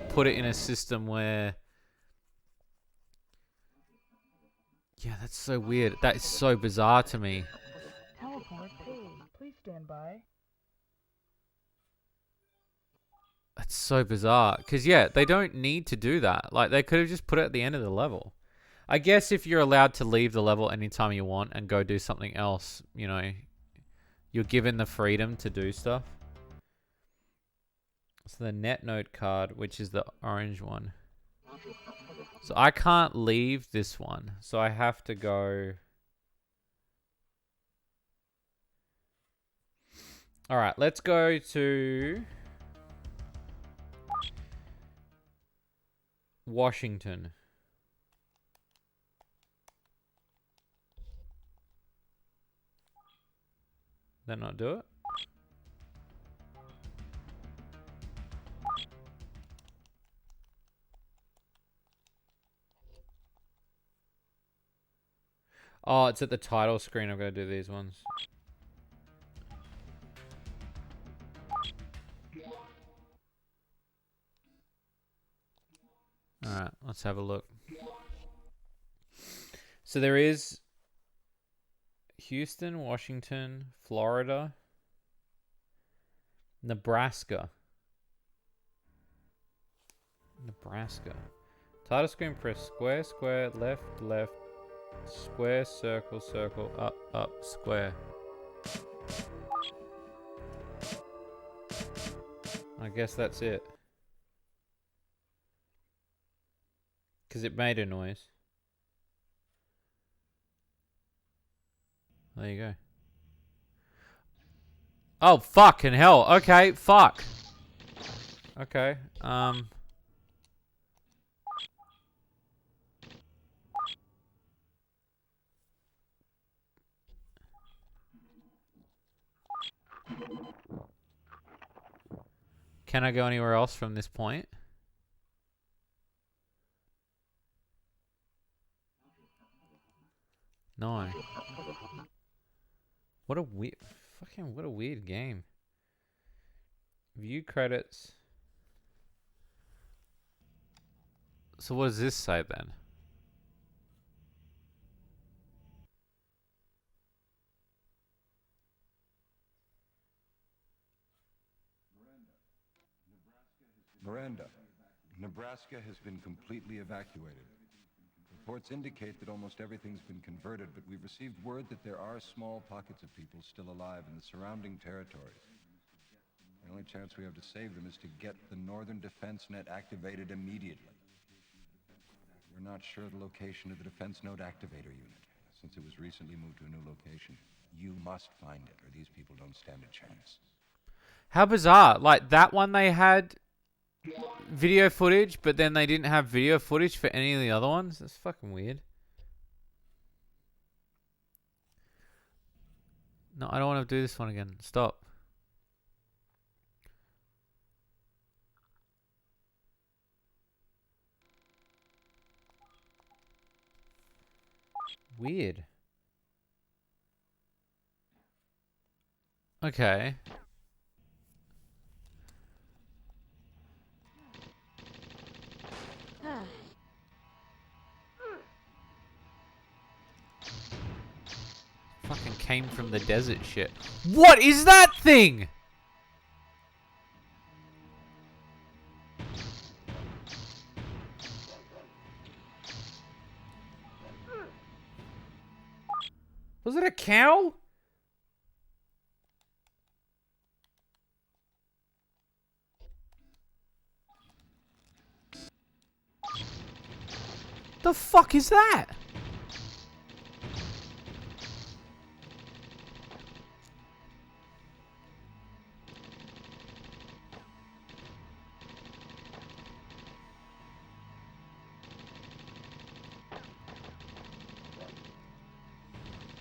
put it in a system where... Yeah, that's so weird. That is so bizarre to me. Teleport paid. Please stand by. That's so bizarre. Because, yeah, they don't need to do that. Like, they could have just put it at the end of the level. I guess if you're allowed to leave the level anytime you want and go do something else, you know, you're given the freedom to do stuff. So the net node card, which is the orange one. So I can't leave this one. So I have to go... Alright, let's go to... Washington. That not do it? Oh, it's at the title screen. I've got to do these ones. Alright, let's have a look. So there is Houston, Washington, Florida, Nebraska. Nebraska. Title screen, press square, square, left, left, square, circle, circle, up, up, square. I guess that's it. Because it made a noise. There you go. Oh, fucking hell. Okay, fuck. Okay, Can I go anywhere else from this point? No. What a weird... Fucking what a weird game. View credits. So what does this say then? Miranda, Nebraska has been completely evacuated. Reports indicate that almost everything's been converted, but we've received word that there are small pockets of people still alive in the surrounding territories. The only chance we have to save them is to get the Northern Defense Net activated immediately. We're not sure the location of the Defense Node Activator Unit, since it was recently moved to a new location. You must find it, or these people don't stand a chance. How bizarre. Like, that one they had video footage, but then they didn't have video footage for any of the other ones? That's fucking weird. No, I don't want to do this one again. Stop. Weird. Okay. Fucking came from the desert shit. What is that thing? Was it a cow? The fuck is that?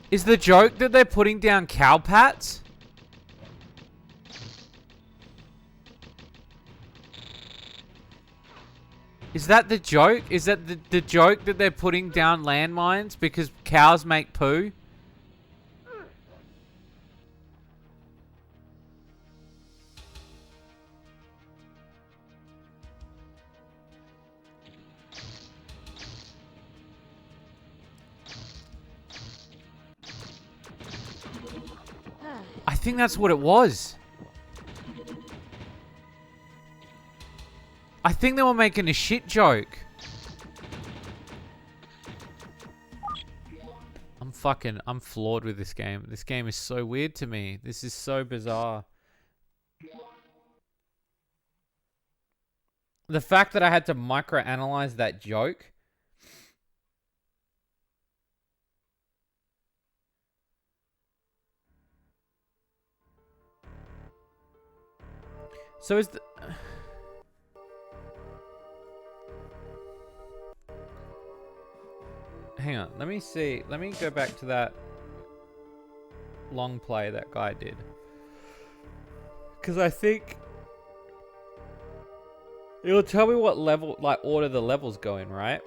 Is the joke that they're putting down cow pats? Is that the joke? Is that the joke that they're putting down landmines because cows make poo? I think that's what it was. I think they were making a shit joke. I'm flawed with this game. This game is so weird to me. This is so bizarre. The fact that I had to microanalyze that joke. So is the... Hang on, let me see. Let me go back to that long play that guy did. Because I think it'll tell me what level, like, order the levels go in, right?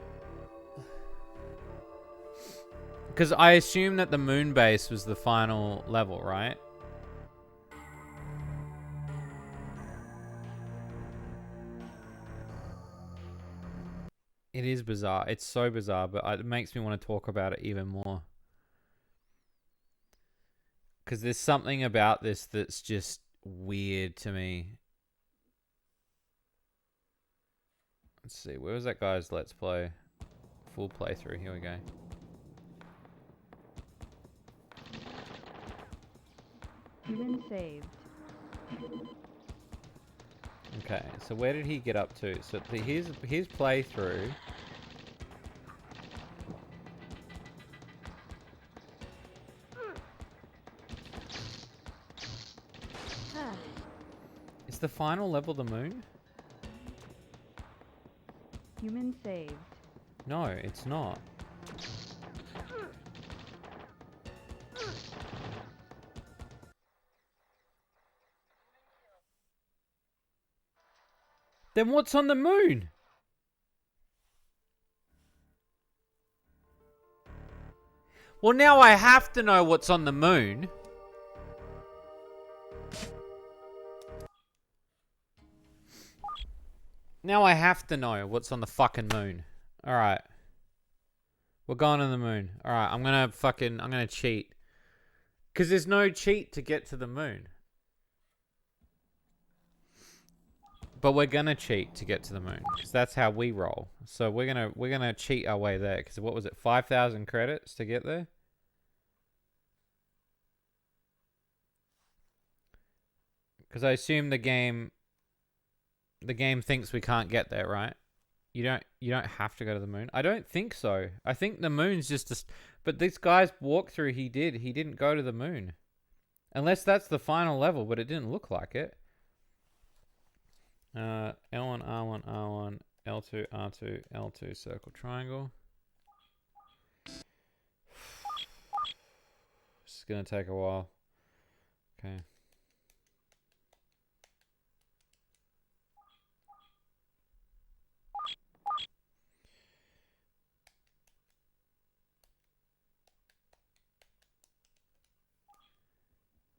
Because I assume that the moon base was the final level, right? It is bizarre. It's so bizarre, but it makes me want to talk about it even more. Because there's something about this that's just weird to me. Let's see. Where was that guy's Let's Play? Full playthrough. Here we go. Human saved. Okay, so where did he get up to? So his playthrough. Is the final level the moon? Human saved. No, it's not. Then what's on the moon? Well, now I have to know what's on the moon. Now I have to know what's on the fucking moon. Alright. We're going on the moon. Alright, I'm gonna cheat. Because there's no cheat to get to the moon. But we're gonna cheat to get to the moon because that's how we roll. So we're gonna cheat our way there. Because what was it? 5,000 credits to get there. Because I assume the game thinks we can't get there, right? You don't have to go to the moon. I don't think so. I think the moon's just a... But this guy's walkthrough, he didn't go to the moon. Unless that's the final level, but it didn't look like it. L1, R1, R1, L2, R2, L2, circle, triangle. This is going to take a while. Okay.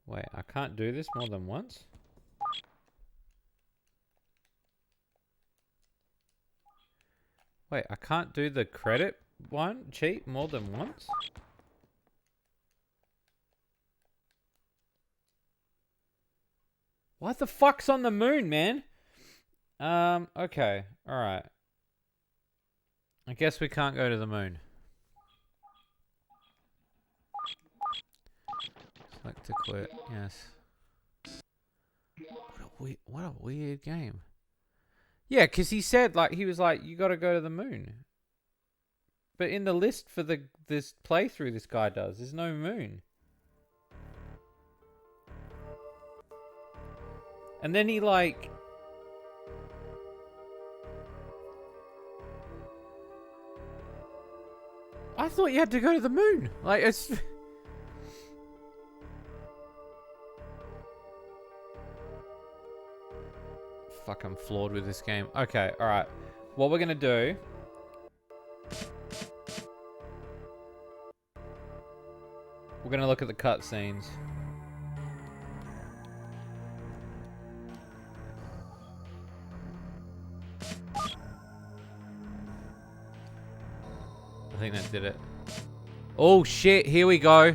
Wait, I can't do this more than once? Wait, I can't do the credit one cheat more than once? What the fuck's on the moon, man? Okay. Alright. I guess we can't go to the moon. Select to quit, yes. What a weird game. Yeah, because he said, like, he was like, you gotta go to the moon. But in the list for this playthrough this guy does, there's no moon. And then he, like... I thought you had to go to the moon. Like, it's... Fuck, I'm flawed with this game. Okay, alright. What we're gonna do... We're gonna look at the cutscenes. I think that did it. Oh shit, here we go.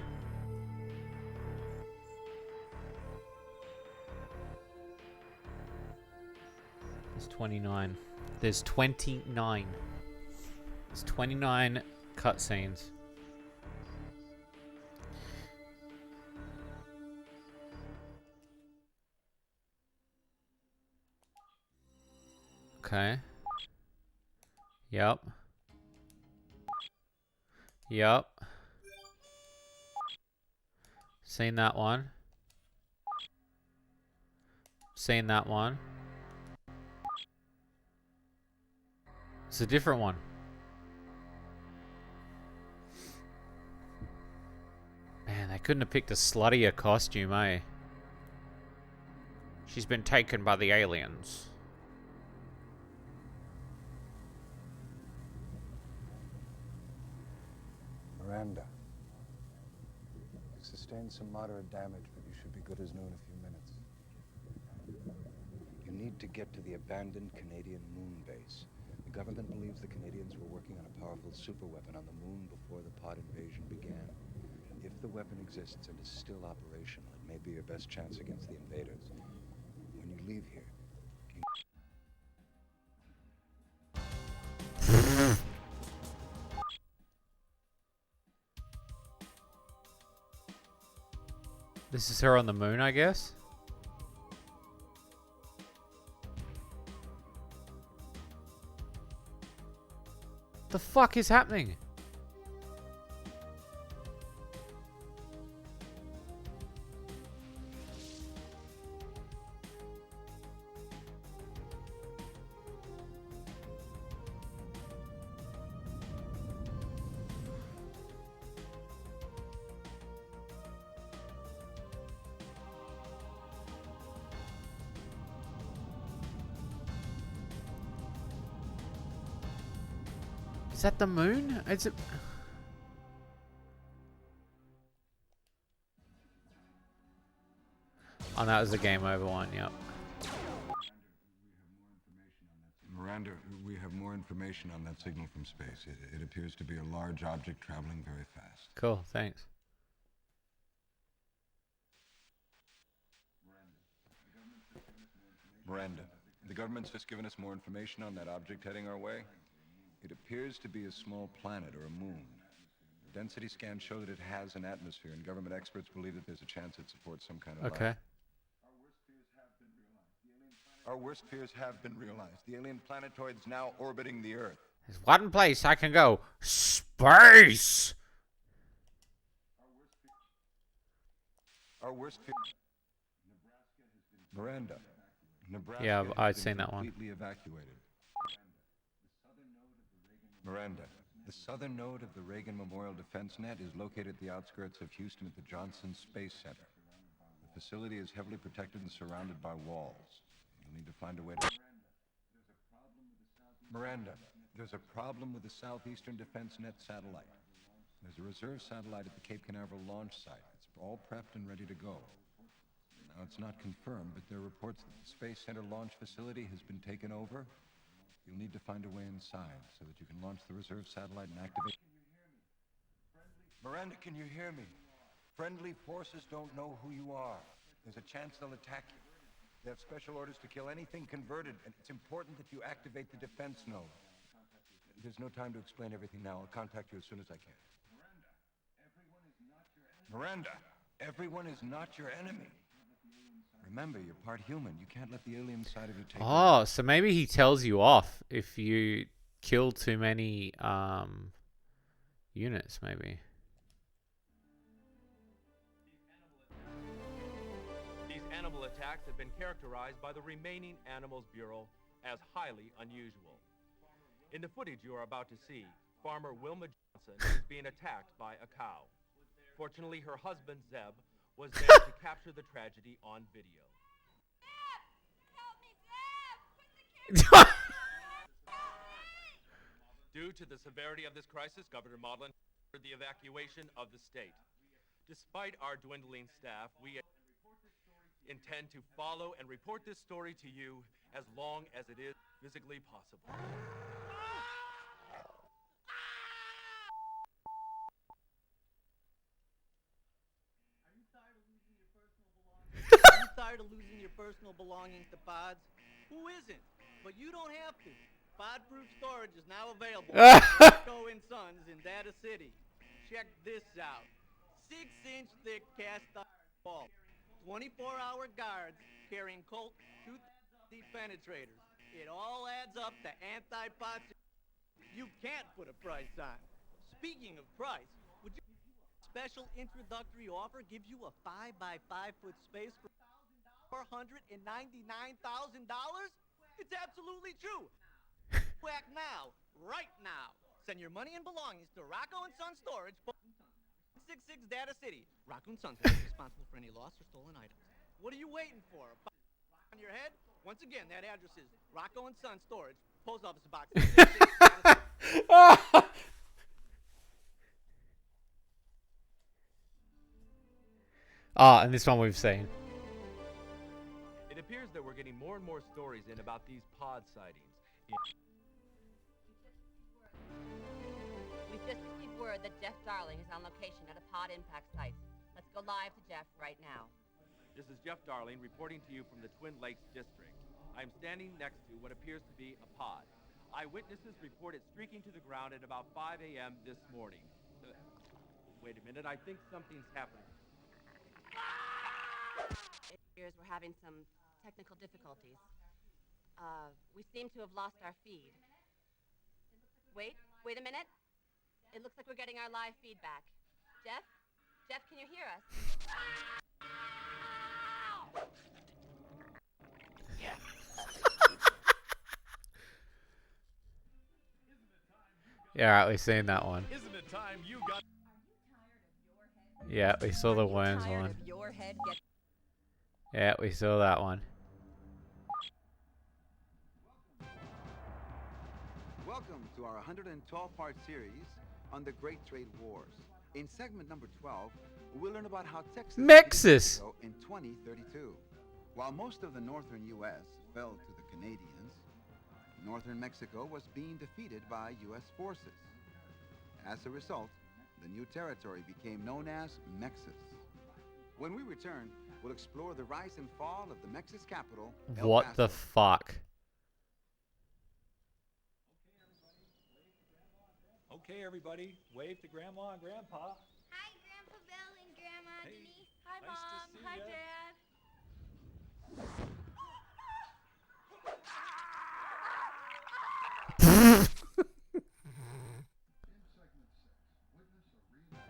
There's 29. There's 29. There's 29 cutscenes. Okay. Yep. Yep. Seen that one. Seen that one. It's a different one. Man, they couldn't have picked a sluttier costume, eh? She's been taken by the aliens. Miranda. You've sustained some moderate damage, but you should be good as new in a few minutes. You need to get to the abandoned Canadian moon base. The government believes the Canadians were working on a powerful superweapon on the moon before the pod invasion began. If the weapon exists and is still operational, it may be your best chance against the invaders. When you leave here, This is her on the moon, I guess? The fuck is happening? Is that the moon? It's a... Oh, that was the game over one, yep. Miranda, we have more information on that signal from space. It appears to be a large object traveling very fast. Cool, thanks. Miranda, The government's just given us more information on that object heading our way. It appears to be a small planet or a moon. The density scans show that it has an atmosphere, and government experts believe that there's a chance it supports some kind of Okay. life. Our worst fears have been realized. The alien planetoid's now orbiting the Earth. There's one place I can go. Space! Our worst fear... Miranda. Nebraska Yeah, has I'd been seen that one. completely evacuated. Miranda. The southern node of the Reagan Memorial Defense Net is located at the outskirts of Houston at the Johnson Space Center. The facility is heavily protected and surrounded by walls. You'll need to find a way to... Miranda, there's a problem with the Southeastern Defense Net satellite. There's a reserve satellite at the Cape Canaveral launch site. It's all prepped and ready to go. Now, it's not confirmed, but there are reports that the Space Center launch facility has been taken over. You'll need to find a way inside so that you can launch the reserve satellite and activate... Miranda, can you hear me? Friendly forces don't know who you are. There's a chance they'll attack you. They have special orders to kill anything converted, and it's important that you activate the defense node. There's no time to explain everything now. I'll contact you as soon as I can. Miranda, everyone is not your enemy. Remember, you're part human. You can't let the alien side of you take Oh, so maybe he tells you off if you kill too many units, maybe. These animal attacks have been characterized by the remaining Animals Bureau as highly unusual. In the footage you are about to see, farmer Wilma Johnson is being attacked by a cow. Fortunately, her husband, Zeb, was there to capture the tragedy on video. Due to the severity of this crisis, Governor Maudlin ordered the evacuation of the state. Despite our dwindling staff, we intend to follow and report this story to you as long as it is physically possible. Are you tired of losing your personal belongings to pods? Who isn't? But you don't have to. Pod-proof storage is now available at Marco & Sons in Data City. Check this out. 6-inch thick cast iron wall. 24-hour guards carrying Colt 230 penetrators. It all adds up to anti-pod. You can't put a price on. Speaking of price, would you special introductory offer gives you a 5x5-foot space for $499,000? It's absolutely true. Act now, right now. Send your money and belongings to Rocco & Son Storage, 66 Data City. Rocco & Sons is responsible for any lost or stolen items. What are you waiting for? On your head? Once again, that address is Rocco & Son Storage, Post Office Box 66 Data City. Ah, and this one we've seen. It appears that we're getting more and more stories in about these pod sightings. We've just received word that Jeff Darling is on location at a pod impact site. Let's go live to Jeff right now. This is Jeff Darling reporting to you from the Twin Lakes District. I'm standing next to what appears to be a pod. Eyewitnesses report it streaking to the ground at about 5 a.m. this morning. Wait a minute, I think something's happening. It appears we're having some technical difficulties. We seem to have lost our feed. Wait a minute. It looks like we're getting our live feedback. Jeff? Jeff, can you hear us? Yeah, right, we've seen that one. Isn't it time you got... Yeah, we saw the worms one. Yeah, we saw that one. Welcome to our 112-part series on the Great Trade Wars. In segment number 12, we'll learn about how Texas Mexis in 2032. While most of the northern U.S. fell to the Canadians, northern Mexico was being defeated by U.S. forces. As a result, the new territory became known as Mexis. When we return, we'll explore the rise and fall of the Mexis capital, El What Paso. the fuck? Okay, everybody, wave to Grandma and Grandpa. Hi, Grandpa Bill and Grandma Denise. Hi, Nice to Mom. see Hi, ya. Dad.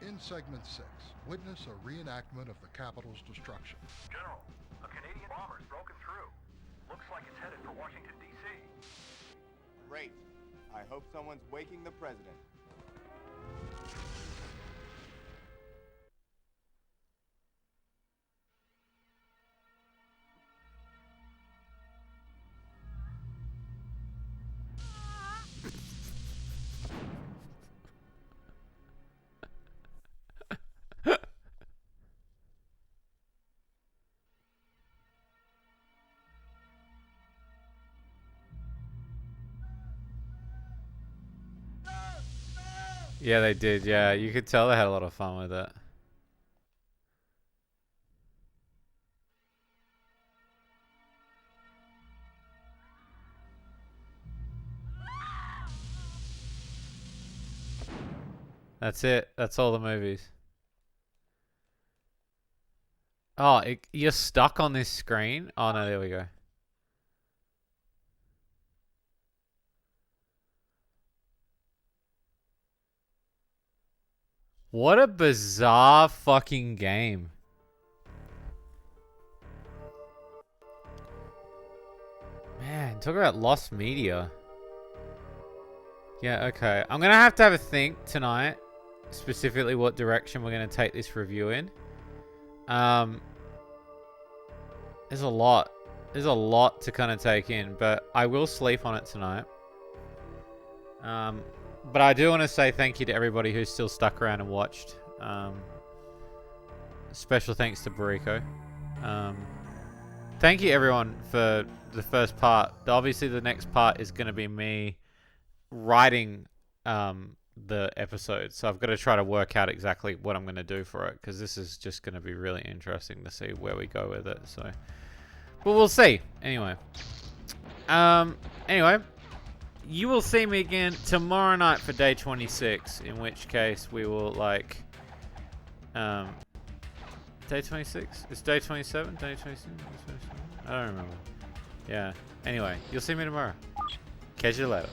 In Segment 6, witness a reenactment of the Capitol's destruction. General, a Canadian bomber's broken through. Looks like it's headed for Washington, D.C. Great. I hope someone's waking the president. Yeah, they did. Yeah, you could tell they had a lot of fun with it. That's it. That's all the movies. Oh, you're stuck on this screen? Oh, no, there we go. What a bizarre fucking game. Man, talk about lost media. Yeah, okay. I'm going to have a think tonight, specifically what direction we're going to take this review in. There's a lot. There's a lot to kind of take in, but I will sleep on it tonight. But I do want to say thank you to everybody who's still stuck around and watched. Special thanks to Bariko. Thank you everyone for the first part. Obviously the next part is going to be me writing the episode. So I've got to try to work out exactly what I'm going to do for it, because this is just going to be really interesting to see where we go with it. So, but we'll see. Anyway. Anyway. You will see me again tomorrow night for day 26, in which case we will, like, day 26? It's day 27? Day 27? I don't remember. Yeah. Anyway, you'll see me tomorrow. Catch you later.